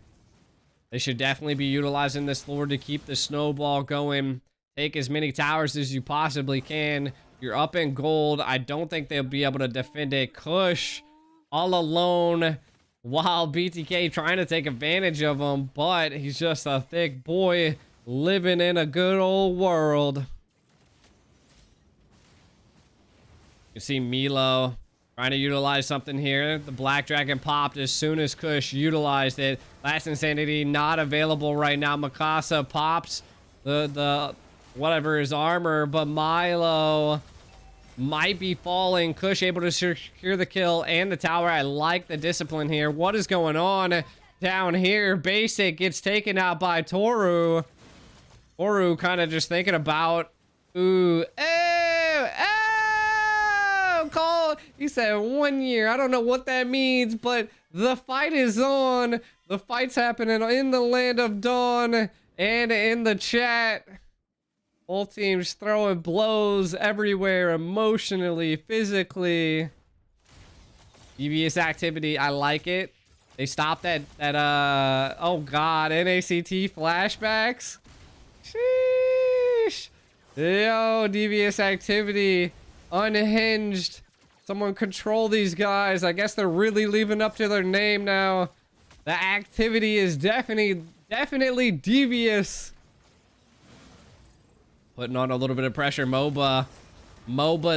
Speaker 1: They should definitely be utilizing this Lord to keep the snowball going. Take as many towers as you possibly can. You're up in gold. I don't think they'll be able to defend it. Kush all alone while BTK trying to take advantage of him, but he's just a thick boy living in a good old world. You see Milo trying to utilize something here. The Black Dragon popped as soon as Kush utilized it. Last Insanity not available right now. Mikasa pops the whatever his armor, but Milo might be falling. Kush able to secure the kill and the tower. I like the discipline here. What is going on down here? Basic gets taken out by Toru. Toru kind of just thinking about, ooh, call. He said 1 year. I don't know what that means, but the fight is on. The fight's happening in the land of Dawn and in the chat. Both teams throwing blows everywhere, emotionally, physically. Devious Activity, I like it. They stopped that oh god, NACT flashbacks. Sheesh. Yo, Devious Activity, unhinged. Someone control these guys. I guess they're really living up to their name now. The activity is definitely devious. Putting on a little bit of pressure. MOBA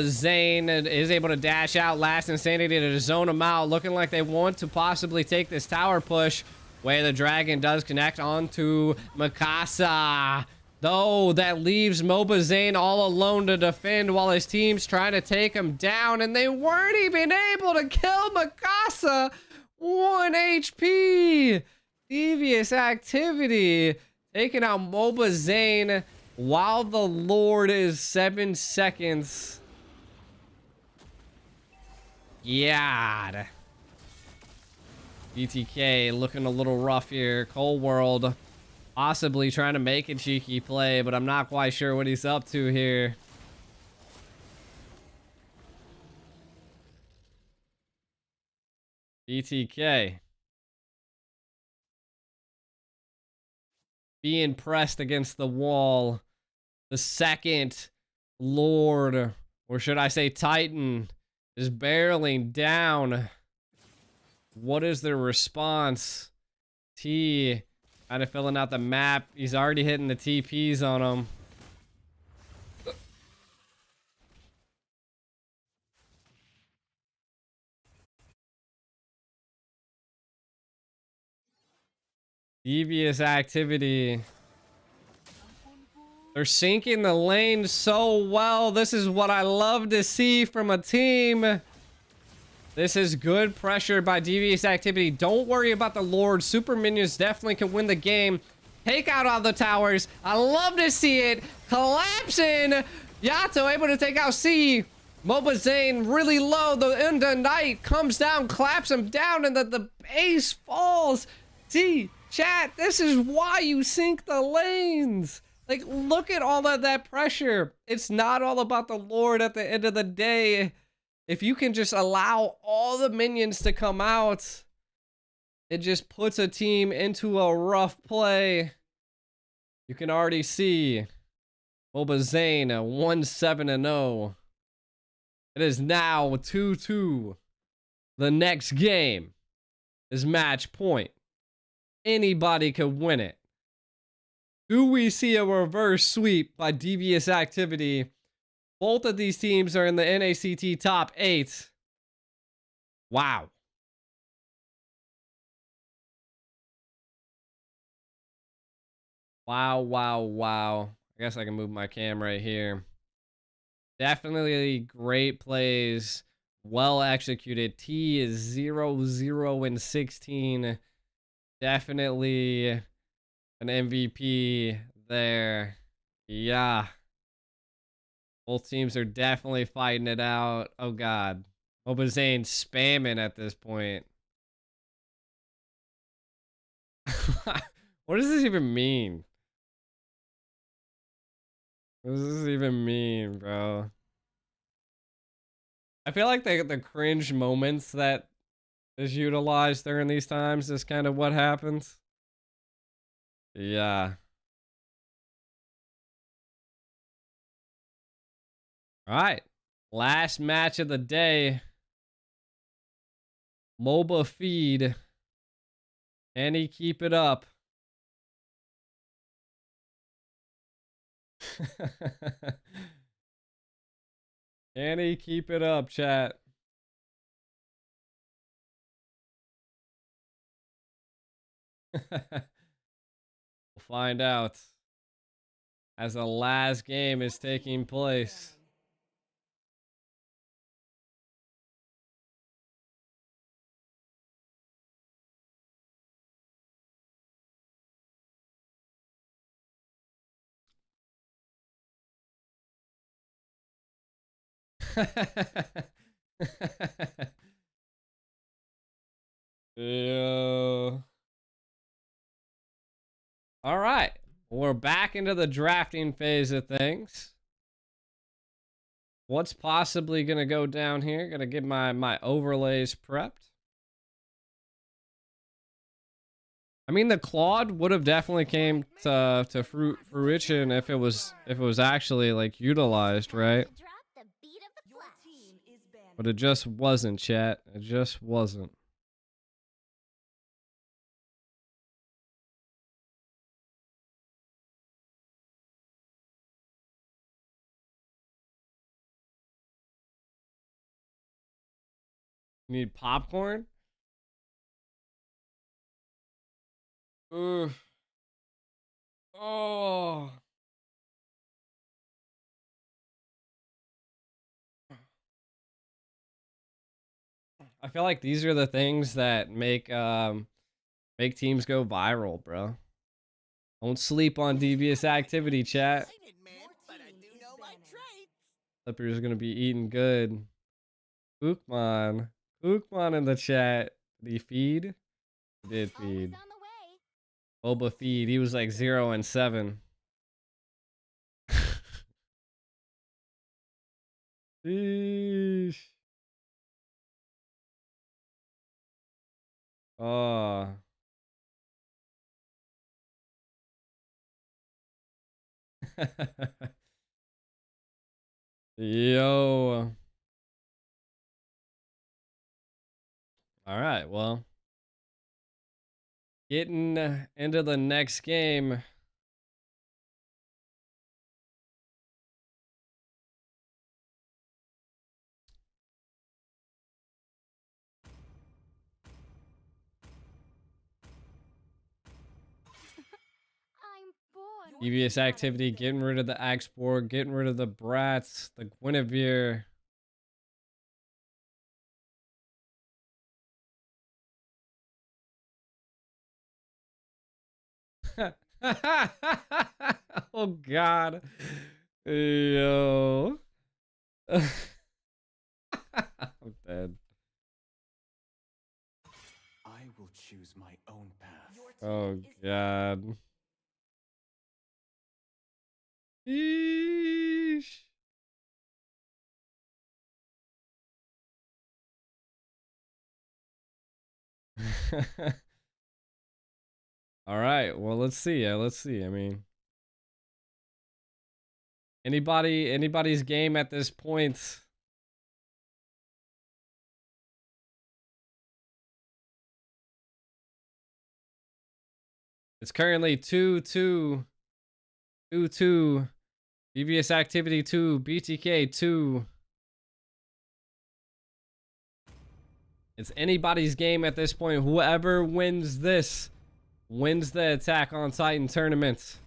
Speaker 1: Zane is able to dash out. Last Insanity to zone them out. Looking like they want to possibly take this tower push. Way the Dragon does connect onto Mikasa. Though that leaves MOBA Zane all alone to defend while his team's trying to take him down. And they weren't even able to kill Mikasa. 1 HP. Devious Activity taking out MOBA Zane while the Lord is 7 seconds. God. BTK looking a little rough here. Cold World possibly trying to make a cheeky play, but I'm not quite sure what he's up to here. BTK being pressed against the wall. The second Lord, or should I say Titan, is barreling down. What is their response? T kind of filling out the map. He's already hitting the TPs on him. Devious Activity. They're sinking the lane so well. This is what I love to see from a team. This is good pressure by Devious Activity. Don't worry about the Lord. Super minions definitely can win the game. Take out all the towers. I love to see it. Collapsing. Yato able to take out C. MOBA Zane really low. The end of night comes down, claps him down, and the base falls. C, chat, this is why you sink the lanes. Like, look at all of that pressure. It's not all about the Lord at the end of the day. If you can just allow all the minions to come out, it just puts a team into a rough play. You can already see MOBA Zane 1-7-0. It is now 2-2. The next game is match point. Anybody could win it. Do we see a reverse sweep by Devious Activity? Both of these teams are in the NACT top 8. Wow. Wow, wow, wow. I guess I can move my cam right here. Definitely great plays. Well executed. T is 0-0-16. Definitely an MVP there. Yeah. Both teams are definitely fighting it out. Oh, God. Mobazane's spamming at this point. What does this even mean? What does this even mean, bro? I feel like the cringe moments that is utilized during these times is kind of what happens. Yeah. All right. Last match of the day. MOBA feed. Can he keep it up? Can he keep it up, chat? We'll find out as the last game is taking place. Yo. All right. We're back into the drafting phase of things. What's possibly going to go down here? Going to get my overlays prepped. I mean, the Claude would have definitely came to fruition if it was actually like utilized, right? But it just wasn't, chat. It just wasn't. Need popcorn? Ooh. Oh. I feel like these are the things that make teams go viral, bro. Don't sleep on Devious Activity, chat. Flipper's gonna be eating good. Ukman. Ukman in the chat. Did he feed? He did feed. Boba feed. He was like 0-7. Sheesh. Oh. Yo. All right, well. Getting into the next game. Devious Activity, getting rid of the Axborg, getting rid of the Brats, the Guinevere. Oh, God. Yo. I'm dead.
Speaker 4: I will choose my own path.
Speaker 1: Oh, God. Eesh. All right. Well, let's see. Let's see. I mean, anybody's game at this point. It's currently 2-2 2-2. Devious Activity 2. BTK 2. It's anybody's game at this point. Whoever wins this wins the Attack on Titan tournament.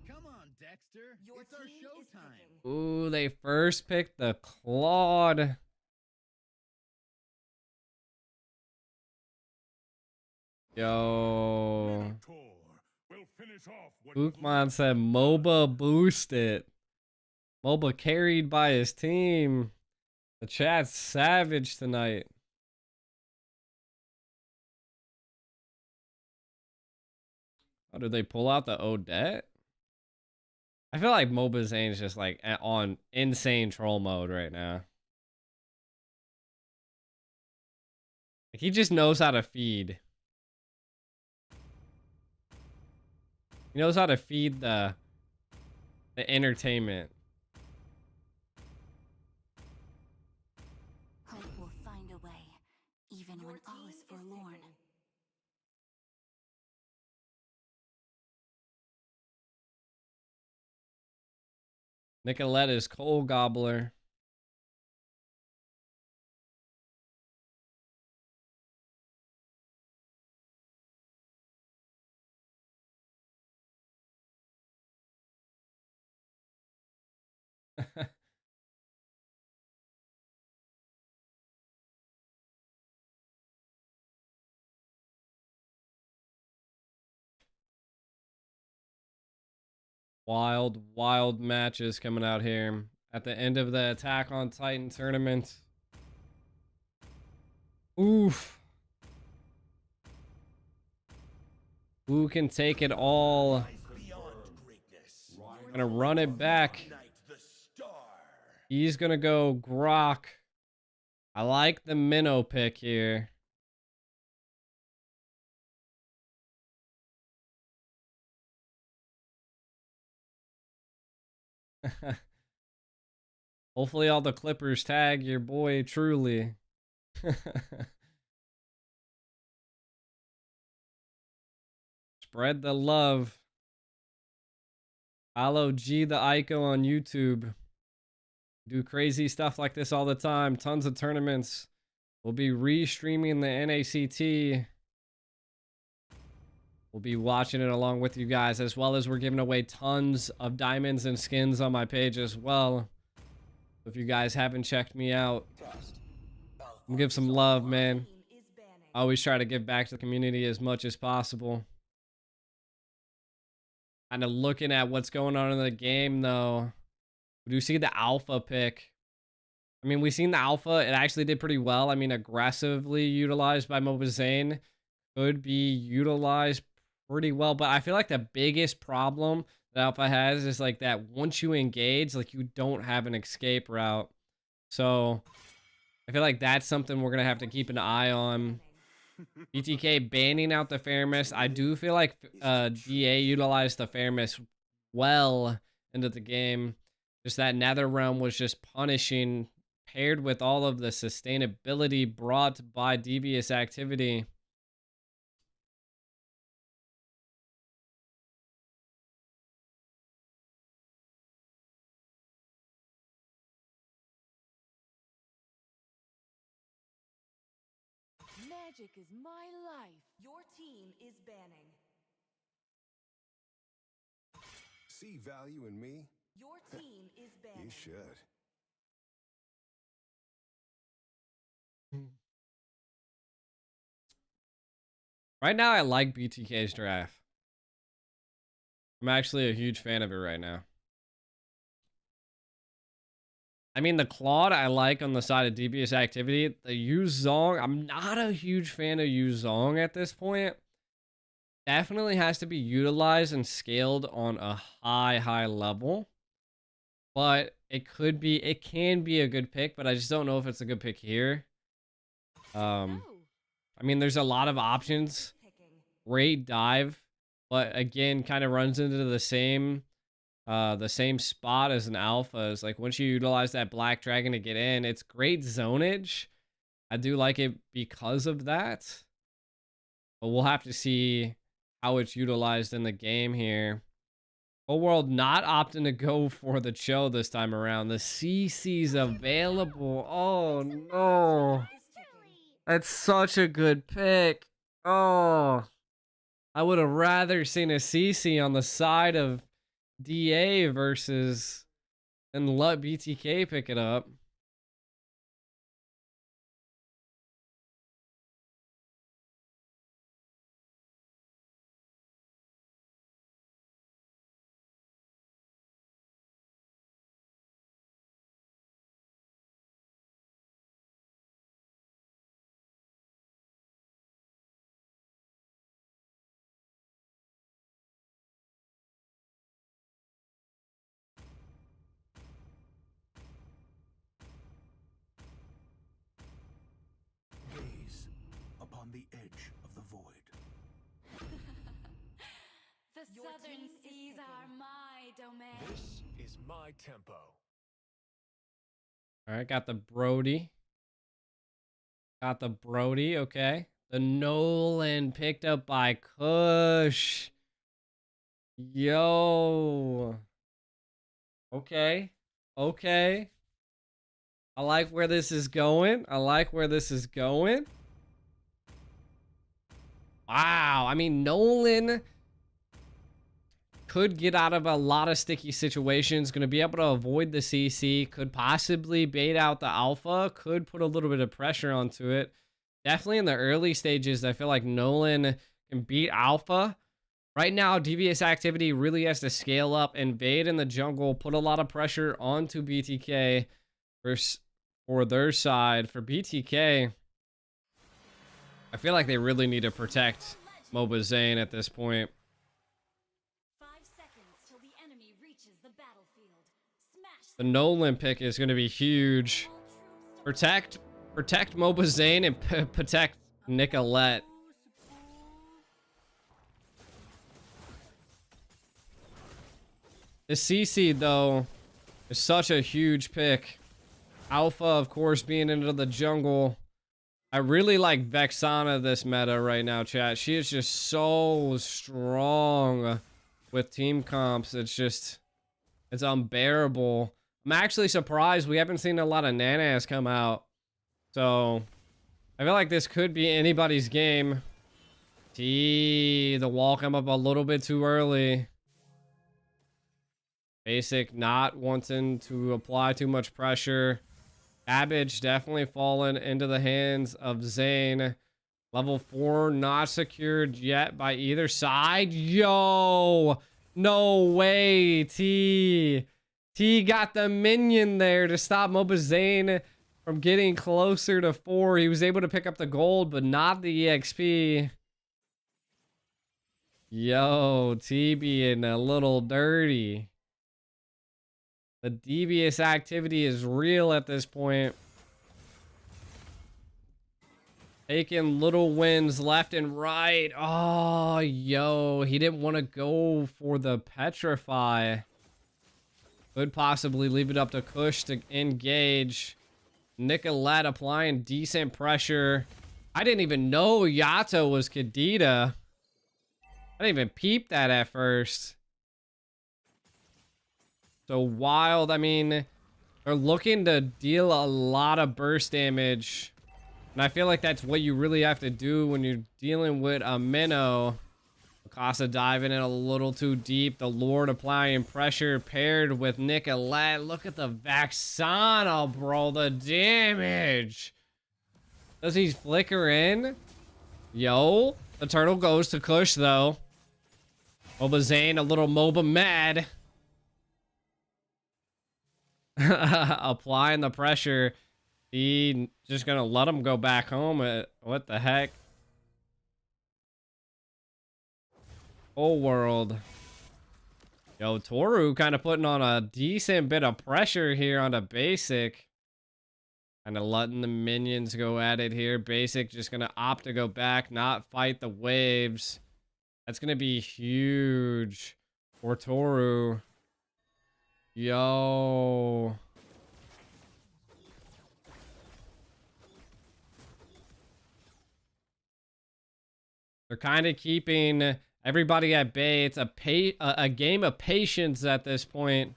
Speaker 7: Come on, Dexter. It's our showtime.
Speaker 1: Ooh, they first picked the Claude. Yo. Bookman said MOBA boosted. MOBA carried by his team. The chat's savage tonight. Oh, did they pull out the Odette? I feel like MOBA Zane's just like on insane troll mode right now. Like he just knows how to feed. He knows how to feed the entertainment.
Speaker 2: Hope will find a way, even when all is forlorn.
Speaker 1: Nicoletta's Coal Gobbler. Wild matches coming out here at the end of the Attack on Titan tournament. Oof. Who can take it all? Gonna run it back. He's gonna go Grok. I like the Minnow pick here. Hopefully all the Clippers tag your boy truly. Spread the love. Follow G the Ico on YouTube. Do crazy stuff like this all the time. Tons of tournaments. We'll be re-streaming the NACT. We'll be watching it along with you guys, as well as we're giving away tons of diamonds and skins on my page as well. If you guys haven't checked me out, give some love, man. I always try to give back to the community as much as possible. Kind of looking at what's going on in the game, though. We do see the alpha pick. I mean, we've seen the alpha. It actually did pretty well. I mean, aggressively utilized by MOBA Zane. Could be utilized pretty well, but I feel like the biggest problem that alpha has is like that once you engage, like you don't have an escape route. So I feel like that's something we're gonna have to keep an eye on. BTK banning out the Fairmist. I do feel like DA utilized the Fairmist well into the game. Just that Nether Realm was just punishing, paired with all of the sustainability brought by Devious Activity.
Speaker 9: Magic is my life. Your team is banning.
Speaker 10: See value in me?
Speaker 9: Your team is banning.
Speaker 10: You should.
Speaker 1: Right now, I like BTK's draft. I'm actually a huge fan of it right now. I mean, the Claude I like on the side of Devious Activity. The Yu Zong, I'm not a huge fan of Yu Zong at this point. Definitely has to be utilized and scaled on a high level. But it can be a good pick, but I just don't know if it's a good pick here. I mean, there's a lot of options. Great dive, but again, kind of runs into the same spot as an alpha. Is like once you utilize that Black Dragon to get in, it's great zonage. I do like it because of that, but we'll have to see how it's utilized in the game here. Whole world not opting to go for the Cho this time around. The CC's available. Oh no. That's such a good pick. Oh. I would have rather seen a CC on the side of DA versus and let BTK pick it up.
Speaker 4: Gaze upon the edge of the void.
Speaker 5: The southern seas are my domain.
Speaker 4: This is my tempo.
Speaker 1: All right, got the Brody. Got the Brody, okay. The Nolan picked up by Kush. Yo. Okay. Okay. I like where this is going. I like where this is going. Wow. I mean, Nolan could get out of a lot of sticky situations. Going to be able to avoid the CC. Could possibly bait out the Alpha. Could put a little bit of pressure onto it. Definitely in the early stages, I feel like Nolan can beat Alpha. Right now, Devious Activity really has to scale up, invade in the jungle, put a lot of pressure onto BTK for their side. For BTK, I feel like they really need to protect MOBA Zane at this point.
Speaker 5: 5 seconds till the enemy reaches the battlefield. Smash
Speaker 1: The Nolan pick is going to be huge. Protect MOBA Zane and protect Nicolette. The CC, though, is such a huge pick. Alpha, of course, being into the jungle. I really like Vexana this meta right now, chat. She is just so strong with team comps. It's unbearable. I'm actually surprised we haven't seen a lot of Nanas come out. So, I feel like this could be anybody's game. The wall come up a little bit too early. Basic not wanting to apply too much pressure. Cabbage definitely fallen into the hands of Zane. Level 4 not secured yet by either side. Yo! No way, T got the minion there to stop MOBA Zane from getting closer to 4. He was able to pick up the gold, but not the EXP. Yo, T being a little dirty. The Devious Activity is real at this point. Taking little wins left and right. Oh, yo. He didn't want to go for the Petrify. Could possibly leave it up to Kush to engage. Nicolette applying decent pressure. I didn't even know Yato was Kadita. I didn't even peep that at first. So Wild, I mean, they're looking to deal a lot of burst damage. And I feel like that's what you really have to do when you're dealing with a Minnow. Mikasa diving in a little too deep. The Lord applying pressure paired with Nicolette. Look at the Vexana, bro. The damage. Does he flicker in? Yo. The turtle goes to Kush, though. MOBA Zane, a little MOBA mad. Applying the pressure. He just gonna let him go back home. What the heck? Whole world. Yo, Toru kind of putting on a decent bit of pressure here on a Basic. Kind of letting the minions go at it here. Basic just gonna opt to go back, not fight the waves. That's gonna be huge for Toru. Yo. They're kind of keeping Everybody at bay. It's a game of patience at this point.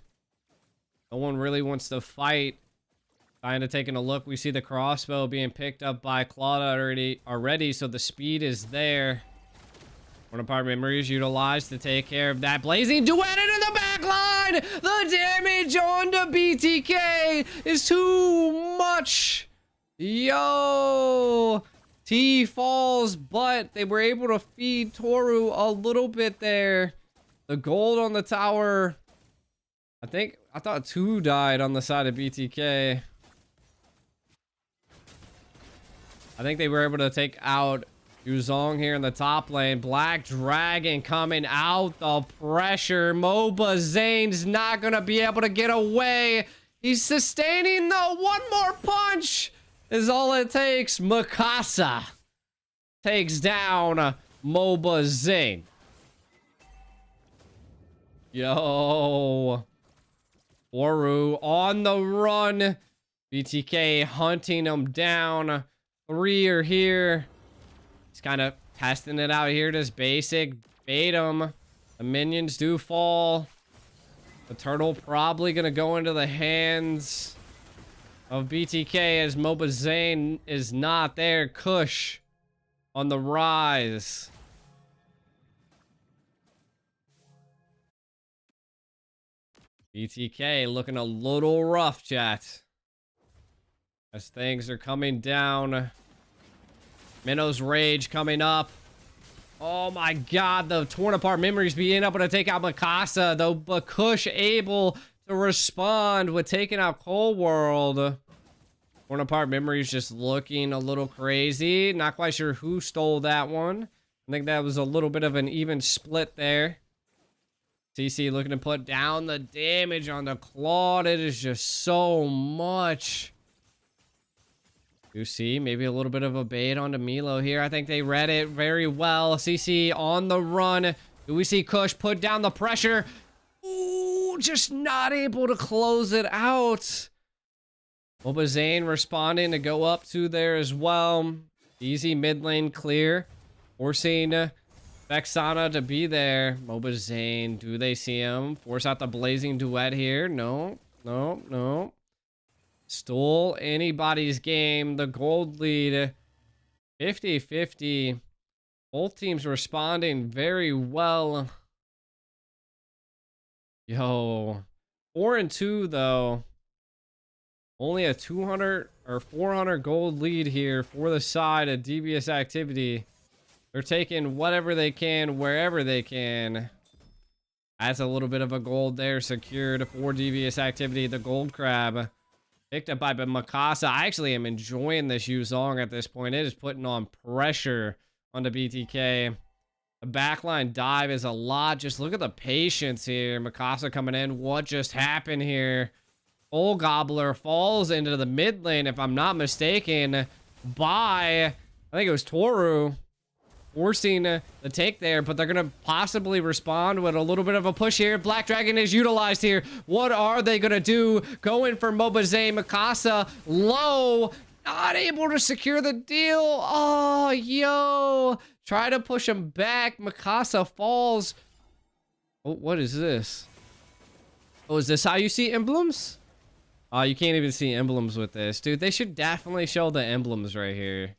Speaker 1: No one really wants to fight. Kind of taking a look. We see the crossbow being picked up by Claude already, so the speed is there. One of our memories utilized to take care of that blazing duet into the back line. The damage on the BTK is too much. Yo, T falls, but they were able to feed Toru a little bit there. The gold on the tower. I thought 2 died on the side of BTK. I think they were able to take out Yuzong here in the top lane. Black Dragon coming out the pressure. MOBA Zane's not going to be able to get away. He's sustaining though. One more punch is all it takes. Mikasa takes down MOBA Zane. Yo. Toru on the run. BTK hunting him down. 3 are here. He's kind of testing it out here. Just basic bait him. The minions do fall. The turtle probably going to go into the hands of BTK as MOBA Zane is not there. Kush on the rise. BTK looking a little rough, chat. As things are coming down. Minnow's Rage coming up. Oh my god, the torn apart memories being able to take out Mikasa, though Bakush able to respond with taking out Cold World. Torn apart memories just looking a little crazy. Not quite sure who stole that one. I think that was a little bit of an even split there. CC looking to put down the damage on the Claude. It is just so much. You see, maybe a little bit of a bait onto Milo here. I think they read it very well. CC on the run. Do we see Kush put down the pressure? Ooh, just not able to close it out. MOBA Zane responding to go up to there as well. Easy mid lane clear. Forcing Vexana to be there. MOBA Zane, do they see him? Force out the blazing duet here. No, no, no. Stole anybody's game. The gold lead 50-50. Both teams responding very well. Yo, 4-2 though. Only a 200 or 400 gold lead here for the side of Devious Activity. They're taking whatever they can, wherever they can. That's a little bit of a gold there secured for Devious Activity. The gold crab picked up by Mikasa. I actually am enjoying this Yuzong at this point. It is putting on pressure on the BTK. The backline dive is a lot. Just look at the patience here. Mikasa coming in. What just happened here? Old Gobbler falls into the mid lane, if I'm not mistaken, by, I think it was Toru. Forcing the take there, but they're going to possibly respond with a little bit of a push here. Black Dragon is utilized here. What are they going to do? Going for MOBA Zane. Mikasa low. Not able to secure the deal. Oh, yo. Try to push him back. Mikasa falls. Oh, what is this? Oh, is this how you see emblems? Oh, you can't even see emblems with this. Dude, they should definitely show the emblems right here.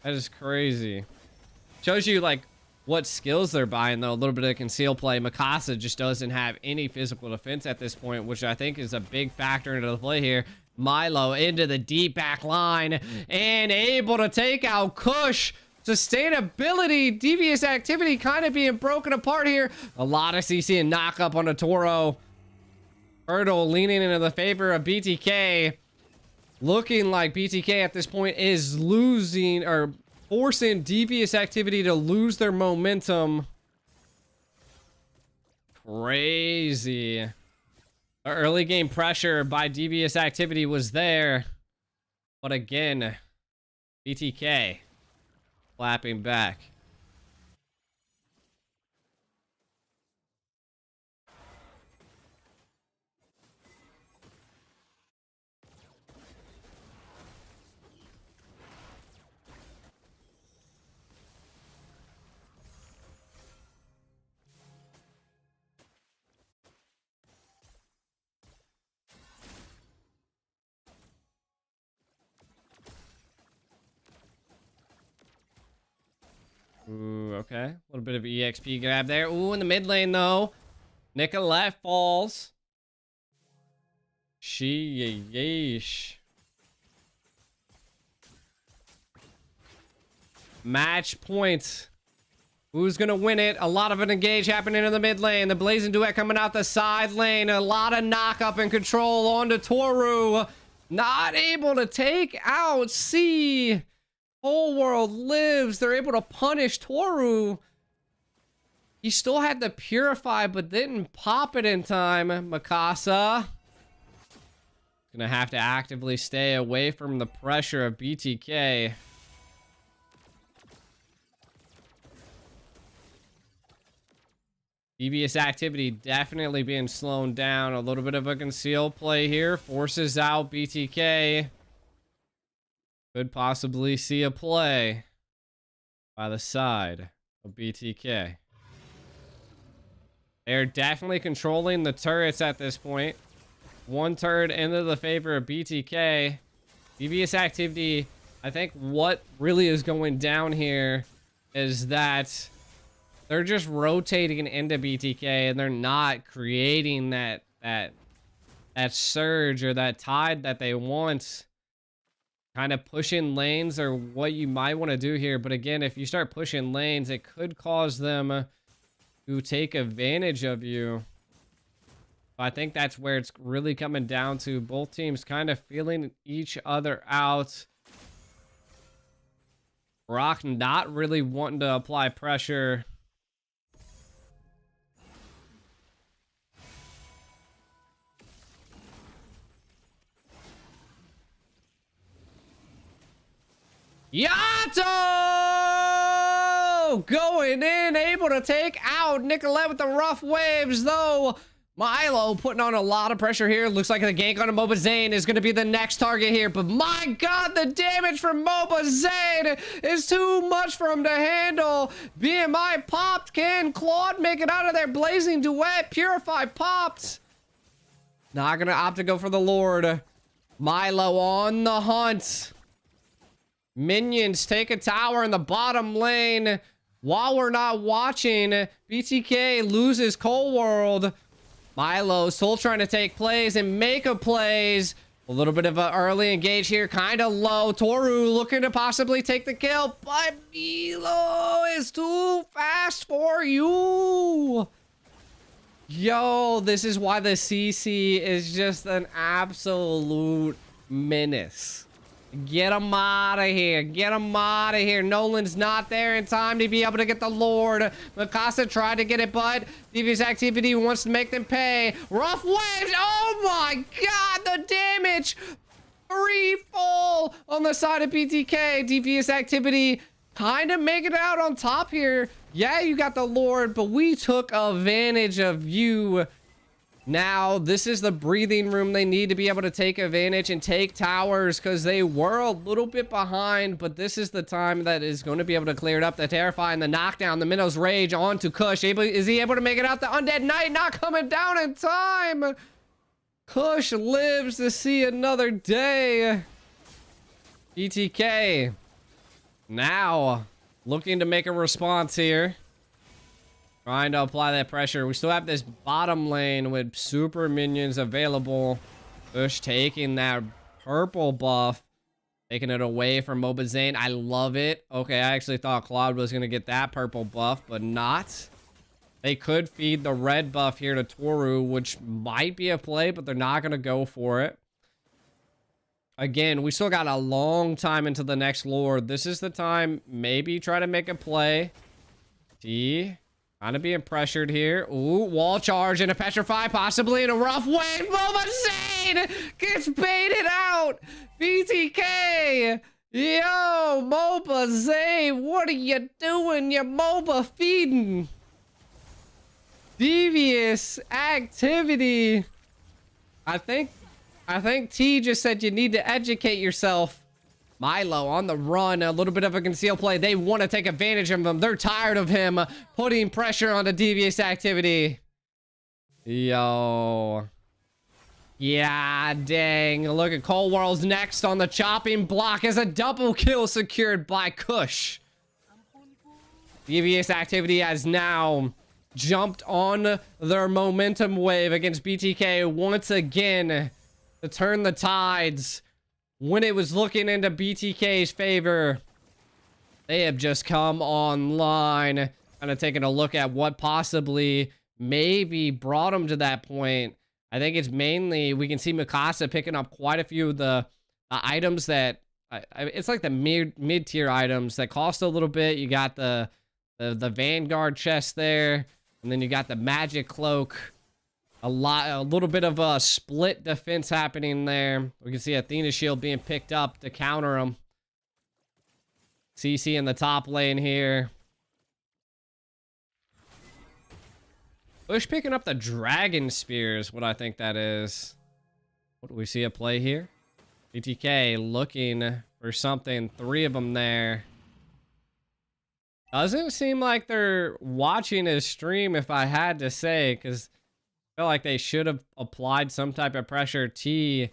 Speaker 1: That is crazy. Shows you like what skills they're buying though. A little bit of conceal play. Mikasa just doesn't have any physical defense at this point, which I think is a big factor into the play here. Milo into the deep back line and able to take out Kush. Sustainability, Devious Activity kind of being broken apart here. A lot of CC and knock up on a Toro. Hurdle leaning into the favor of BTK. Looking like BTK at this point is losing or forcing Devious Activity to lose their momentum. Crazy. The early game pressure by Devious Activity was there. But again, BTK clapping back. Ooh, okay. A little bit of EXP grab there. Ooh, in the mid lane, though. Nicolette falls. Sheesh. Match point. Who's going to win it? A lot of an engage happening in the mid lane. The Blazing Duet coming out the side lane. A lot of knock up and control onto Toru. Not able to take out C. Whole world lives. They're able to punish Toru. He still had the Purify, but didn't pop it in time. Mikasa. Gonna have to actively stay away from the pressure of BTK. Devious Activity definitely being slowed down. A little bit of a conceal play here. Forces out BTK. Could possibly see a play by the side of BTK. They're definitely controlling the turrets at this point. One turret into the favor of BTK. Devious Activity, I think what really is going down here is that they're just rotating into BTK and they're not creating that surge or that tide that they want. Kind of pushing lanes or what you might want to do here. But again, if you start pushing lanes, it could cause them to take advantage of you. I think that's where it's really coming down to. Both teams kind of feeling each other out. Brock not really wanting to apply pressure. Yato going in, able to take out Nicolette with the rough waves, though. Milo putting on a lot of pressure here. Looks like the gank on Moba Zane is going to be the next target here. But my God, the damage from Moba Zane is too much for him to handle. BMI popped. Can Claude make it out of there? Blazing Duet. Purify popped. Not going to opt to go for the Lord. Milo on the hunt. Minions take a tower in the bottom lane. While we're not watching, BTK loses Cold World. Milo still trying to take plays and make a plays. A little bit of an early engage here, kind of low. Toru looking to possibly take the kill, but Milo is too fast for you. Yo, this is why the CC is just an absolute menace. Get him out of here. Get him out of here. Nolan's not there in time to be able to get the Lord. Mikasa tried to get it, but Devious Activity wants to make them pay. Rough waves. Oh my God, the damage. Free fall on the side of BTK. Devious Activity kind of making it out on top here. Yeah, you got the Lord, but we took advantage of you. Now, this is the breathing room they need to be able to take advantage and take towers because they were a little bit behind, but this is the time that is going to be able to clear it up. The Terrifying, the knockdown, the Minnow's Rage onto Kush. Is he able to make it out? The Undead Knight not coming down in time. Kush lives to see another day. BTK now looking to make a response here. Trying to apply that pressure. We still have this bottom lane with super minions available. Kush taking that purple buff. Taking it away from Moba Zane. I love it. Okay, I actually thought Claude was going to get that purple buff, but not. They could feed the red buff here to Toru, which might be a play, but they're not going to go for it. Again, we still got a long time into the next Lord. This is the time. Maybe try to make a play. See? Kind of being pressured here. Ooh, wall charge and a petrify, possibly in a rough way. Moba Zane gets baited out. BTK. Yo, Moba Zane, what are you doing? You're Moba feeding. Devious Activity. I think T just said you need to educate yourself. Milo on the run, a little bit of a conceal play. They want to take advantage of him. They're tired of him putting pressure on the Devious Activity. Yo. Yeah, dang. Look at Cold World's next on the chopping block as a double kill secured by Kush. Devious Activity has now jumped on their momentum wave against BTK once again to turn the tides. When it was looking into BTK's favor, they have just come online. Kind of taking a look at what possibly maybe brought them to that point. I think it's mainly, we can see Mikasa picking up quite a few of the items that, it's like the mid-tier items that cost a little bit. You got the Vanguard chest there, and then you got the magic cloak. A little bit of a split defense happening there. We can see Athena's shield being picked up to counter them. CC in the top lane here. Bush picking up the Dragon Spears, what I think that is. What do we see a play here? BTK looking for something. 3 of them there. Doesn't seem like they're watching his stream, if I had to say, because I feel like they should have applied some type of pressure. T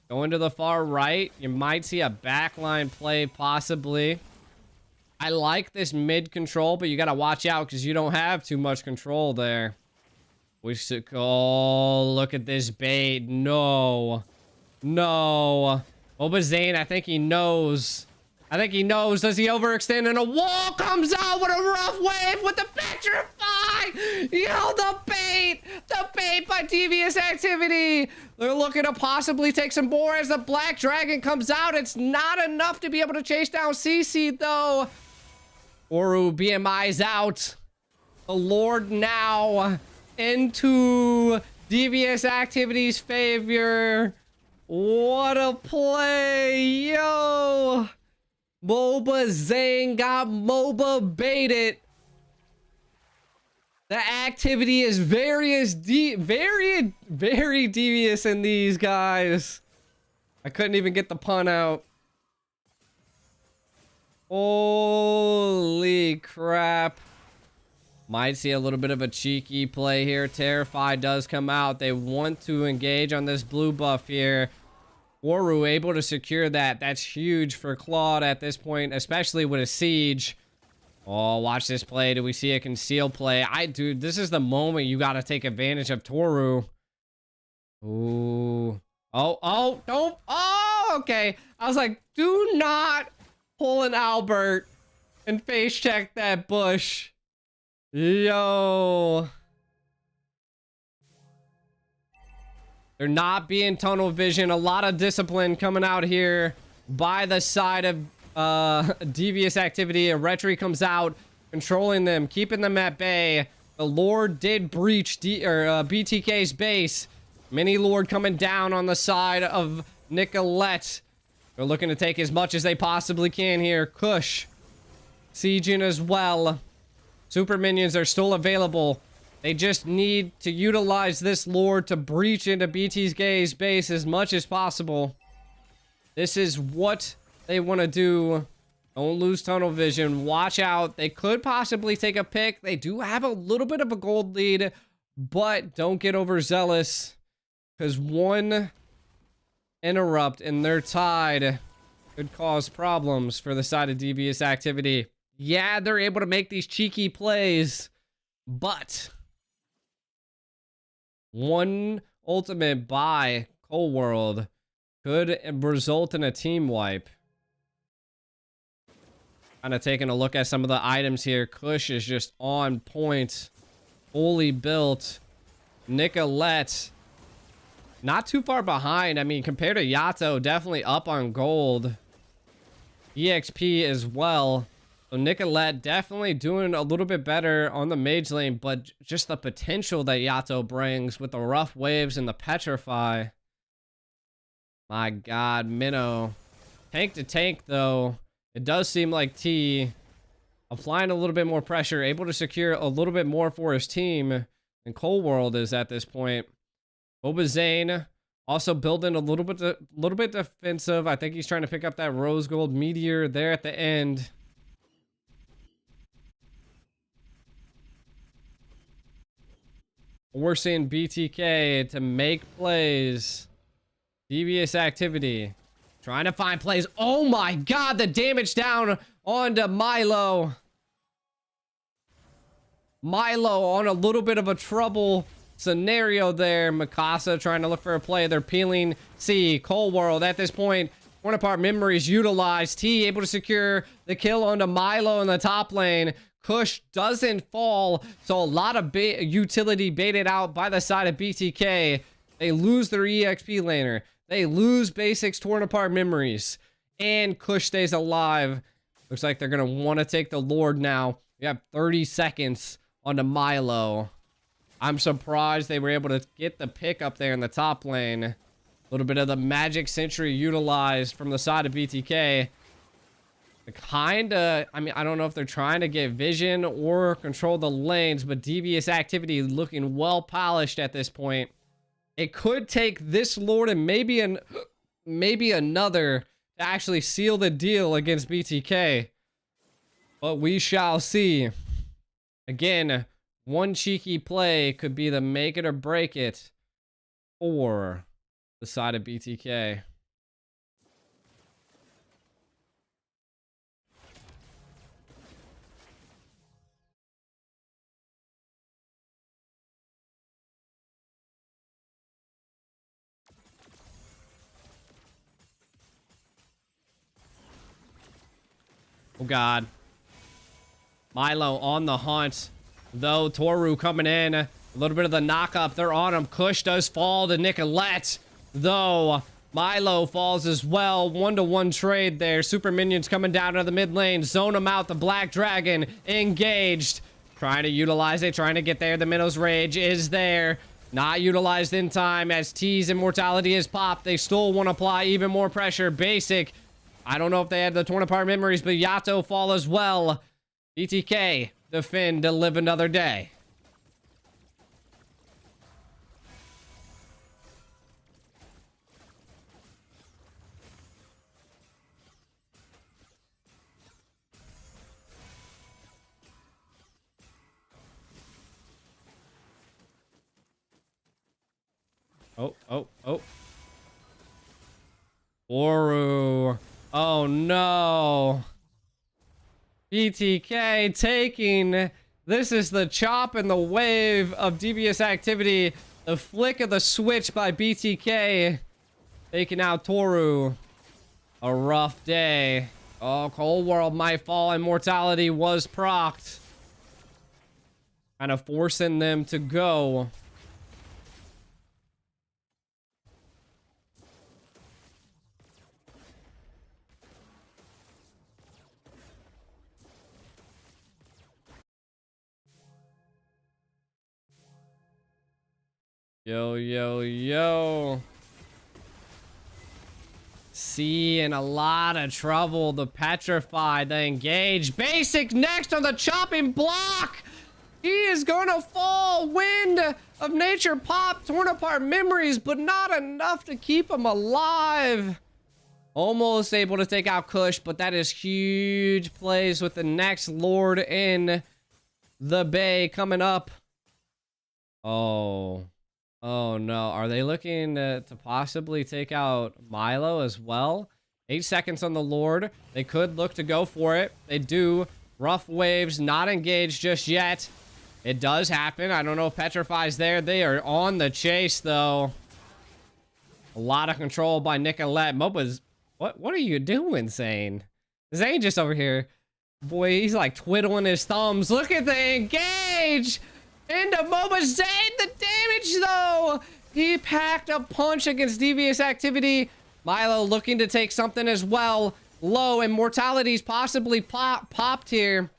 Speaker 1: going to the far right. You might see a backline play, possibly. I like this mid control, but you got to watch out because you don't have too much control there. We should, oh, look at this bait. No. No. Obazane, I think he knows. I think he knows. Does he overextend? And a wall comes out with a rough wave with the petrify. Yo, the bait. The bait by Devious Activity. They're looking to possibly take some more as the Black Dragon comes out. It's not enough to be able to chase down CC, though. Oru BMI's out. The Lord now into Devious Activities' favor. What a play, yo! MOBA Zane got MOBA baited. The activity is very devious in these guys. I couldn't even get the pun out. Holy crap. Might see a little bit of a cheeky play here. Terrify does come out. They want to engage on this blue buff here. Waru able to secure that. That's huge for Claude at this point, especially with a siege. Oh, watch this play. Do we see a conceal play? Dude, this is the moment you got to take advantage of Toru. Ooh. Oh, don't. Oh, okay. I was like, do not pull an Albert and face check that bush. Yo. They're not being tunnel vision. A lot of discipline coming out here by the side of Devious Activity. And Retri comes out, controlling them, keeping them at bay. The Lord did breach BTK's base. Mini Lord coming down on the side of Nicolette. They're looking to take as much as they possibly can here. Kush sieging as well. Super minions are still available. They just need to utilize this Lord to breach into BTK's base as much as possible. This is what they want to do. Don't lose tunnel vision. Watch out. They could possibly take a pick. They do have a little bit of a gold lead, but don't get overzealous because one interrupt and they're tied could cause problems for the side of Devious Activity. Yeah, they're able to make these cheeky plays, but one ultimate by Cold World could result in a team wipe. Kind of taking a look at some of the items here. Kush is just on point, fully built. Nicolette, not too far behind. I mean, compared to Yato, definitely up on gold. EXP as well. So Nicolette definitely doing a little bit better on the mage lane, but just the potential that Yato brings with the rough waves and the petrify. My God, Minnow. Tank to tank, though. It does seem like T applying a little bit more pressure, able to secure a little bit more for his team than Cold World is at this point. Obazane also building a little bit defensive. I think he's trying to pick up that rose gold meteor there at the end. We're seeing BTK to make plays. Devious Activity. Trying to find plays. Oh my God, the damage down onto Milo. Milo on a little bit of a trouble scenario there. Mikasa trying to look for a play. They're peeling C. Cold World at this point. Torn apart memories utilized. T able to secure the kill onto Milo in the top lane. Kush doesn't fall, so a lot of utility baited out by the side of BTK. They lose their EXP laner. They lose Basics torn apart memories. And Kush stays alive. Looks like they're going to want to take the Lord now. We have 30 seconds onto Milo. I'm surprised they were able to get the pick up there in the top lane. A little bit of the magic sentry utilized from the side of BTK. Kinda, I mean, I don't know if they're trying to get vision or control the lanes, but Devious Activity looking well polished at this point. It could take this Lord and maybe another to actually seal the deal against BTK. But we shall see. Again, one cheeky play could be the make it or break it for the side of BTK. Oh, God. Milo on the hunt. Though, Toru coming in. A little bit of the knock-up. They're on him. Kush does fall to Nicolette. Though, Milo falls as well. 1-to-1 trade there. Super minions coming down to the mid lane. Zone him out. The Black Dragon engaged. Trying to utilize it. Trying to get there. The Minnow's Rage is there. Not utilized in time as T's immortality is popped. They still want to apply even more pressure. Basic. I don't know if they had the torn apart memories, but Yato fall as well. BTK defend to live another day. Oh. Oru. Oh no. BTK taking. This is the chop and the wave of Devious Activity. The flick of the switch by BTK. Taking out Toru. A rough day. Oh, Cold World might fall. Immortality was procced. Kind of forcing them to go. Yo. C in a lot of trouble. The Petrified, the Engage. Basic next on the chopping block. He is gonna fall. Wind of Nature pop. Torn apart memories, but not enough to keep him alive. Almost able to take out Kush, but that is huge plays with the next Lord in the Bay coming up. Oh no, are they looking to possibly take out Milo as well? 8 seconds on the Lord. They could look to go for it. They do. Rough waves, not engaged just yet. It does happen. I don't know if Petrify's there. They are on the chase though. A lot of control by Nicolette. Moba's, what are you doing, Zane? Zane just over here. Boy, he's like twiddling his thumbs. Look at the engage! Into Moba Zane, the damage though! He packed a punch against Devious Activity. Milo looking to take something as well. Low, Immortality's possibly popped here.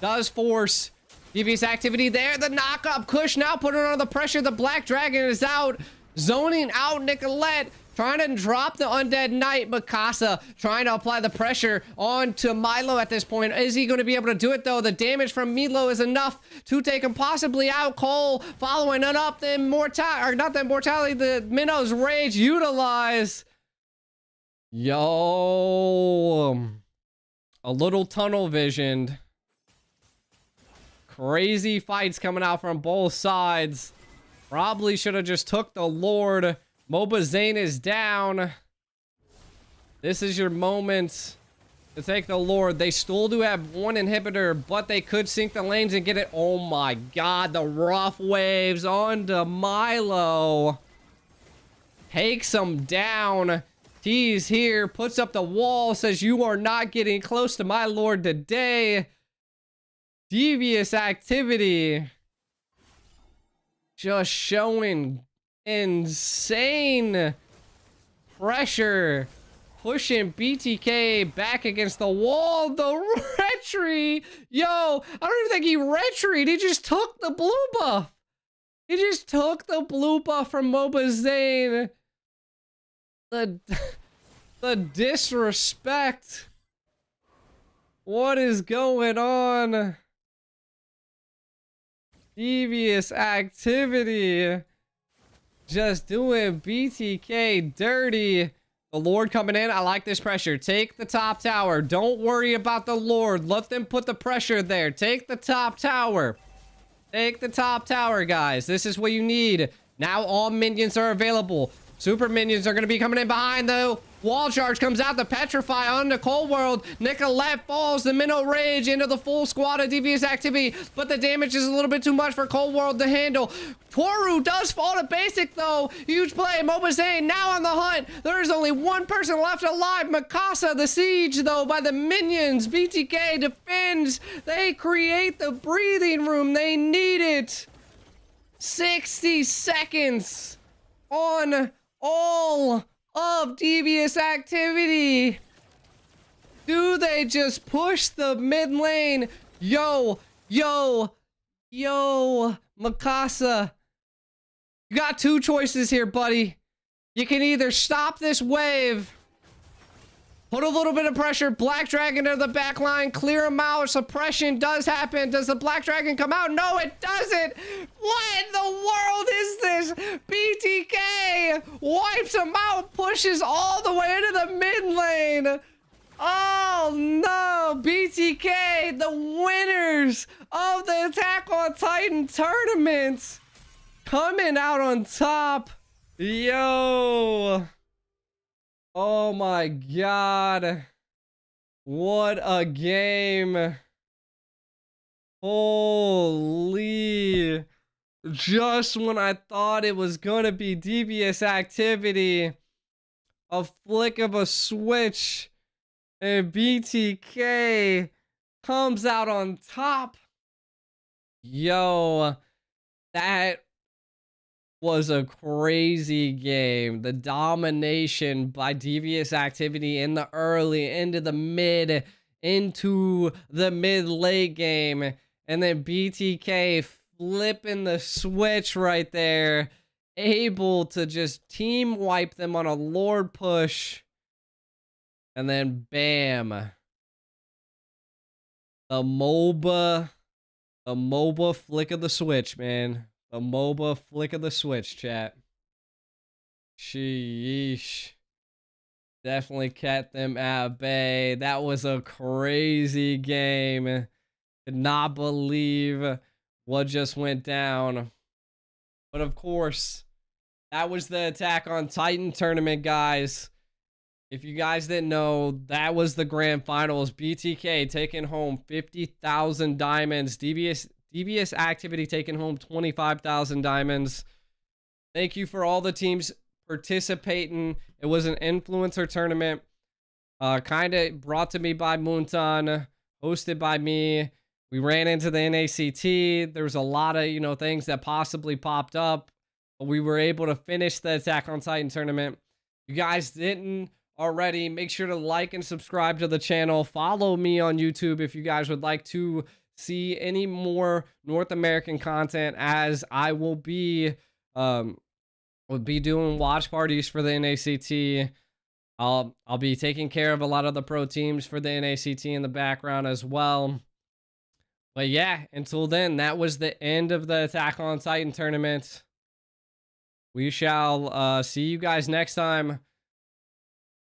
Speaker 1: Does force Devious Activity there. The knock up. Kush now putting under the pressure. The Black Dragon is out. Zoning out Nicolette. Trying to drop the Undead Knight. Mikasa trying to apply the pressure onto Milo at this point. Is he going to be able to do it though? The damage from Milo is enough to take him possibly out. Cole following it up. The Immortality, or not the Immortality, the Minnow's Rage utilize. Yo. A little tunnel visioned. Crazy fights coming out from both sides. Probably should have just took the Lord. Moba Zane is down. This is your moment to take the Lord. They still do have one inhibitor, but they could sink the lanes and get it. Oh my god, the rough waves onto Milo. Takes him down. He's here, puts up the wall, says you are not getting close to my Lord today. Devious Activity. Just showing insane pressure. Pushing BTK back against the wall. The retreat. Yo, I don't even think he retreat. He just took the blue buff. He just took the blue buff from Mobazane. The disrespect. What is going on? Devious Activity. Just doing BTK dirty. The Lord coming in. I like this pressure. Take the top tower. Don't worry about the Lord. Let them put the pressure there. Take the top tower. Take the top tower, guys. This is what you need. Now all minions are available. Super minions are going to be coming in behind, though. Wall charge comes out. The Petrify on the Cold World. Nicolette falls. The Minnow Rage into the full squad of Devious Activity. But the damage is a little bit too much for Cold World to handle. Toru does fall to basic, though. Huge play. Mobazane now on the hunt. There is only one person left alive. Mikasa, the siege, though, by the minions. BTK defends. They create the breathing room. They need it. 60 seconds on all of Devious Activity. Do they just push the mid lane? Yo, Mikasa. You got two choices here, buddy. You can either stop this wave, put a little bit of pressure, Black Dragon to the back line, clear him out. Suppression does happen. Does the Black Dragon come out? No, it doesn't. What in the world is this? BTK wipes him out, pushes all the way into the mid lane. Oh no, BTK, the winners of the Attack on Titan tournament, coming out on top. Yo. Oh my god. What a game. Holy. Just when I thought it was gonna be Devious Activity, a flick of a switch, and BTK comes out on top. Yo, that was a crazy game. The domination by Devious Activity in the early, into the mid, into the mid-late game. And then BTK flipping the switch right there. Able to just team wipe them on a Lord push. And then bam. The MOBA flick of the switch, man. The MOBA flick of the switch, chat. Sheesh. Definitely kept them at bay. That was a crazy game. Could not believe what just went down. But of course, that was the Attack on Titan tournament, guys. If you guys didn't know, that was the grand finals. BTK taking home 50,000 diamonds. Devious Activity taking home 25,000 diamonds. Thank you for all the teams participating. It was an influencer tournament. Kind of brought to me by Moonton. Hosted by me. We ran into the NACT. There was a lot of, things that possibly popped up. But we were able to finish the Attack on Titan tournament. You guys didn't already, make sure to like and subscribe to the channel. Follow me on YouTube if you guys would like to see any more North American content, as I will be doing watch parties for the NACT. I'll be taking care of a lot of the pro teams for the NACT in the background as well. But yeah, until then, that was the end of the Attack on Titan tournament. We shall see you guys next time.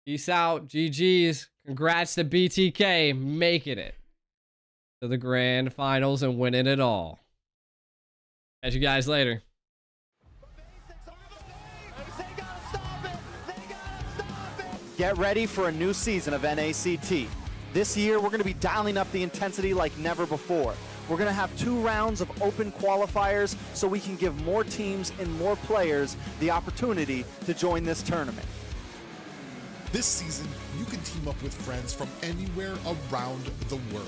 Speaker 1: Peace out. GG's. Congrats to BTK making it to the grand finals and winning it all. Catch you guys later.
Speaker 11: Get ready for a new season of NACT. This year, we're going to be dialing up the intensity like never before. We're going to have 2 rounds of open qualifiers so we can give more teams and more players the opportunity to join this tournament.
Speaker 12: This season, you can team up with friends from anywhere around the world.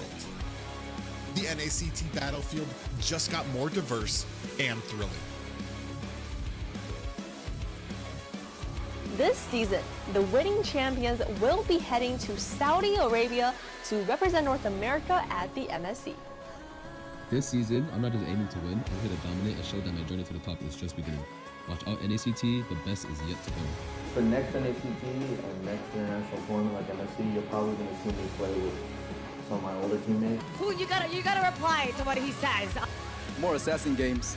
Speaker 12: The NACT battlefield just got more diverse and thrilling.
Speaker 13: This season, the winning champions will be heading to Saudi Arabia to represent North America at the MSC.
Speaker 14: This season, I'm not just aiming to win, I'm here to dominate and show that my journey to the top is just beginning. Watch out NACT, the best is yet to come.
Speaker 15: For next NACT and next international tournament like MSC, you're probably going to see me play with some of my older teammates.
Speaker 16: Ooh, you gotta reply to what he says.
Speaker 17: More assassin games.